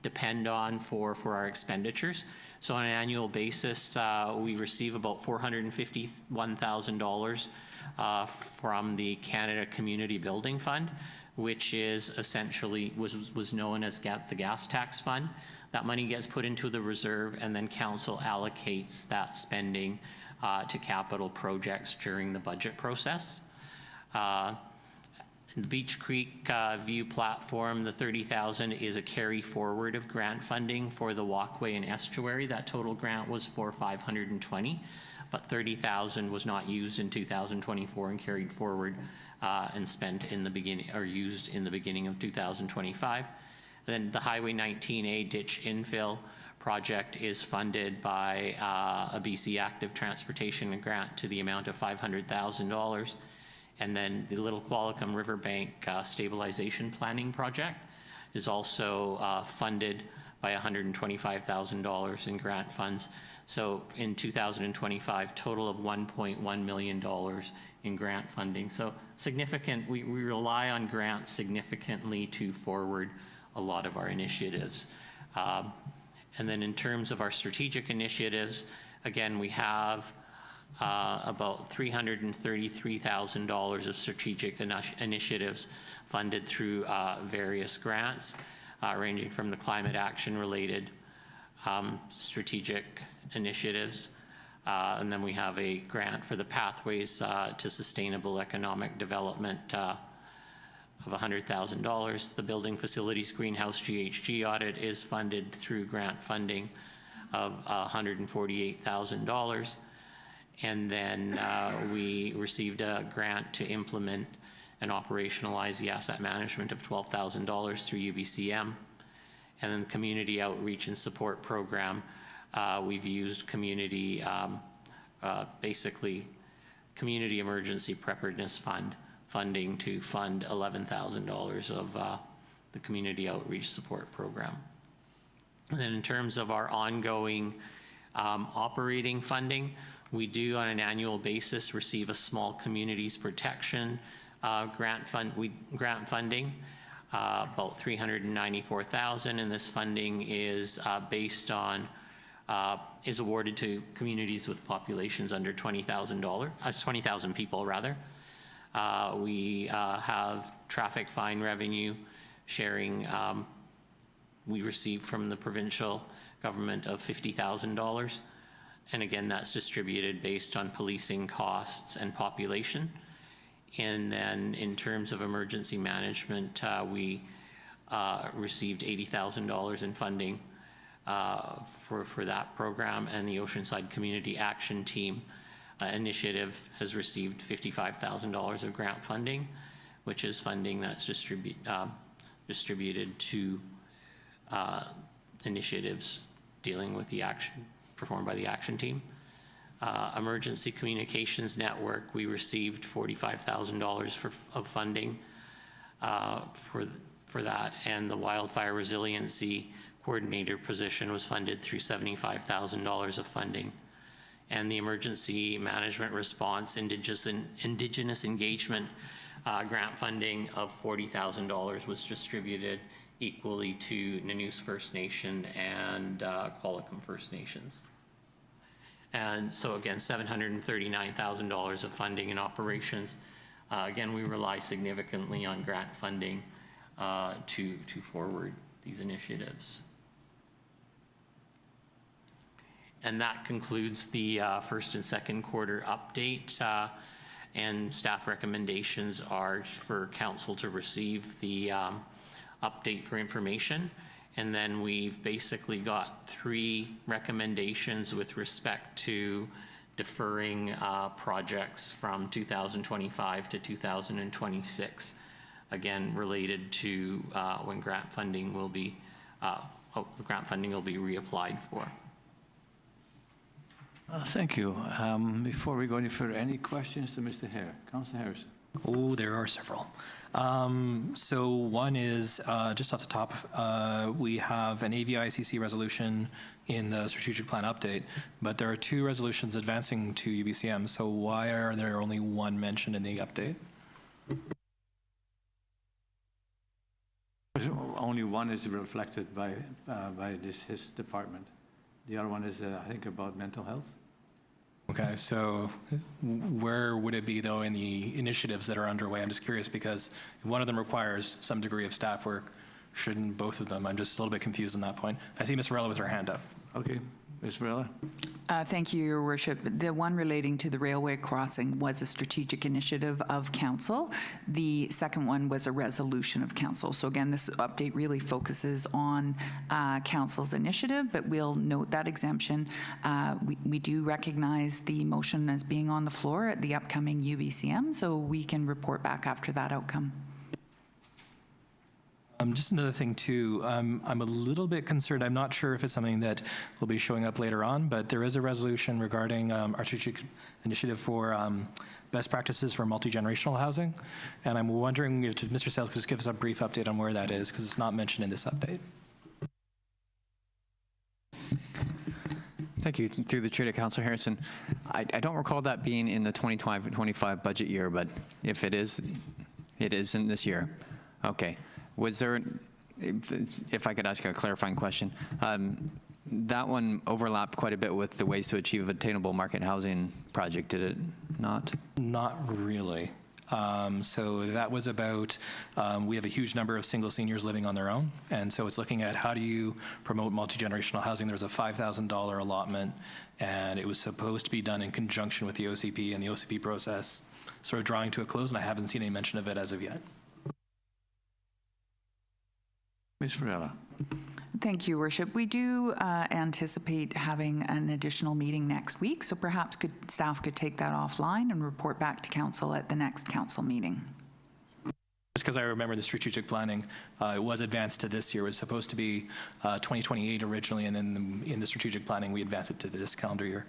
depend on for our expenditures. So on an annual basis, we receive about $451,000 from the Canada Community Building Fund, which is essentially was known as the gas tax fund. That money gets put into the reserve, and then council allocates that spending to capital projects during the budget process. The Beach Creek View platform, the $30,000 is a carry forward of grant funding for the walkway and estuary. That total grant was for $520, but $30,000 was not used in 2024 and carried forward and spent in the beginning, or used in the beginning of 2025. Then the Highway 19A ditch infill project is funded by a BC Active Transportation grant to the amount of $500,000. And then the Little Qualicum Riverbank Stabilization Planning Project is also funded by $125,000 in grant funds. So in 2025, total of $1.1 million in grant funding. So significant, we rely on grants significantly to forward a lot of our initiatives. And then in terms of our strategic initiatives, again, we have about $333,000 of strategic initiatives funded through various grants, ranging from the climate action related strategic initiatives. And then we have a grant for the Pathways to Sustainable Economic Development of $100,000. The Building Facilities Greenhouse GHG audit is funded through grant funding of $148,000. And then we received a grant to implement and operationalize the asset management of $12,000 through UBCM. And then the Community Outreach and Support Program, we've used community, basically Community Emergency Preparedness Fund funding to fund $11,000 of the Community Outreach Support Program. And then in terms of our ongoing operating funding, we do on an annual basis receive a small communities protection grant funding, about $394,000, and this funding is based on is awarded to communities with populations under 20,000 people rather. We have traffic fine revenue sharing we received from the provincial government of $50,000. And again, that's distributed based on policing costs and population. And then in terms of emergency management, we received $80,000 in funding for that program, and the Oceanside Community Action Team initiative has received $55,000 of grant funding, which is funding that's distributed to initiatives dealing with the action performed by the action team. Emergency Communications Network, we received $45,000 of funding for that, and the Wildfire Resiliency Coordinator position was funded through $75,000 of funding. And the Emergency Management Response Indigenous Engagement grant funding of $40,000 was distributed equally to Nanoose First Nation and Qualicum First Nations. And so again, $739,000 of funding and operations. Again, we rely significantly on grant funding to forward these initiatives. And that concludes the first and second quarter update. And staff recommendations are for council to receive the update for information. And then we've basically got 3 recommendations with respect to deferring projects from 2025 to 2026. Again, related to when grant funding will be reapplied for. Thank you. Before we go any further, any questions to Mr. Hare? Councillor Harrison. Oh, there are several. So one is, just off the top, we have an AVICC resolution in the strategic plan update, but there are 2 resolutions advancing to UBCM. So why are there only 1 mentioned in the update? Only one is reflected by his department. The other one is, I think, about mental health. Okay, so where would it be, though, in the initiatives that are underway? I'm just curious because if one of them requires some degree of staff work, shouldn't both of them? I'm just a little bit confused on that point. I see Ms. Varela with her hand up. Okay, Ms. Varela. Thank you, Your Worship. The one relating to the railway crossing was a strategic initiative of council. The second one was a resolution of council. So again, this update really focuses on council's initiative, but we'll note that exemption. We do recognize the motion as being on the floor at the upcoming UBCM, so we can report back after that outcome. Just another thing, too. I'm a little bit concerned. I'm not sure if it's something that will be showing up later on, but there is a resolution regarding our strategic initiative for best practices for multi-generational housing. And I'm wondering if Mr. Sales could just give us a brief update on where that is, because it's not mentioned in this update. Thank you. Through the chair to Councillor Harrison. I don't recall that being in the 2025 budget year, but if it is in this year. Okay. Was there, if I could ask a clarifying question, that one overlapped quite a bit with the Ways to Achieve Attainable Market Housing project, did it not? Not really. So that was about, we have a huge number of single seniors living on their own, and so it's looking at how do you promote multi-generational housing. There's a $5,000 allotment, and it was supposed to be done in conjunction with the OCP, and the OCP process sort of drawing to a close, and I haven't seen any mention of it as of yet. Ms. Varela. Thank you, Worship. We do anticipate having an additional meeting next week, so perhaps staff could take that offline and report back to council at the next council meeting. Just because I remember the strategic planning, it was advanced to this year. It was supposed to be 2028 originally, and then in the strategic planning, we advanced it to this calendar year.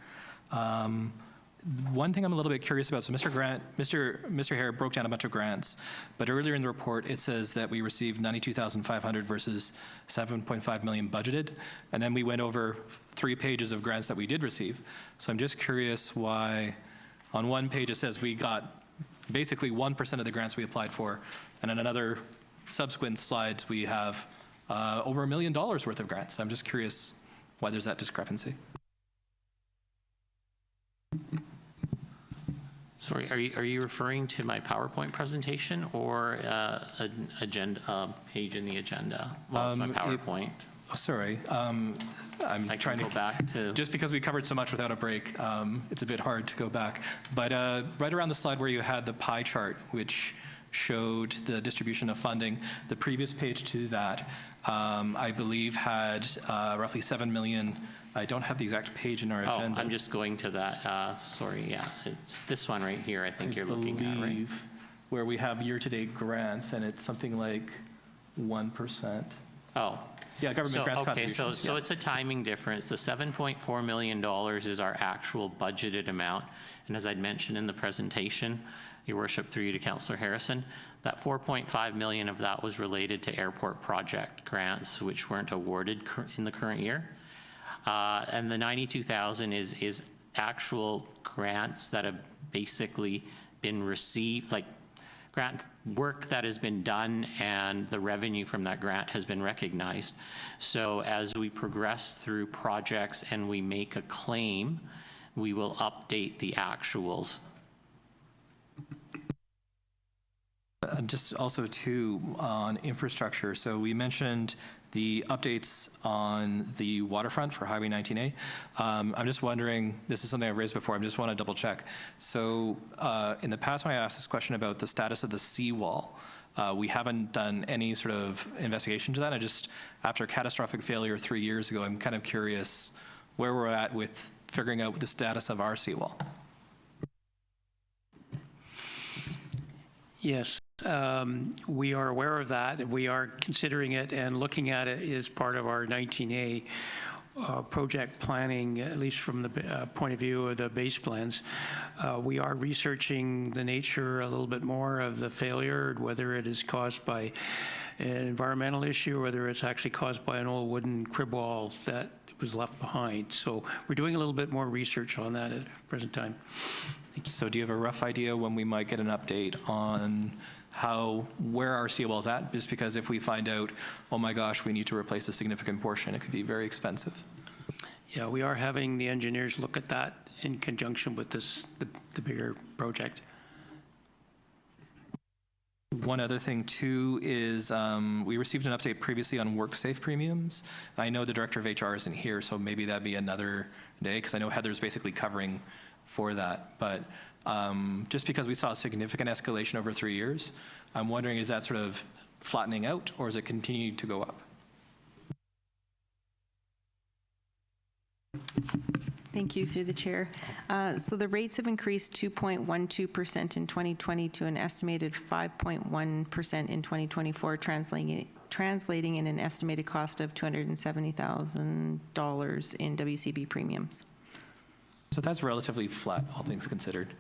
One thing I'm a little bit curious about, so Mr. Hare broke down a bunch of grants, but earlier in the report, it says that we received $92,500 versus $7.5 million budgeted, and then we went over 3 pages of grants that we did receive. So I'm just curious why on one page it says we got basically 1% of the grants we applied for, and on another subsequent slides we have over $1 million worth of grants. I'm just curious why there's that discrepancy. Sorry, are you referring to my PowerPoint presentation or an agenda page in the agenda? Well, it's my PowerPoint. Sorry, I'm trying to go back to. Just because we covered so much without a break, it's a bit hard to go back. But right around the slide where you had the pie chart, which showed the distribution of funding, the previous page to that, I believe, had roughly $7 million. I don't have the exact page in our agenda. I'm just going to that. Sorry, yeah. It's this one right here, I think you're looking at, right? Where we have year-to-date grants, and it's something like 1%. Oh. Yeah, government grants contributions. Okay, so it's a timing difference. The $7.4 million is our actual budgeted amount. And as I'd mentioned in the presentation, Your Worship, through you to Councillor Harrison, that $4.5 million of that was related to airport project grants, which weren't awarded in the current year. And the $92,000 is actual grants that have basically been received, like grant work that has been done, and the revenue from that grant has been recognized. So as we progress through projects and we make a claim, we will update the actuals. Just also too on infrastructure. So we mentioned the updates on the waterfront for Highway 19A. I'm just wondering, this is something I've raised before, I just want to double check. So in the past when I asked this question about the status of the seawall, we haven't done any sort of investigation to that. After catastrophic failure 3 years ago, I'm kind of curious where we're at with figuring out the status of our seawall. Yes, we are aware of that. We are considering it and looking at it as part of our 19A project planning, at least from the point of view of the base plans. We are researching the nature a little bit more of the failure, whether it is caused by an environmental issue or whether it's actually caused by an old wooden crib wall that was left behind. So we're doing a little bit more research on that at the present time. So do you have a rough idea when we might get an update on where our seawall's at? Just because if we find out, oh my gosh, we need to replace a significant portion, it could be very expensive. Yeah, we are having the engineers look at that in conjunction with the bigger project. One other thing too is we received an update previously on WorkSafe premiums. I know the director of HR isn't here, so maybe that'd be another day, because I know Heather's basically covering for that. But just because we saw a significant escalation over 3 years, I'm wondering, is that sort of flattening out or is it continuing to go up? Thank you, through the chair. So the rates have increased 2.12% in 2020 to an estimated 5.1% in 2024, translating in an estimated cost of $270,000 in WCB premiums. So that's relatively flat, all things considered.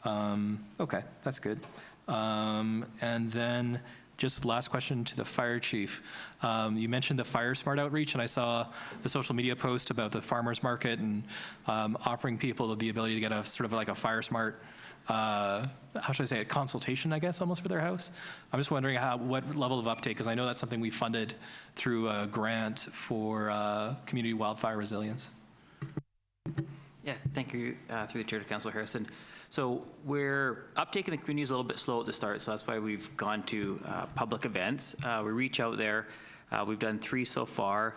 Okay, that's good. And then just last question to the fire chief. You mentioned the Fire Smart outreach, and I saw the social media post about the farmers market and offering people the ability to get a sort of like a Fire Smart, how should I say it, consultation, I guess, almost for their house. I'm just wondering what level of uptake, because I know that's something we funded through a grant for community wildfire resilience. Yeah, thank you, through the chair to Councillor Harrison. So we're uptake in the community is a little bit slow at the start, so that's why we've gone to public events. We reach out there. We've done 3 so far.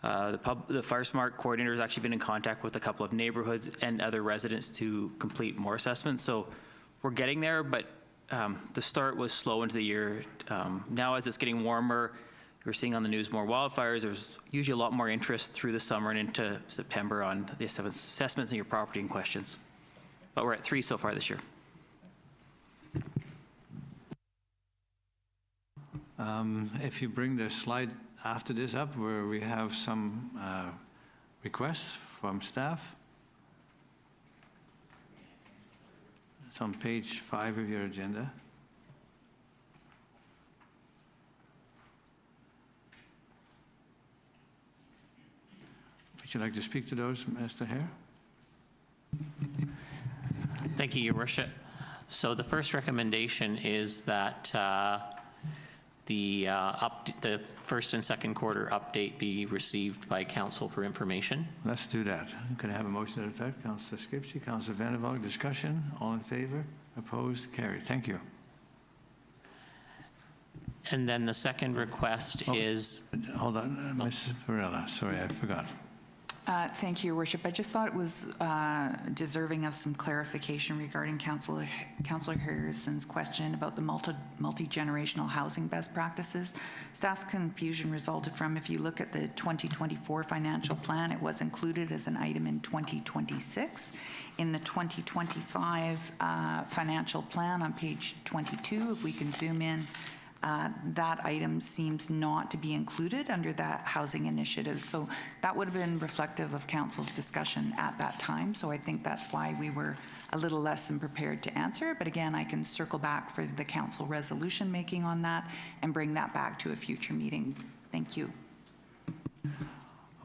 The Fire Smart coordinator has actually been in contact with a couple of neighborhoods and other residents to complete more assessments. So we're getting there, but the start was slow into the year. Now as it's getting warmer, we're seeing on the news more wildfires. There's usually a lot more interest through the summer and into September on the assessments in your property and questions. But we're at 3 so far this year. If you bring the slide after this up, where we have some requests from staff. It's on page 5 of your agenda. Would you like to speak to those, Mr. Hare? Thank you, Your Worship. So the first recommendation is that the first and second quarter update be received by council for information. Let's do that. Can I have a motion to that effect? Councillor Skipsey, Councillor Vander, discussion. All in favor? Opposed? Carried. Thank you. And then the second request is... Hold on, Ms. Varela. Sorry, I forgot. Thank you, Your Worship. I just thought it was deserving of some clarification regarding Councillor Harrison's question about the multi-generational housing best practices. Staff's confusion resulted from, if you look at the 2024 financial plan, it was included as an item in 2026. In the 2025 financial plan on page 22, if we can zoom in, that item seems not to be included under that housing initiative. So that would have been reflective of council's discussion at that time. So I think that's why we were a little less than prepared to answer. But again, I can circle back for the council resolution making on that and bring that back to a future meeting. Thank you.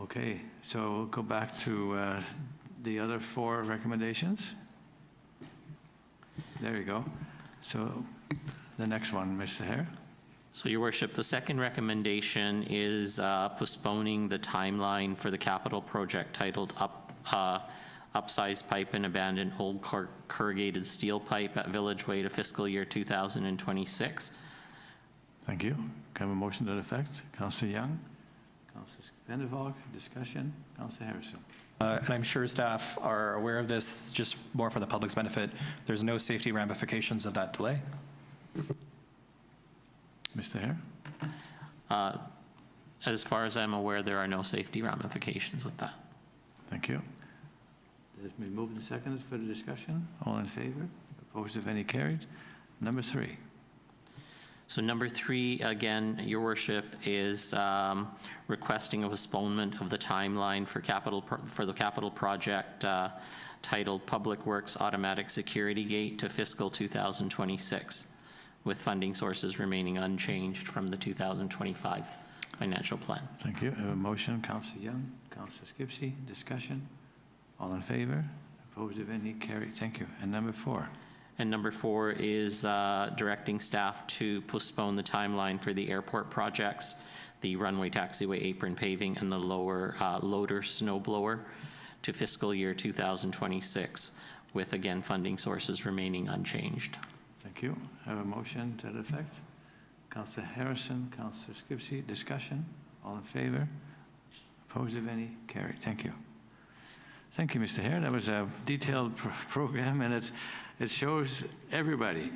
Okay, so we'll go back to the other 4 recommendations. There you go. So the next one, Mr. Hare. So, Your Worship, the second recommendation is postponing the timeline for the capital project titled Upsize Pipe and Abandoned Old Corrugated Steel Pipe at Village Way to fiscal year 2026. Thank you. Can I have a motion to that effect? Councillor Young. Councillor Vander, Valk, discussion. Councillor Harrison. And I'm sure staff are aware of this, just more for the public's benefit. There's no safety ramifications of that delay. Mr. Hare? As far as I'm aware, there are no safety ramifications with that. Thank you. It's been moved and seconded for the discussion. All in favor? Opposed, if any, carried. Number 3. So number 3, again, Your Worship, is requesting a postponement of the timeline for the capital project titled Public Works Automatic Security Gate to fiscal 2026, with funding sources remaining unchanged from the 2025 financial plan. Thank you. I have a motion. Councillor Young, Councillor Skipsey, discussion. All in favor? Opposed, if any, carried. Thank you. And number 4. And number 4 is directing staff to postpone the timeline for the airport projects, the runway taxiway apron paving, and the lower loader snow blower to fiscal year 2026, with, again, funding sources remaining unchanged. Thank you. I have a motion to that effect. Councillor Harrison, Councillor Skipsey, discussion. All in favor? Opposed, if any, carried. Thank you. Thank you, Mr. Hare. That was a detailed program, and it shows everybody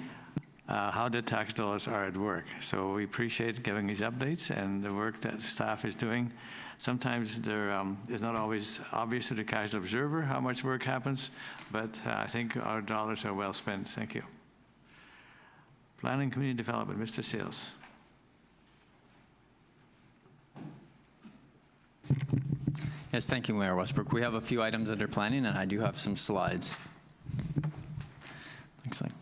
how the tax dollars are at work. So we appreciate giving these updates and the work that staff is doing. Sometimes there is not always obvious to the casual observer how much work happens, but I think our dollars are well spent. Thank you. Planning Community Development, Mr. Sales. Yes, thank you, Mayor Westbrook. We have a few items under planning, and I do have some slides. Looks like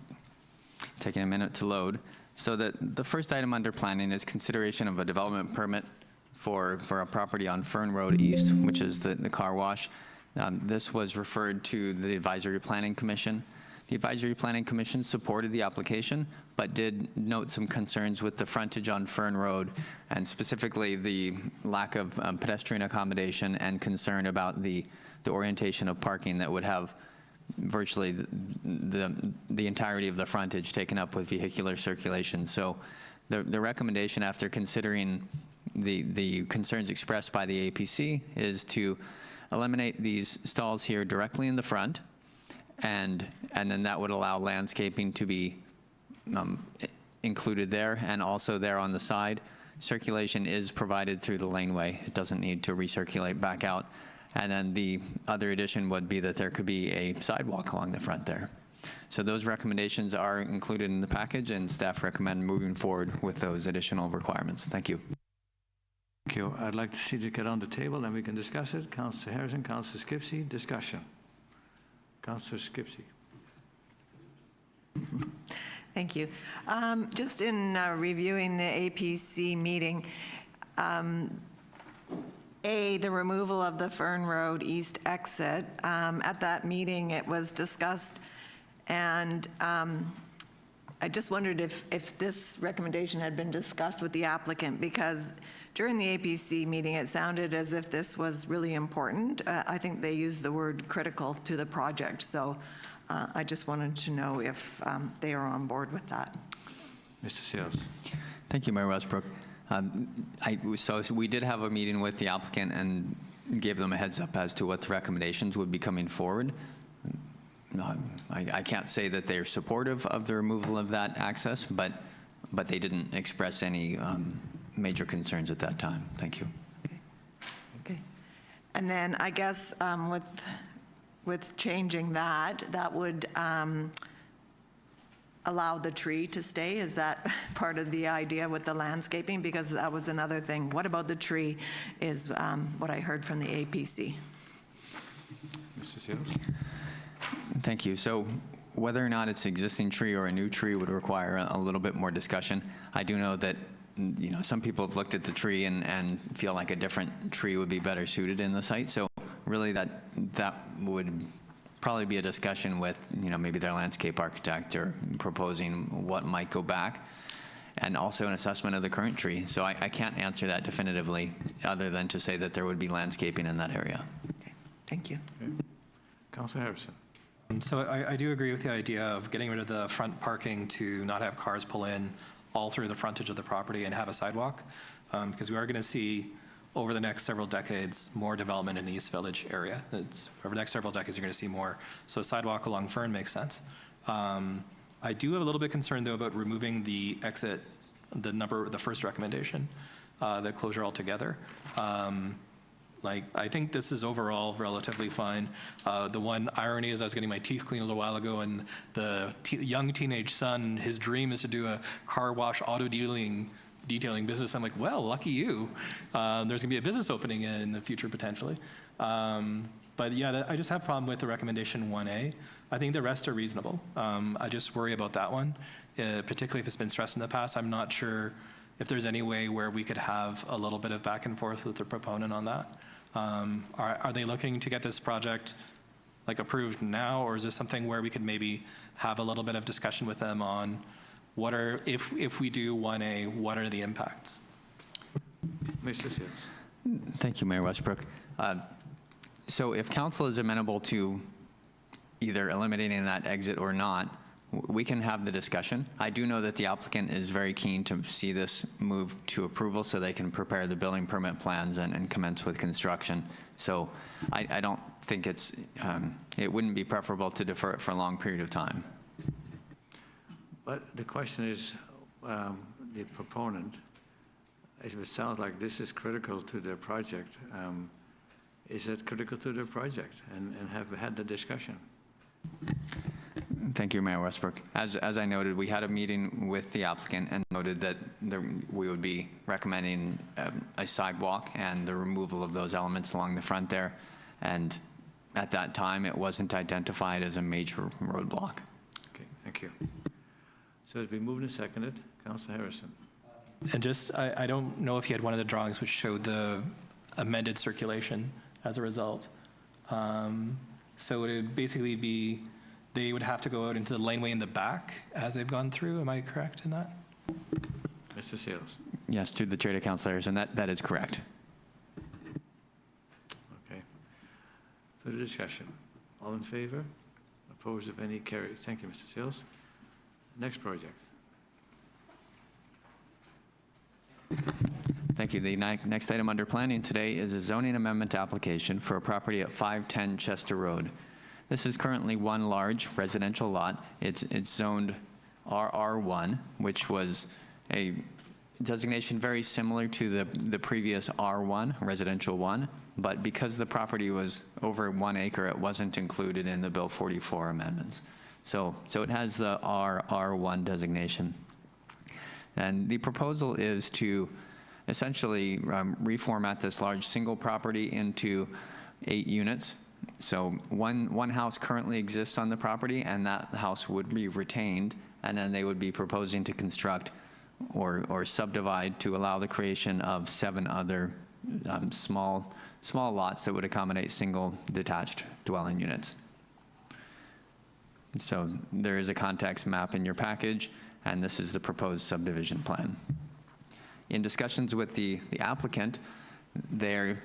taking a minute to load. So the first item under planning is consideration of a development permit for a property on Fern Road East, which is the car wash. This was referred to the Advisory Planning Commission. The Advisory Planning Commission supported the application, but did note some concerns with the frontage on Fern Road, and specifically the lack of pedestrian accommodation and concern about the orientation of parking that would have virtually the entirety of the frontage taken up with vehicular circulation. So the recommendation, after considering the concerns expressed by the APC, is to eliminate these stalls here directly in the front, and then that would allow landscaping to be included there, and also there on the side. Circulation is provided through the laneway. It doesn't need to recirculate back out. And then the other addition would be that there could be a sidewalk along the front there. So those recommendations are included in the package, and staff recommend moving forward with those additional requirements. Thank you. Thank you. I'd like to see it get on the table and we can discuss it. Councillor Harrison, Councillor Skipsey, discussion. Councillor Skipsey. Thank you. Just in reviewing the APC meeting, the removal of the Fern Road East exit. At that meeting, it was discussed, and I just wondered if this recommendation had been discussed with the applicant, because during the APC meeting, it sounded as if this was really important. I think they used the word critical to the project, so I just wanted to know if they are on board with that. Mr. Sales. Thank you, Mayor Westbrook. So we did have a meeting with the applicant and gave them a heads up as to what the recommendations would be coming forward. I can't say that they're supportive of the removal of that access, but they didn't express any major concerns at that time. Thank you. Okay. And then I guess with changing that would allow the tree to stay? Is that part of the idea with the landscaping? Because that was another thing. What about the tree is what I heard from the APC. Mr. Sales. Thank you. So whether or not it's existing tree or a new tree would require a little bit more discussion. I do know that some people have looked at the tree and feel like a different tree would be better suited in the site. So really that would probably be a discussion with maybe their landscape architect, or proposing what might go back, and also an assessment of the current tree. So I can't answer that definitively, other than to say that there would be landscaping in that area. Okay. Thank you. Okay. Councillor Harrison. So I do agree with the idea of getting rid of the front parking to not have cars pull in all through the frontage of the property and have a sidewalk, because we are going to see over the next several decades, more development in the East Village area. Over the next several decades, you're going to see more. So a sidewalk along Fern makes sense. I do have a little bit concerned, though, about removing the exit, the first recommendation, the closure altogether. I think this is overall relatively fine. The one irony is I was getting my teeth cleaned a little while ago, and the young teenage son, his dream is to do a car wash auto detailing business. I'm like, well, lucky you. There's going to be a business opening in the future potentially. But yeah, I just have a problem with the recommendation 1A. I think the rest are reasonable. I just worry about that one, particularly if it's been stressed in the past. I'm not sure if there's any way where we could have a little bit of back and forth with the proponent on that. Are they looking to get this project approved now, or is this something where we could maybe have a little bit of discussion with them on what are, if we do 1A, what are the impacts? Mr. Seals. Thank you, Mayor Westbrook. So if council is amenable to either eliminating that exit or not, we can have the discussion. I do know that the applicant is very keen to see this move to approval so they can prepare the building permit plans and commence with construction. So I don't think it wouldn't be preferable to defer it for a long period of time. But the question is, the proponent, it sounds like this is critical to their project. Is it critical to their project? And have we had the discussion? Thank you, Mayor Westbrook. As I noted, we had a meeting with the applicant and noted that we would be recommending a sidewalk and the removal of those elements along the front there. And at that time, it wasn't identified as a major roadblock. Okay, thank you. So it's been moved and seconded. Councillor Harrison. And just, I don't know if you had one of the drawings which showed the amended circulation as a result. So it would basically be, they would have to go out into the laneway in the back as they've gone through. Am I correct in that? Mr. Seals. Yes, to the chair to Councillor Harrison, that is correct. Okay. Further discussion. All in favor? Opposed, if any? Carried. Thank you, Mr. Seals. Next project. Thank you. The next item under planning today is a zoning amendment application for a property at 510 Chester Road. This is currently one large residential lot. It's zoned RR1, which was a designation very similar to the previous R1, residential 1, but because the property was over 1 acre, it wasn't included in the Bill 44 amendments. So it has the RR1 designation. And the proposal is to essentially reformat this large single property into 8 units. So one house currently exists on the property, and that house would be retained, and then they would be proposing to construct or subdivide to allow the creation of 7 other small lots that would accommodate single detached dwelling units. So there is a context map in your package, and this is the proposed subdivision plan. In discussions with the applicant, they've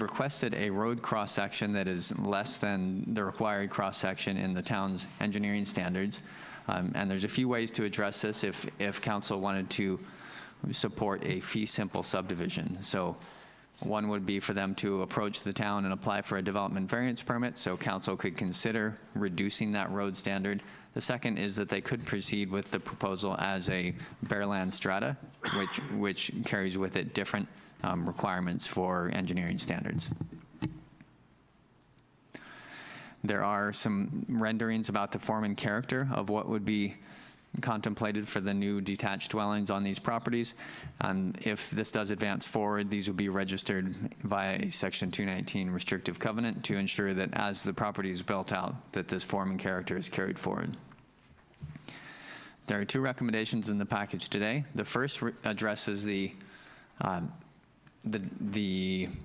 requested a road cross-section that is less than the required cross-section in the town's engineering standards. And there's a few ways to address this if council wanted to support a fee simple subdivision. So one would be for them to approach the town and apply for a development variance permit so council could consider reducing that road standard. The second is that they could proceed with the proposal as a bare land strata, which carries with it different requirements for engineering standards. There are some renderings about the form and character of what would be contemplated for the new detached dwellings on these properties. If this does advance forward, these will be registered via a Section 219 restrictive covenant to ensure that as the property is built out, that this form and character is carried forward. There are 2 recommendations in the package today. The first addresses the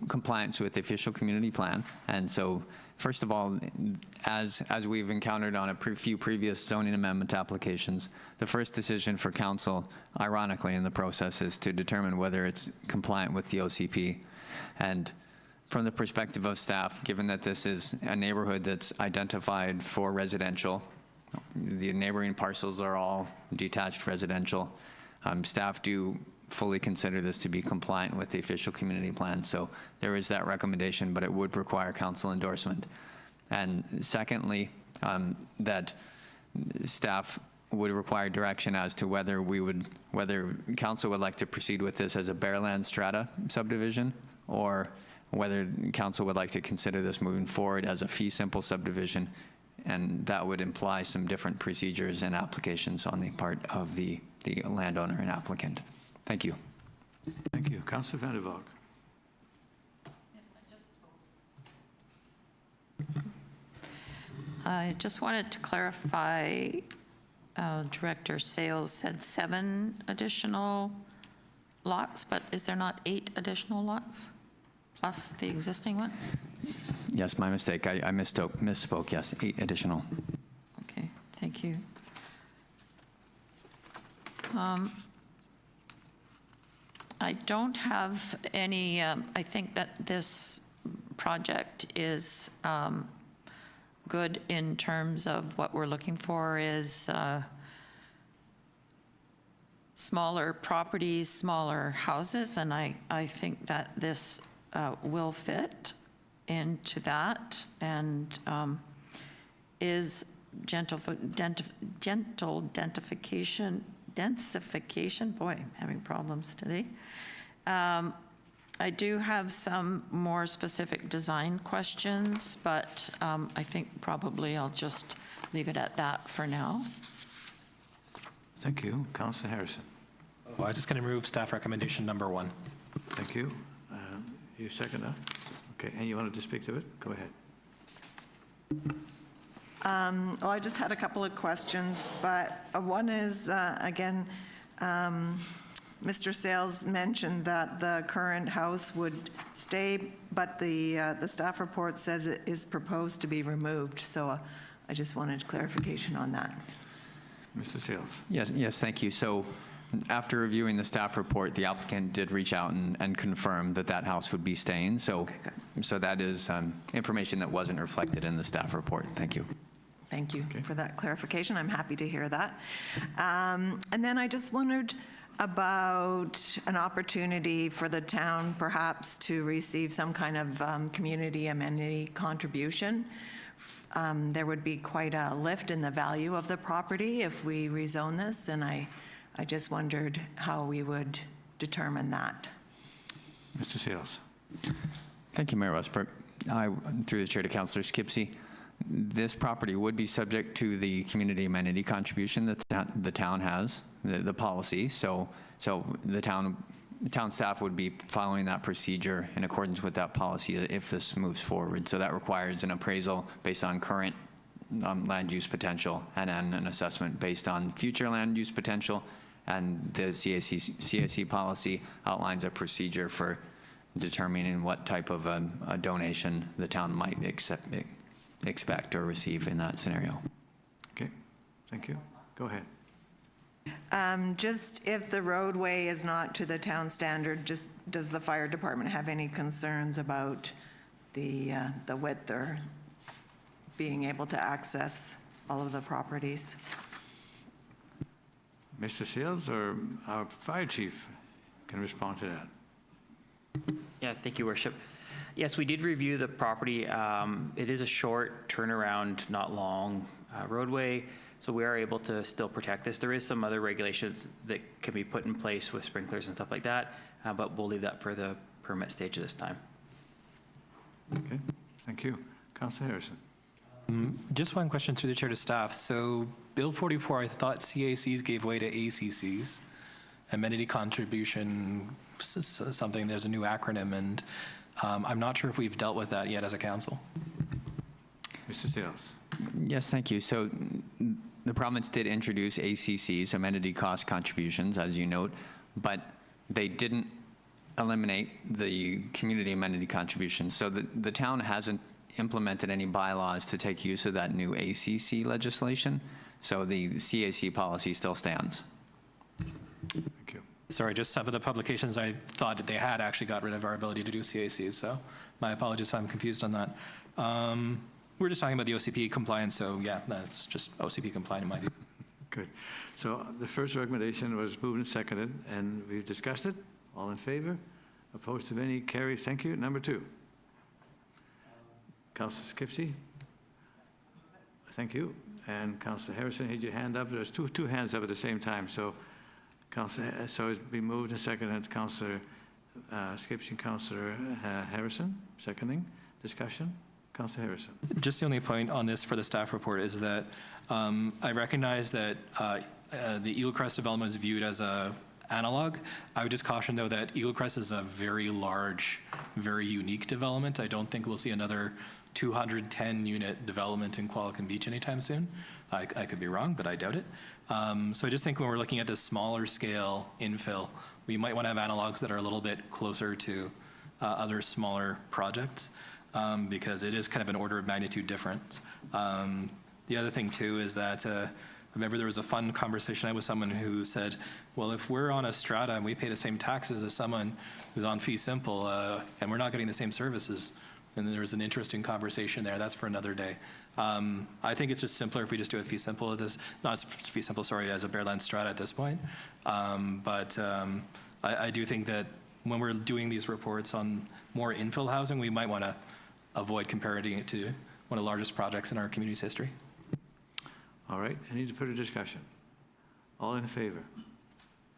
compliance with the official community plan. And so, first of all, as we've encountered on a few previous zoning amendment applications, the first decision for council, ironically in the process, is to determine whether it's compliant with the OCP. And from the perspective of staff, given that this is a neighborhood that's identified for residential, the neighboring parcels are all detached residential, staff do fully consider this to be compliant with the official community plan. So there is that recommendation, but it would require council endorsement. And secondly, that staff would require direction as to whether council would like to proceed with this as a Bearland strata subdivision, or whether council would like to consider this moving forward as a fee simple subdivision, and that would imply some different procedures and applications on the part of the landowner and applicant. Thank you. Thank you. Councillor Vander Valk. I just wanted to clarify, Director Sales said 7 additional lots, but is there not 8 additional lots plus the existing one? Yes, my mistake. I misspoke. Yes, 8 additional. Okay, thank you. I don't have any, I think that this project is good in terms of what we're looking for is smaller properties, smaller houses, and I think that this will fit into that, and is gentle densification, boy, I'm having problems today. I do have some more specific design questions, but I think probably I'll just leave it at that for now. Thank you. Councillor Harrison. Well, I was just going to remove staff recommendation number 1. Thank you. You second that? Okay, and you wanted to speak to it? Go ahead. Well, I just had a couple of questions, but one is, again, Mr. Sales mentioned that the current house would stay, but the staff report says it is proposed to be removed, so I just wanted clarification on that. Mr. Sales. Yes, thank you. So after reviewing the staff report, the applicant did reach out and confirm that that house would be staying. So, Okay, good. so that is information that wasn't reflected in the staff report. Thank you. Thank you for that clarification. I'm happy to hear that. And then I just wondered about an opportunity for the town perhaps to receive some kind of community amenity contribution. There would be quite a lift in the value of the property if we rezone this, and I just wondered how we would determine that. Mr. Sales. Thank you, Mayor Westbrook. Through the chair to Councillor Skipsey, this property would be subject to the community amenity contribution that the town has, the policy. So the town staff would be following that procedure in accordance with that policy if this moves forward. So that requires an appraisal based on current land use potential, and then an assessment based on future land use potential. And the CAC policy outlines a procedure for determining what type of a donation the town might expect or receive in that scenario. Okay, thank you. Go ahead. Just if the roadway is not to the town standard, just does the fire department have any concerns about the width or being able to access all of the properties? Mr. Sales or our fire chief can respond to that. Yeah, thank you, Worship. Yes, we did review the property. It is a short turnaround, not long roadway, so we are able to still protect this. There is some other regulations that can be put in place with sprinklers and stuff like that, but we'll leave that for the permit stage at this time. Okay, thank you. Councillor Harrison. Just one question through the chair to staff. So Bill 44, I thought CACs gave way to ACCs, amenity contribution, something, there's a new acronym, and I'm not sure if we've dealt with that yet as a council. Mr. Sales. Yes, thank you. So the province did introduce ACCs, amenity cost contributions, as you note, but they didn't eliminate the community amenity contributions. So the town hasn't implemented any bylaws to take use of that new ACC legislation. So the CAC policy still stands. Thank you. Sorry, just some of the publications I thought that they had actually got rid of our ability to do CACs, so my apologies if I'm confused on that. We're just talking about the OCP compliance, so yeah, that's just OCP compliant in my view. Good. So the first recommendation was moved and seconded, and we've discussed it. All in favor? Opposed to any? Carried. Thank you. Number 2. Councillor Skipsey? Thank you. And Councillor Harrison, had your hand up. There's two hands up at the same time. So, so it's been moved and seconded. Councillor Skipsey and Councillor Harrison, seconding. Discussion. Councillor Harrison. Just the only point on this for the staff report is that I recognize that the Eagle Crest development is viewed as a analog. I would just caution, though, that Eagle Crest is a very large, very unique development. I don't think we'll see another 210-unit development in Qualicum Beach anytime soon. I could be wrong, but I doubt it. So I just think when we're looking at this smaller scale infill, we might want to have analogs that are a little bit closer to other smaller projects, because it is kind of an order of magnitude difference. The other thing, too, is that I remember there was a fun conversation I had with someone who said, well, if we're on a strata and we pay the same taxes as someone who's on fee simple, and we're not getting the same services, and then there was an interesting conversation there. That's for another day. I think it's just simpler if we just do a fee simple at this, not fee simple, sorry, as a Bearland strata at this point. But I do think that when we're doing these reports on more infill housing, we might want to avoid comparing it to one of the largest projects in our community's history. All right. Any further discussion? All in favor?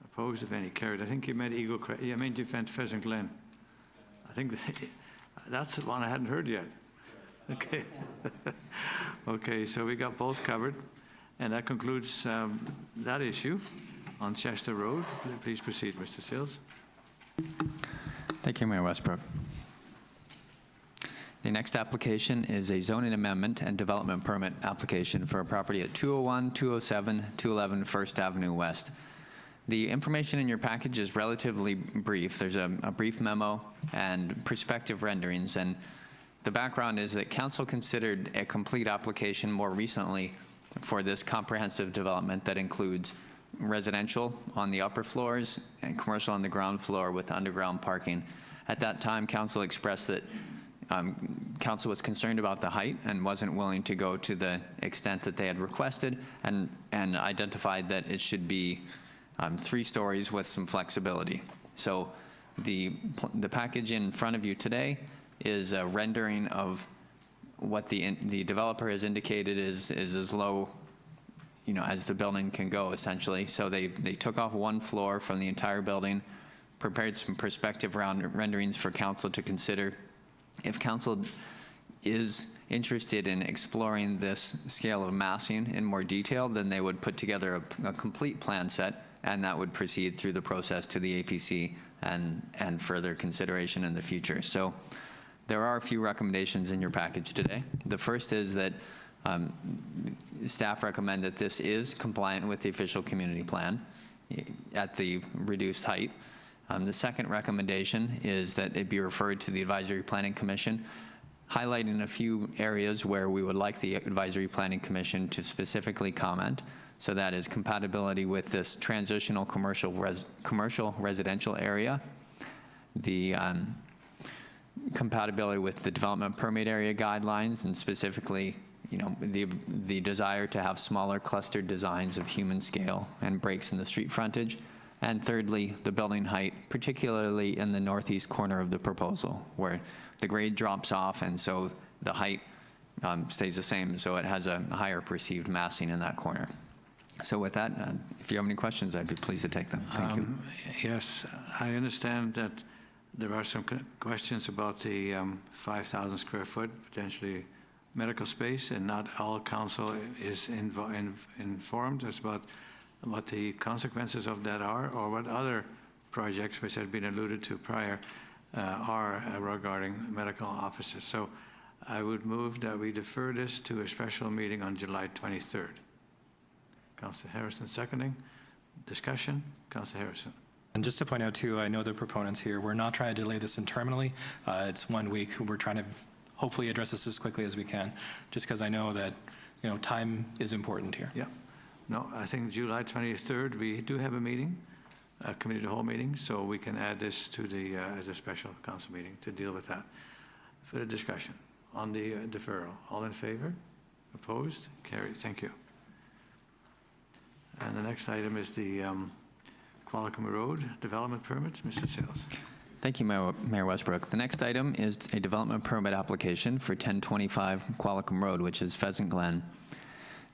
Opposed, if any? Carried. I think you meant Eagle Crest. Yeah, I meant you meant Pheasant Glen. I think that's the one I hadn't heard yet. Okay. Okay, so we got both covered. And that concludes that issue on Chester Road. Please proceed, Mr. Sills. Thank you, Mayor Westbrook. The next application is a zoning amendment and development permit application for a property at 201, 207, 211 First Avenue West. The information in your package is relatively brief. There's a brief memo and perspective renderings, and the background is that council considered a complete application more recently for this comprehensive development that includes residential on the upper floors and commercial on the ground floor with underground parking. At that time, council expressed that council was concerned about the height and wasn't willing to go to the extent that they had requested, and identified that it should be 3 stories with some flexibility. So the package in front of you today is a rendering of what the developer has indicated is as low, as the building can go, essentially. So they took off 1 floor from the entire building, prepared some perspective renderings for council to consider. If council is interested in exploring this scale of massing in more detail, then they would put together a complete plan set, and that would proceed through the process to the APC and further consideration in the future. So there are a few recommendations in your package today. The first is that staff recommend that this is compliant with the official community plan at the reduced height. The second recommendation is that it be referred to the Advisory Planning Commission, highlighting a few areas where we would like the Advisory Planning Commission to specifically comment. So that is compatibility with this transitional commercial residential area, the compatibility with the development permit area guidelines, and specifically, the desire to have smaller clustered designs of human scale and breaks in the street frontage. And thirdly, the building height, particularly in the northeast corner of the proposal, where the grade drops off, and so the height stays the same, so it has a higher perceived massing in that corner. So with that, if you have any questions, I'd be pleased to take them. Thank you. Yes, I understand that there are some questions about the 5,000 square foot, potentially medical space, and not all council is informed as about what the consequences of that are, or what other projects which have been alluded to prior are regarding medical offices. So I would move that we defer this to a special meeting on July 23rd. Councillor Harrison seconding. Discussion. Councillor Harrison. And just to point out, too, I know the proponents here, we're not trying to delay this interminably. It's 1 week. We're trying to hopefully address this as quickly as we can, just because I know that, time is important here. Yeah. No, I think July 23rd, we do have a meeting, a committee of the whole meeting, so we can add this to the, as a special council meeting to deal with that. Further discussion on the deferral. All in favor? Opposed? Carried. Thank you. And the next item is the Qualicum Road development permit. Mr. Sales. Thank you, Mayor Westbrook. The next item is a development permit application for 1025 Qualicum Road, which is Pheasant Glen.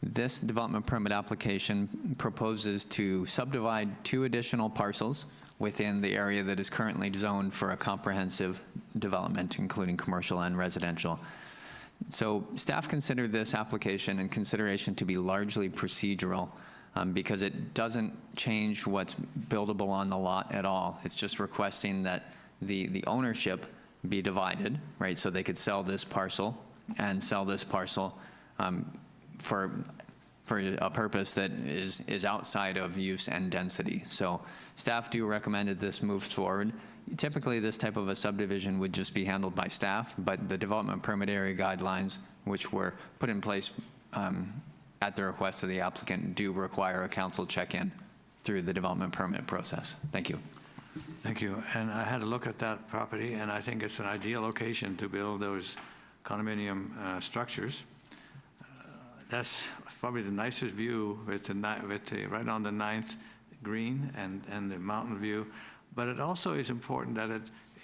This development permit application proposes to subdivide 2 additional parcels within the area that is currently zoned for a comprehensive development, including commercial and residential. So staff consider this application and consideration to be largely procedural because it doesn't change what's buildable on the lot at all. It's just requesting that the ownership be divided, right? So they could sell this parcel and sell this parcel for a purpose that is outside of use and density. So staff do recommend that this moves forward. Typically, this type of a subdivision would just be handled by staff, but the development permit area guidelines, which were put in place at the request of the applicant, do require a council check-in through the development permit process. Thank you. Thank you. And I had a look at that property, and I think it's an ideal location to build those condominium structures. That's probably the nicest view with the right on the 9th green and the mountain view. But it also is important that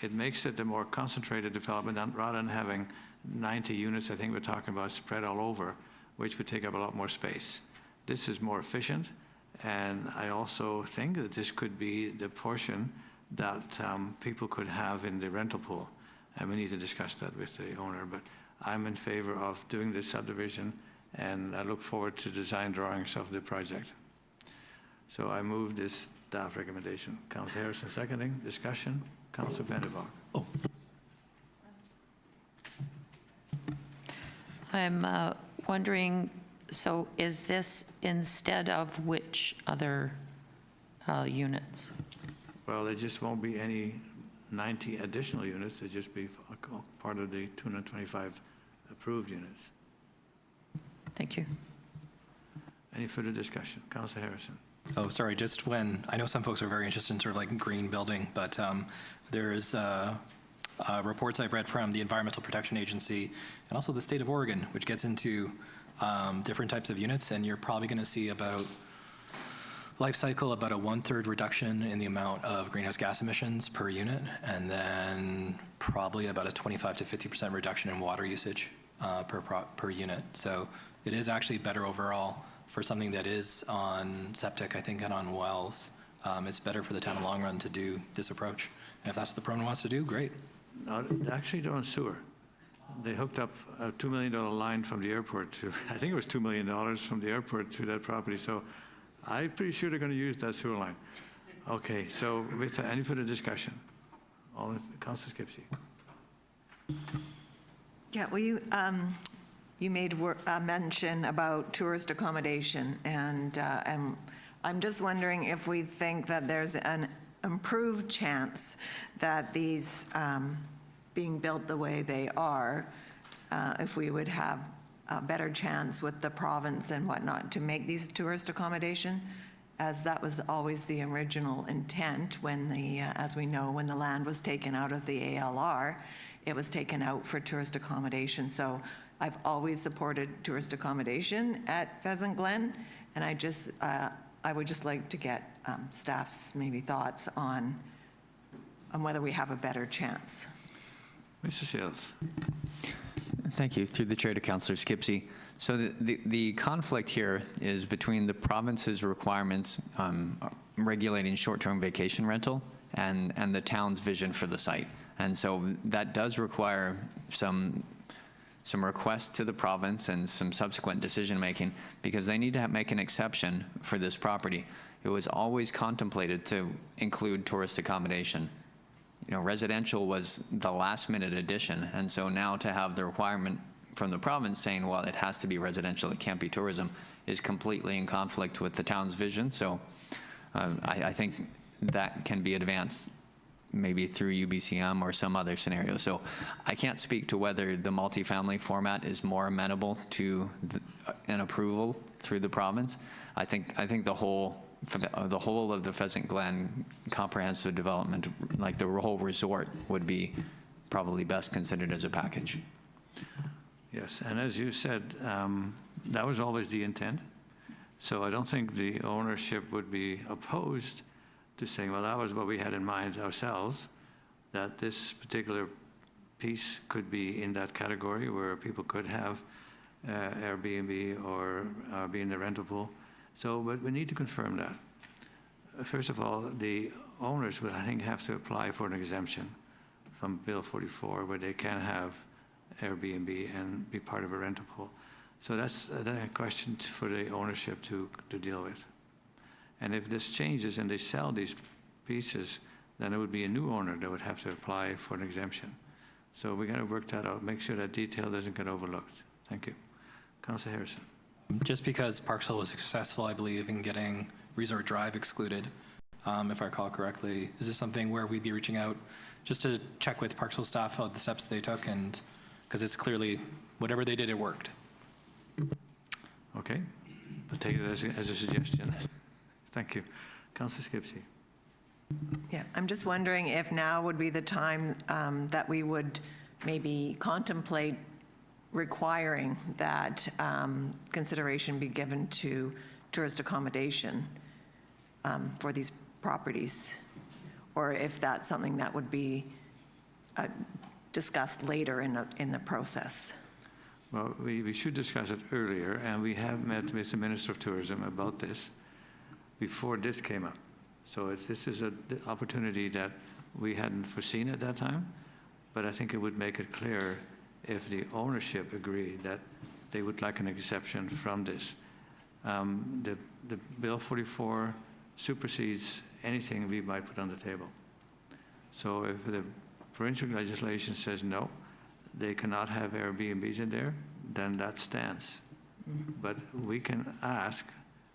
it makes it a more concentrated development rather than having 90 units, I think we're talking about, spread all over, which would take up a lot more space. This is more efficient, and I also think that this could be the portion that people could have in the rental pool. And we need to discuss that with the owner, but I'm in favor of doing this subdivision, and I look forward to design drawings of the project. So I move this staff recommendation. Councillor Harrison seconding. Discussion. Councillor Vander. I'm wondering, so is this instead of which other units? Well, there just won't be any 90 additional units. They'll just be part of the 225 approved units. Thank you. Any further discussion? Councillor Harrison. Oh, sorry, just when, I know some folks are very interested in sort of like green building, but there's reports I've read from the Environmental Protection Agency and also the state of Oregon, which gets into different types of units, and you're probably going to see about life cycle about a 1/3 reduction in the amount of greenhouse gas emissions per unit, and then probably about a 25 to 50% reduction in water usage per unit. So it is actually better overall for something that is on septic, I think, and on wells. It's better for the town in the long run to do this approach. And if that's what the proponent wants to do, great. No, actually, they're on sewer. They hooked up a $2 million line from the airport to, I think it was $2 million from the airport to that property. So I'm pretty sure they're going to use that sewer line. Okay, so with any further discussion? Councillor Skipsey. Yeah, well, you made a mention about tourist accommodation, and I'm just wondering if we think that there's an improved chance that these being built the way they are, if we would have a better chance with the province and whatnot to make these tourist accommodation, as that was always the original intent when as we know, when the land was taken out of the ALR, it was taken out for tourist accommodation. So I've always supported tourist accommodation at Pheasant Glen, and I would just like to get staff's maybe thoughts on whether we have a better chance. Mr. Sales. Thank you. Through the chair to Councillor Skipsey. So the conflict here is between the province's requirements regulating short-term vacation rental and the town's vision for the site. And so that does require some requests to the province and some subsequent decision-making, because they need to make an exception for this property. It was always contemplated to include tourist accommodation. You know, residential was the last-minute addition, and so now to have the requirement from the province saying, well, it has to be residential, it can't be tourism, is completely in conflict with the town's vision. So I think that can be advanced maybe through UBCM or some other scenario. So I can't speak to whether the multifamily format is more amenable to an approval through the province. I think the whole of the Pheasant Glen comprehensive development, like the whole resort, would be probably best considered as a package. Yes, and as you said, that was always the intent. So I don't think the ownership would be opposed to saying, well, that was what we had in mind ourselves, that this particular piece could be in that category where people could have Airbnb or be in the rental pool. So, but we need to confirm that. First of all, the owners would, I think, have to apply for an exemption from Bill 44 where they can have Airbnb and be part of a rental pool. So that's a question for the ownership to deal with. And if this changes and they sell these pieces, then it would be a new owner that would have to apply for an exemption. So we got to work that out, make sure that detail doesn't get overlooked. Thank you. Councillor Harrison. Just because Parks Hill was successful, I believe, in getting Resort Drive excluded, if I recall correctly, is this something where we'd be reaching out just to check with Parks Hill staff on the steps they took, and because it's clearly whatever they did, it worked. Okay, but take it as a suggestion. Thank you. Councillor Skipsey. Yeah, I'm just wondering if now would be the time that we would maybe contemplate requiring that consideration be given to tourist accommodation for these properties, or if that's something that would be discussed later in the process. Well, we should discuss it earlier, and we have met with the Minister of Tourism about this before this came up. So this is an opportunity that we hadn't foreseen at that time, but I think it would make it clear if the ownership agreed that they would like an exception from this. The Bill 44 supersedes anything we might put on the table. So if the provincial legislation says no, they cannot have Airbnbs in there, then that stands. But we can ask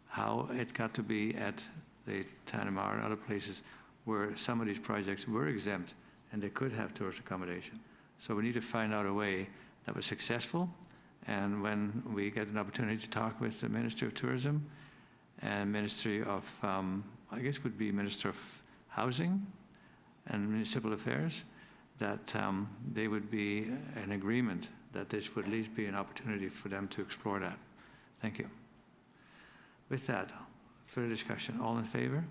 how it got to be at the Tanimar and other places where some of these projects were exempt and they could have tourist accommodation. So we need to find out a way that was successful, and when we get an opportunity to talk with the Minister of Tourism and Ministry of, I guess would be Minister of Housing and Municipal Affairs, that they would be in agreement that this would at least be an opportunity for them to explore that. Thank you. With that, further discussion. All in favor?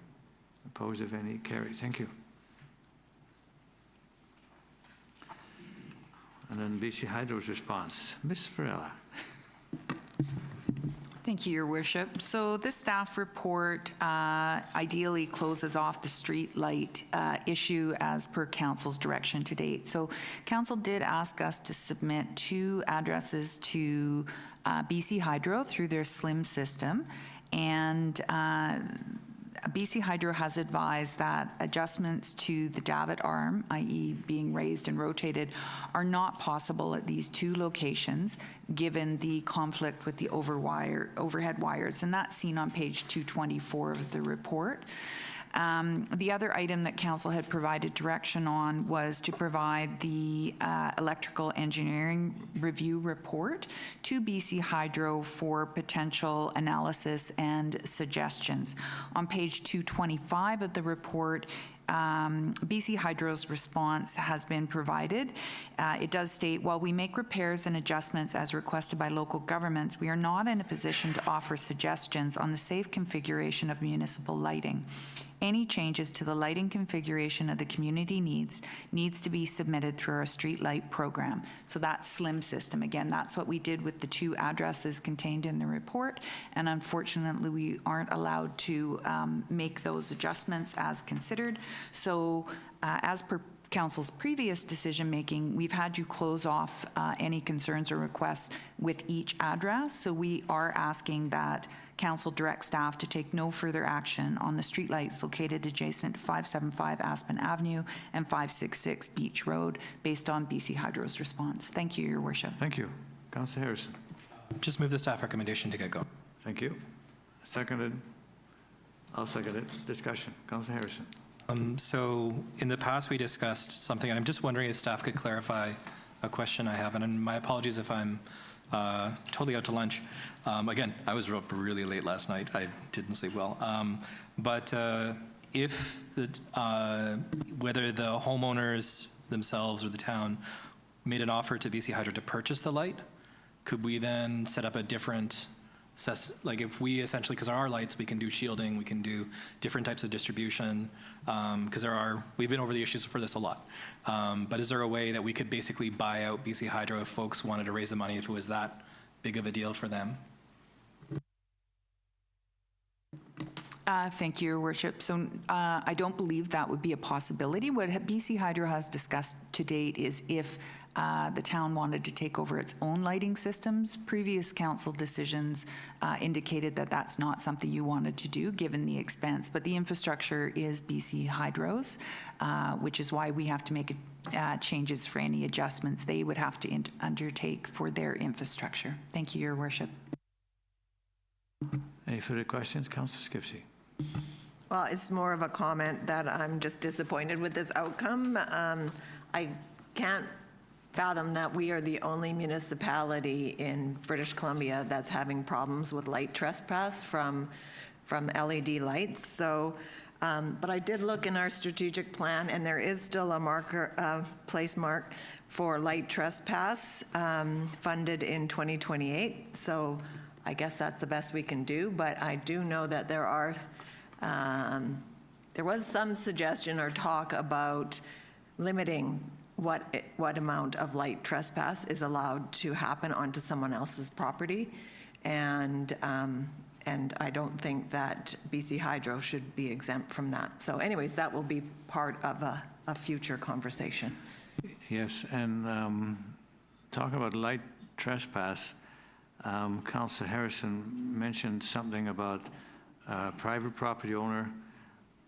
Opposed, if any? Carried. Thank you. And then BC Hydro's response. Ms. Varela. Thank you, Your Worship. So this staff report ideally closes off the Streetlight issue as per Council's direction to date. So Council did ask us to submit 2 addresses to BC Hydro through their SLIM system, and BC Hydro has advised that adjustments to the davit arm, i.e. being raised and rotated, are not possible at these 2 locations given the conflict with the overhead wires, and that's seen on page 224 of the report. The other item that Council had provided direction on was to provide the electrical engineering review report to BC Hydro for potential analysis and suggestions. On page 225 of the report, BC Hydro's response has been provided. It does state, while we make repairs and adjustments as requested by local governments, we are not in a position to offer suggestions on the safe configuration of municipal lighting. Any changes to the lighting configuration of the community needs to be submitted through our Streetlight program. So that SLIM system, again, that's what we did with the 2 addresses contained in the report, and unfortunately we aren't allowed to make those adjustments as considered. So as per Council's previous decision-making, we've had you close off any concerns or requests with each address. So we are asking that Council direct staff to take no further action on the streetlights located adjacent to 575 Aspen Avenue and 566 Beach Road based on BC Hydro's response. Thank you, Your Worship. Thank you. Councillor Harrison. Just move the staff recommendation to get going. Thank you. Seconded. I'll second it. Discussion. Councillor Harrison. So in the past, we discussed something, and I'm just wondering if staff could clarify a question I have, and my apologies if I'm totally out to lunch. Again, I was up really late last night. I didn't sleep well. But if whether the homeowners themselves or the town made an offer to BC Hydro to purchase the light, could we then set up a different like if we essentially, because on our lights, we can do shielding, we can do different types of distribution, because we've been over the issues for this a lot. But is there a way that we could basically buy out BC Hydro if folks wanted to raise the money, if it was that big of a deal for them? Thank you, Your Worship. So I don't believe that would be a possibility. What BC Hydro has discussed to date is if the town wanted to take over its own lighting systems. Previous council decisions indicated that that's not something you wanted to do, given the expense. But the infrastructure is BC Hydro's, which is why we have to make changes for any adjustments they would have to undertake for their infrastructure. Thank you, Your Worship. Any further questions? Councillor Skipsey. Well, it's more of a comment that I'm just disappointed with this outcome. I can't fathom that we are the only municipality in British Columbia that's having problems with light trespass from LED lights. So, but I did look in our strategic plan, and there is still a place mark for light trespass funded in 2028. So I guess that's the best we can do. But I do know that there was some suggestion or talk about limiting what amount of light trespass is allowed to happen onto someone else's property, and I don't think that BC Hydro should be exempt from that. So, anyways, that will be part of a future conversation. Yes, and talk about light trespass. Councillor Harrison mentioned something about a private property owner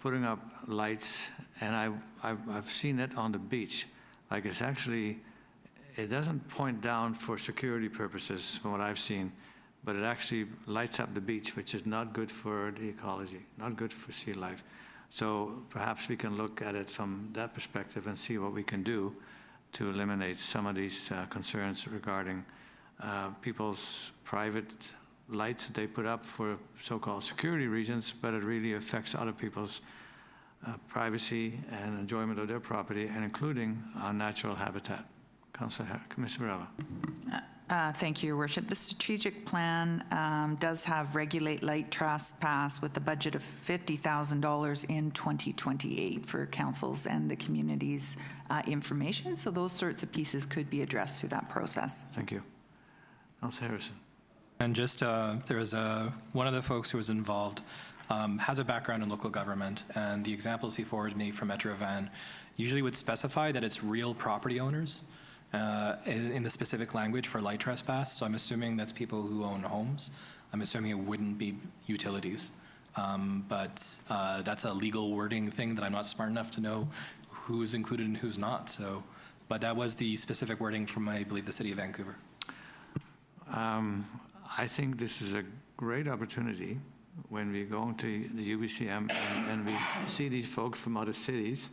putting up lights, and I've seen it on the beach. Like it's actually, it doesn't point down for security purposes from what I've seen, but it actually lights up the beach, which is not good for the ecology, not good for sea life. So perhaps we can look at it from that perspective and see what we can do to eliminate some of these concerns regarding people's private lights that they put up for so-called security reasons, but it really affects other people's privacy and enjoyment of their property, and including our natural habitat. Commissioner Varela. Thank you, Your Worship. The strategic plan does have regulate light trespass with a budget of $50,000 in 2028 for councils and the community's information. So those sorts of pieces could be addressed through that process. Thank you. Councillor Harrison. And just, there was one of the folks who was involved has a background in local government, and the examples he forwarded me from Metro Van usually would specify that it's real property owners in the specific language for light trespass. So I'm assuming that's people who own homes. I'm assuming it wouldn't be utilities. But that's a legal wording thing that I'm not smart enough to know who's included and who's not. So, but that was the specific wording from, I believe, the City of Vancouver. I think this is a great opportunity when we go to the UBCM and we see these folks from other cities,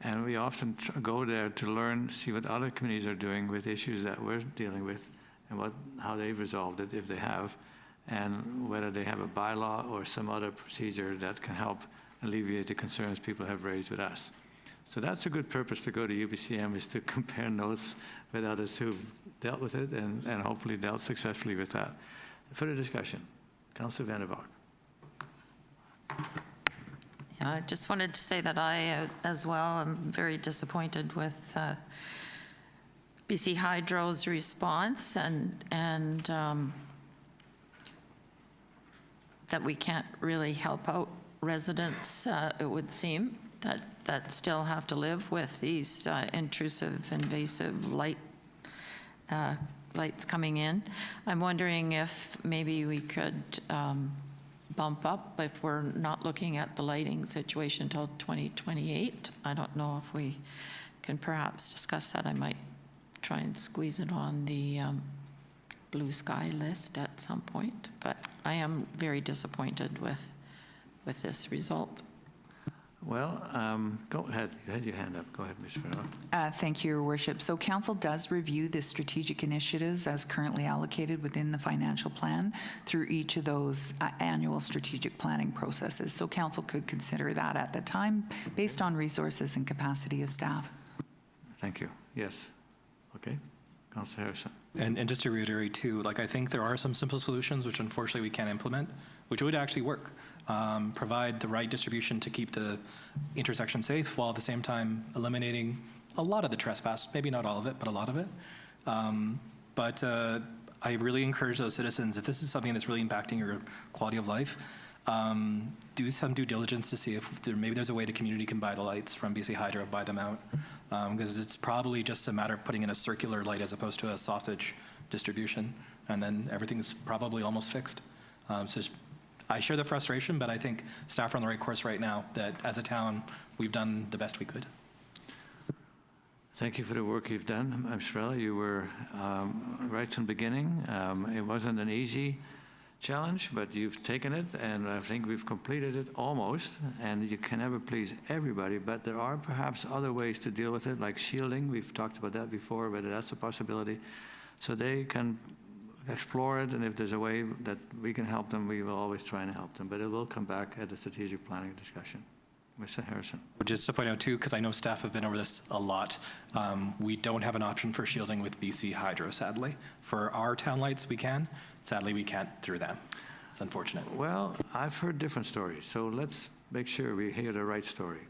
and we often go there to learn, see what other communities are doing with issues that we're dealing with, and how they've resolved it, if they have, and whether they have a bylaw or some other procedure that can help alleviate the concerns people have raised with us. So that's a good purpose to go to UBCM, is to compare notes with others who've dealt with it and hopefully dealt successfully with that. Further discussion. Councillor Vander. Yeah, I just wanted to say that I, as well, am very disappointed with BC Hydro's response, and that we can't really help out residents, it would seem, that still have to live with these intrusive, invasive lights coming in. I'm wondering if maybe we could bump up, if we're not looking at the lighting situation until 2028. I don't know if we can perhaps discuss that. I might try and squeeze it on the blue sky list at some point, but I am very disappointed with this result. Well, go ahead. You had your hand up. Go ahead, Ms. Fern. Thank you, Your Worship. So council does review the strategic initiatives as currently allocated within the financial plan through each of those annual strategic planning processes. So council could consider that at the time based on resources and capacity of staff. Thank you. Yes. Okay. Councillor Harrison. And just to reiterate too, like I think there are some simple solutions which unfortunately we can't implement, which would actually work. Provide the right distribution to keep the intersection safe while at the same time eliminating a lot of the trespass, maybe not all of it, but a lot of it. But I really encourage those citizens, if this is something that's really impacting your quality of life, do some due diligence to see if maybe there's a way the community can buy the lights from BC Hydro, buy them out. Because it's probably just a matter of putting in a circular light as opposed to a sausage distribution, and then everything's probably almost fixed. So I share the frustration, but I think staff are on the right course right now, that as a town, we've done the best we could. Thank you for the work you've done. Estrella, you were right from the beginning. It wasn't an easy challenge, but you've taken it, and I think we've completed it almost, and you can never please everybody, but there are perhaps other ways to deal with it, like shielding. We've talked about that before, whether that's a possibility. So they can explore it, and if there's a way that we can help them, we will always try and help them, but it will come back at the strategic planning discussion. Mr. Harrison. Just to point out too, because I know staff have been over this a lot, we don't have an option for shielding with BC Hydro, sadly. For our town lights, we can. Sadly, we can't through them. It's unfortunate. Well, I've heard different stories, so let's make sure we hear the right story.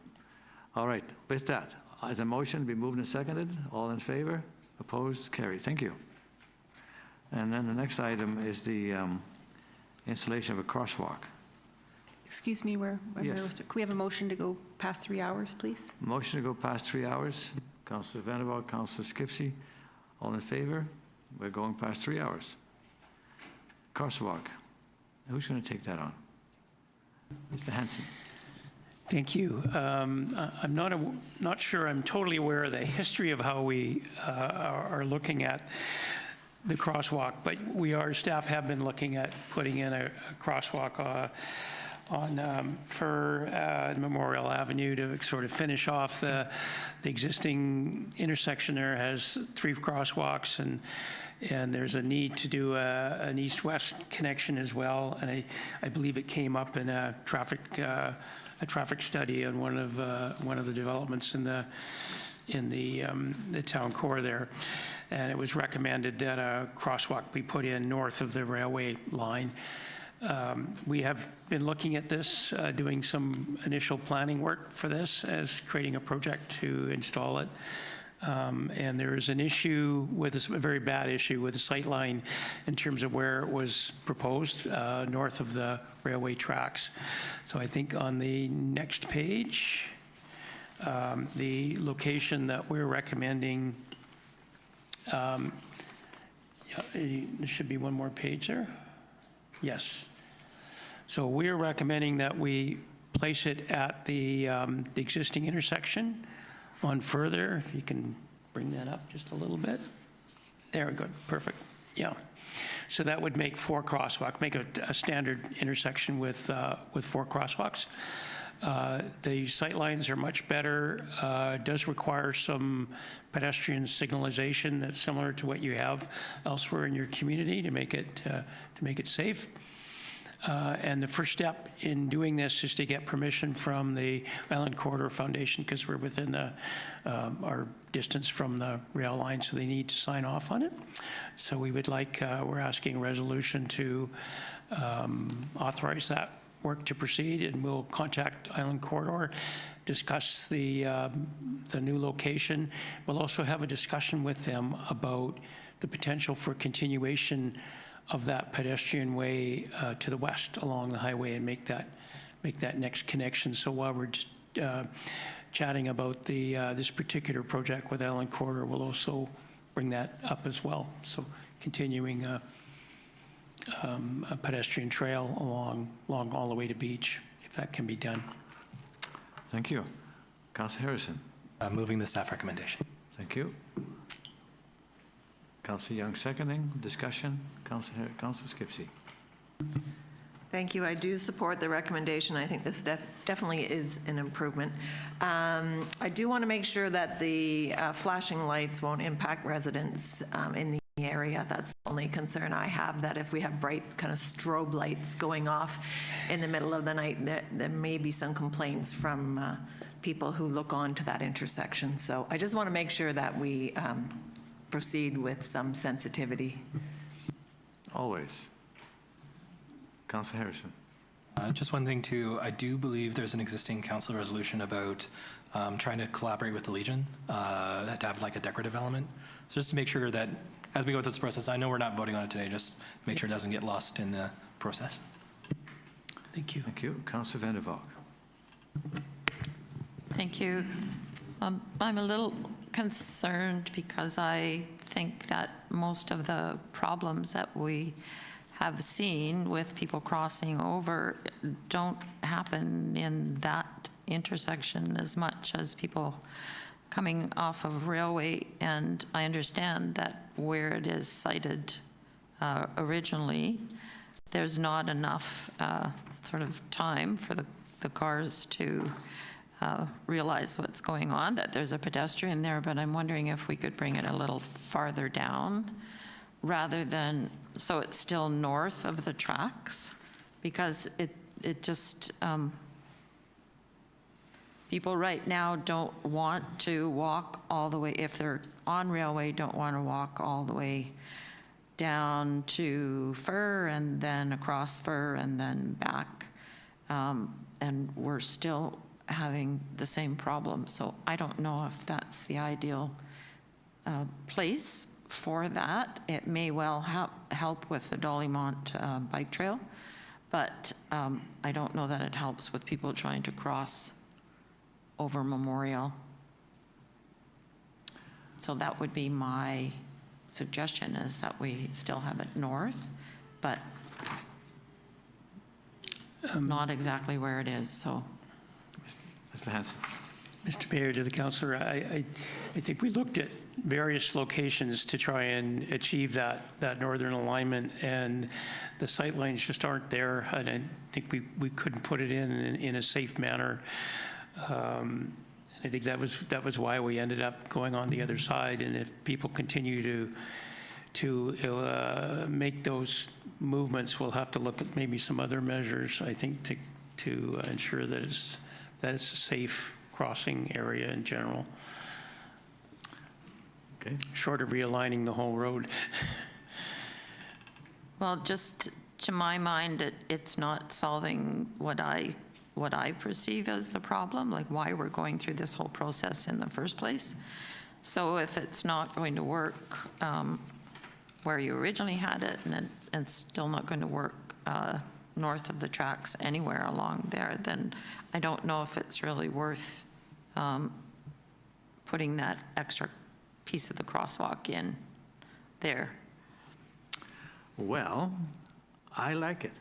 All right, with that, as a motion, be moved and seconded. All in favor? Opposed? Carried. Thank you. And then the next item is the installation of a crosswalk. Excuse me, Yes. Can we have a motion to go past 3 hours, please? Motion to go past 3 hours. Councillor Vander, Councillor Skipsey, all in favor? We're going past 3 hours. Crosswalk. Who's going to take that on? Mr. Hansen. Thank you. I'm not sure I'm totally aware of the history of how we are looking at the crosswalk, but staff have been looking at putting in a crosswalk on Fern Memorial Avenue to sort of finish off the existing intersection. There has 3 crosswalks, and there's a need to do an east-west connection as well. And I believe it came up in a traffic study on one of the developments in the town core there. And it was recommended that a crosswalk be put in north of the railway line. We have been looking at this, doing some initial planning work for this, as creating a project to install it. And there is an issue with a very bad issue with the sight line in terms of where it was proposed, north of the railway tracks. So I think on the next page, the location that we're recommending, there should be one more page there. Yes. So we're recommending that we place it at the existing intersection on further. If you can bring that up just a little bit. There we go. Perfect. Yeah. So that would make 4 crosswalks, make a standard intersection with 4 crosswalks. The sight lines are much better. It does require some pedestrian signalization that's similar to what you have elsewhere in your community to make it safe. And the first step in doing this is to get permission from the Island Corridor Foundation, because we're within our distance from the rail line, so they need to sign off on it. So we would we're asking a resolution to authorize that work to proceed, and we'll contact Island Corridor, discuss the new location. We'll also have a discussion with them about the potential for continuation of that pedestrian way to the west along the highway and make that next connection. So while we're just chatting about this particular project with Island Corridor, we'll also bring that up as well. So continuing a pedestrian trail along all the way to beach, if that can be done. Thank you. Councillor Harrison. Moving the staff recommendation. Thank you. Councillor Young seconding. Discussion. Councillor Skipsey. Thank you. I do support the recommendation. I think this definitely is an improvement. I do want to make sure that the flashing lights won't impact residents in the area. That's the only concern I have, that if we have bright kind of strobe lights going off in the middle of the night, there may be some complaints from people who look on to that intersection. So I just want to make sure that we proceed with some sensitivity. Always. Councillor Harrison. Just one thing too, I do believe there's an existing council resolution about trying to collaborate with the Legion to have like a decorative element. So just to make sure that as we go through this process, I know we're not voting on it today, just make sure it doesn't get lost in the process. Thank you. Thank you. Councillor Vander Valk. Thank you. I'm a little concerned because I think that most of the problems that we have seen with people crossing over don't happen in that intersection as much as people coming off of Railway. And I understand that where it is sited originally, there's not enough sort of time for the cars to realize what's going on, that there's a pedestrian there, but I'm wondering if we could bring it a little farther down rather than, so it's still north of the tracks, because it just, people right now don't want to walk all the way, if they're on Railway, don't want to walk all the way down to Fur and then across Fur and then back. And we're still having the same problem. So I don't know if that's the ideal place for that. It may well help with the Dollymont bike trail, but I don't know that it helps with people trying to cross over Memorial. So that would be my suggestion, is that we still have it north, but not exactly where it is, so. Mr. Hanson. Mr. Mayor, to the councillor, I think we looked at various locations to try and achieve that northern alignment, and the sight lines just aren't there. And I think we couldn't put it in a safe manner. I think that was why we ended up going on the other side. And if people continue to make those movements, we'll have to look at maybe some other measures, I think, to ensure that it's a safe crossing area in general. Okay. Short of realigning the whole road. Well, just to my mind, it's not solving what I perceive as the problem, like why we're going through this whole process in the first place. So if it's not going to work where you originally had it, and it's still not going to work north of the tracks anywhere along there, then I don't know if it's really worth putting that extra piece of the crosswalk in there. Well, I like it.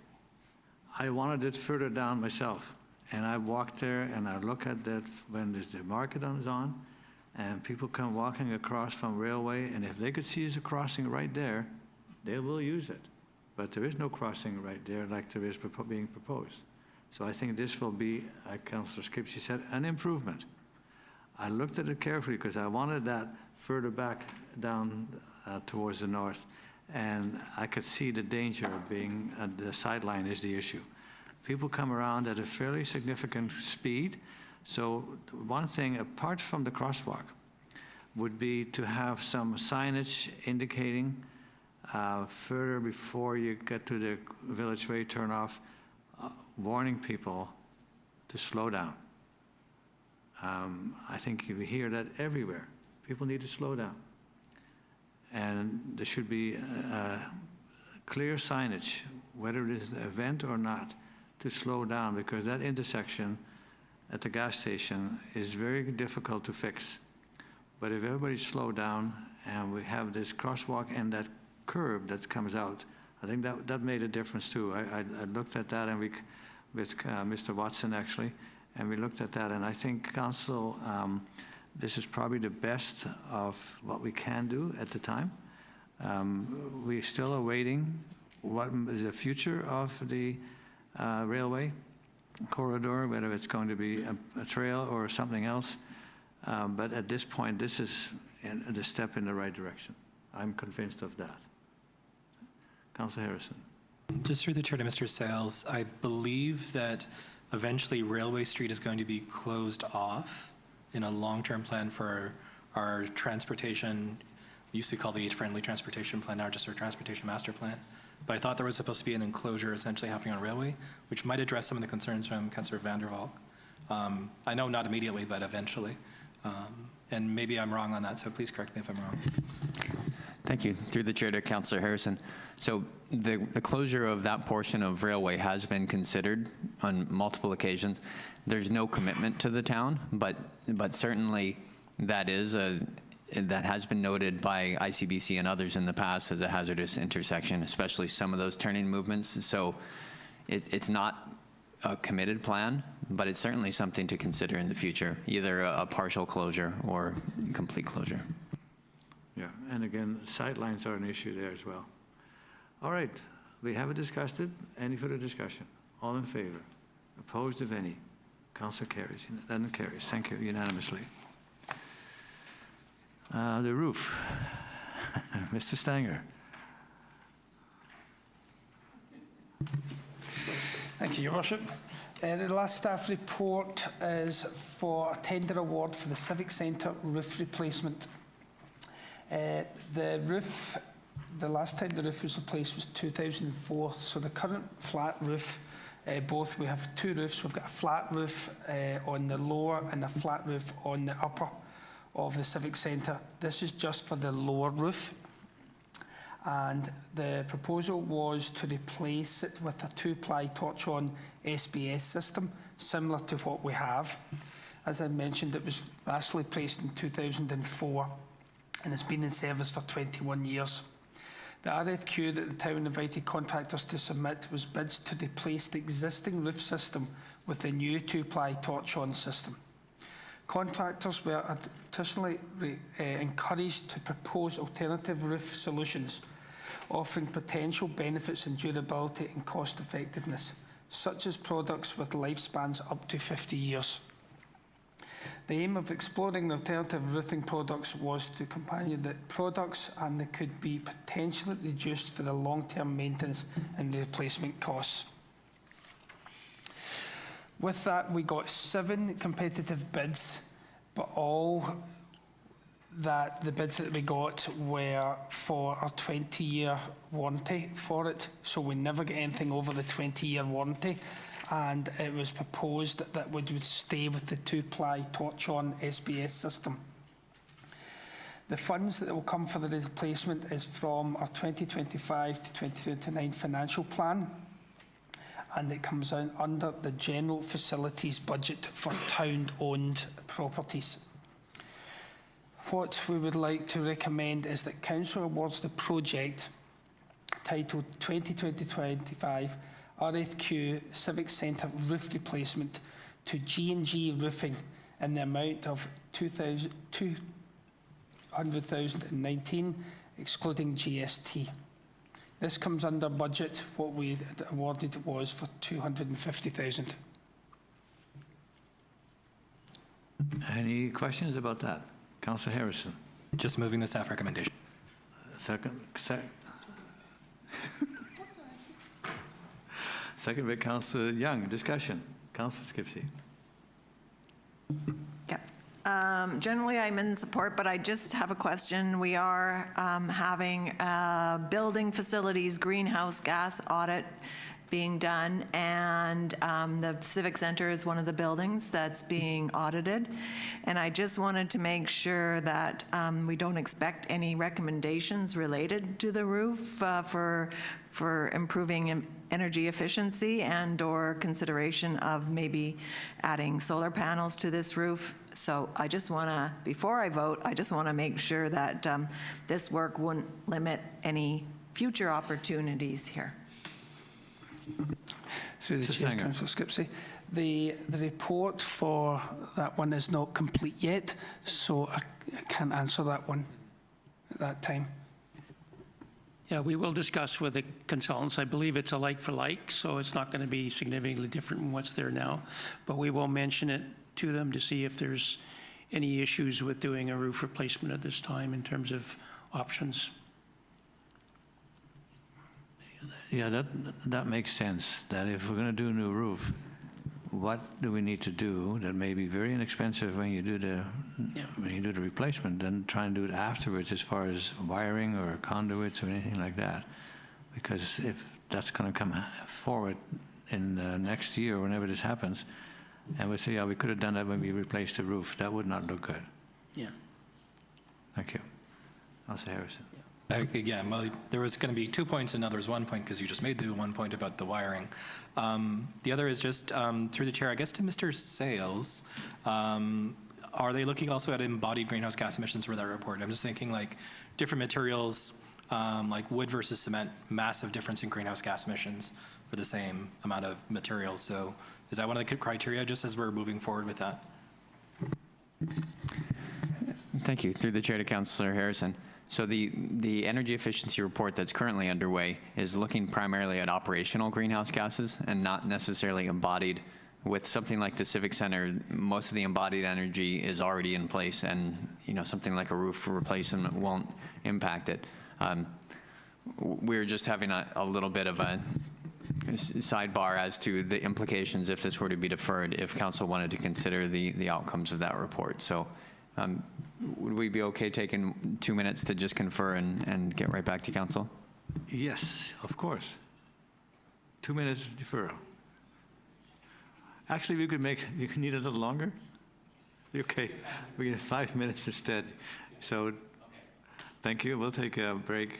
I wanted it further down myself. And I walked there and I look at that when the market is on and people come walking across from Railway, and if they could see there's a crossing right there, they will use it. But there is no crossing right there like there is being proposed. So I think this will be, like Councillor Skipsey said, an improvement. I looked at it carefully because I wanted that further back down towards the north, and I could see the danger of being the sideline is the issue. People come around at a fairly significant speed. So one thing, apart from the crosswalk, would be to have some signage indicating further before you get to the Village Way turnoff, warning people to slow down. I think you hear that everywhere. People need to slow down. And there should be clear signage, whether it is an event or not, to slow down, because that intersection at the gas station is very difficult to fix. But if everybody slow down and we have this crosswalk and that curb that comes out, I think that made a difference too. I looked at that and with Mr. Watson actually, and we looked at that, and I think Council, this is probably the best of what we can do at the time. We're still awaiting what is the future of the railway corridor, whether it's going to be a trail or something else. But at this point, this is the step in the right direction. I'm convinced of that. Councillor Harrison. Just through the chair to Mr. Sales, I believe that eventually Railway Street is going to be closed off in a long-term plan for our transportation used to be called the Age-Friendly Transportation Plan, now just our Transportation Master Plan. But I thought there was supposed to be an enclosure essentially happening on railway, which might address some of the concerns from Councillor Vander. I know not immediately, but eventually. And maybe I'm wrong on that, so please correct me if I'm wrong. Thank you. Through the chair to Councillor Harrison. So the closure of that portion of railway has been considered on multiple occasions. There's no commitment to the town, but certainly that has been noted by ICBC and others in the past as a hazardous intersection, especially some of those turning movements. So it's not a committed plan, but it's certainly something to consider in the future, either a partial closure or complete closure. Yeah, and again, sightlines are an issue there as well. All right, we haven't discussed it. Any further discussion? All in favor? Opposed, if any? Council carries. Then carries. Thank you unanimously. The roof. Mr. Stanger. Thank you, Your Worship. The last staff report is for a tender award for the Civic Centre roof replacement. The roof, the last time the roof was replaced was 2004, so the current flat roof, we have two roofs. We've got a flat roof on the lower and a flat roof on the upper of the Civic Centre. This is just for the lower roof. And the proposal was to replace it with a two-ply torch-on SBS system, similar to what we have. As I mentioned, it was last replaced in 2004, and it's been in service for 21 years. The RFQ that the town invited contractors to submit was bids to replace the existing roof system with the new two-ply torch-on system. Contractors were additionally encouraged to propose alternative roof solutions, offering potential benefits in durability and cost effectiveness, such as products with lifespans up to 50 years. The aim of exploring alternative roofing products was to accompany the products, and they could be potentially reduced for the long-term maintenance and replacement costs. With that, we got 7 competitive bids, but all that the bids that we got were for a 20-year warranty for it, so we never get anything over the 20-year warranty, and it was proposed that we would stay with the two-ply torch-on SBS system. The funds that will come for the replacement is from our 2025 to 2029 financial plan, and it comes out under the general facilities budget for town-owned properties. What we would like to recommend is that Council awards the project titled 2020-25 RFQ Civic Centre Roof Replacement to G&G Roofing in the amount of $200,019, excluding GST. This comes under budget. What we awarded was for $250,000. Any questions about that? Councillor Harrison. Just moving the staff recommendation. Second by Councillor Young. Discussion. Councillor Skipsey. Yep. Generally, I'm in support, but I just have a question. We are having a building facilities greenhouse gas audit being done, and the Civic Center is one of the buildings that's being audited. And I just wanted to make sure that we don't expect any recommendations related to the roof for improving energy efficiency and/or consideration of maybe adding solar panels to this roof. So I just want to, before I vote, I just want to make sure that this work wouldn't limit any future opportunities here. Through the Chair, Councillor Skipsey. The report for that one is not complete yet, so I can't answer that one at that time. Yeah, we will discuss with the consultants. I believe it's a like for like, so it's not going to be significantly different from what's there now. But we will mention it to them to see if there's any issues with doing a roof replacement at this time in terms of options. Yeah, that makes sense, that if we're going to do a new roof, what do we need to do that may be very inexpensive when you do the replacement, then try and do it afterwards as far as wiring or conduits or anything like that. Because if that's going to come forward in next year, whenever this happens, and we say, yeah, we could have done that when we replaced the roof, that would not look good. Yeah. Thank you. Councillor Harrison. Again, well, there was going to be 2 points, and now there's 1 point because you just made the 1 point about the wiring. The other is just through the chair, I guess, to Mr. Sales. Are they looking also at embodied greenhouse gas emissions for that report? I'm just thinking like different materials, like wood versus cement, massive difference in greenhouse gas emissions for the same amount of materials. So is that one of the criteria just as we're moving forward with that? Thank you. Through the chair to Councillor Harrison. So the energy efficiency report that's currently underway is looking primarily at operational greenhouse gases and not necessarily embodied. With something like the Civic Center, most of the embodied energy is already in place, and something like a roof replacement won't impact it. We're just having a little bit of a sidebar as to the implications if this were to be deferred, if council wanted to consider the outcomes of that report. So would we be okay taking 2 minutes to just confer and get right back to council? Yes, of course. 2 minutes deferral. Actually, we could you can need a little longer? Okay, we get 5 minutes instead. So, thank you. We'll take a break.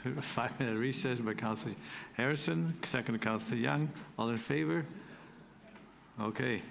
5-minute recess by Councillor Harrison, second to Councillor Young. All in favor? Okay.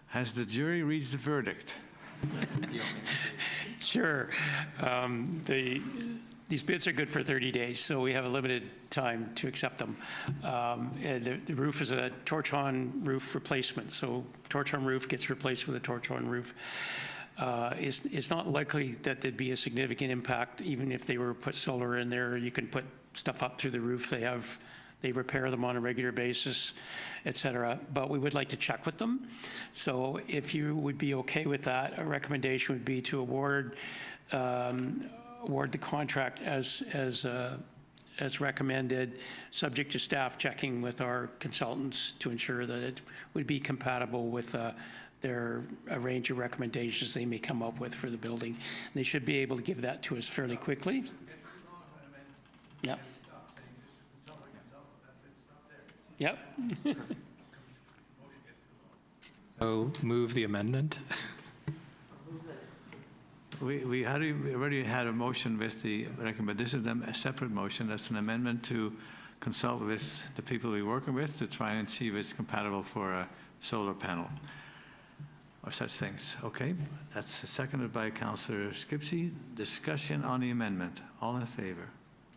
Has the jury reached the verdict? Sure. These bids are good for 30 days, so we have a limited time to accept them. And the roof is a torch-on roof replacement, so torch-on roof gets replaced with a torch-on roof. It's not likely that there'd be a significant impact, even if they were to put solar in there. You can put stuff up through the roof. They repair them on a regular basis, et cetera. But we would like to check with them. So if you would be okay with that, a recommendation would be to award the contract as recommended, subject to staff checking with our consultants to ensure that it would be compatible with a range of recommendations they may come up with for the building. They should be able to give that to us fairly quickly. Yep. Yep. So move the amendment. We already had a motion with the recommendation, but this is a separate motion. That's an amendment to consult with the people we're working with to try and see if it's compatible for a solar panel or such things. Okay, that's seconded by Councillor Skipsey. Discussion on the amendment. All in favor?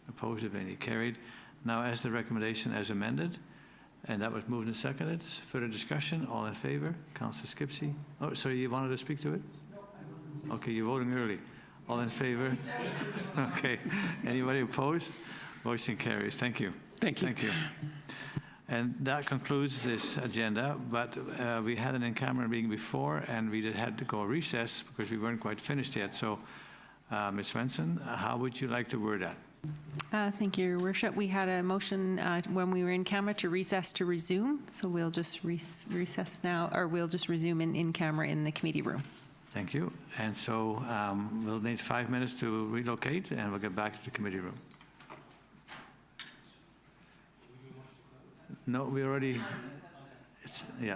Opposed, if any? Carried. Now, as the recommendation as amended, and that was moved and seconded. Further discussion. All in favor? Councillor Skipsey. Oh, sorry, you wanted to speak to it? Okay, you're voting early. All in favor? Okay. Anybody opposed? Motion carries. Thank you. Thank you. Thank you. And that concludes this agenda, but we had an in-camera meeting before, and we had to go recess because we weren't quite finished yet. So, Ms. Svensson, how would you like to word that? Thank you, Your Worship. We had a motion when we were in camera to recess to resume, so we'll just recess now, or we'll just resume in camera in the committee room. Thank you. And so we'll need 5 minutes to relocate, and we'll get back to the committee room. No, we already, yeah.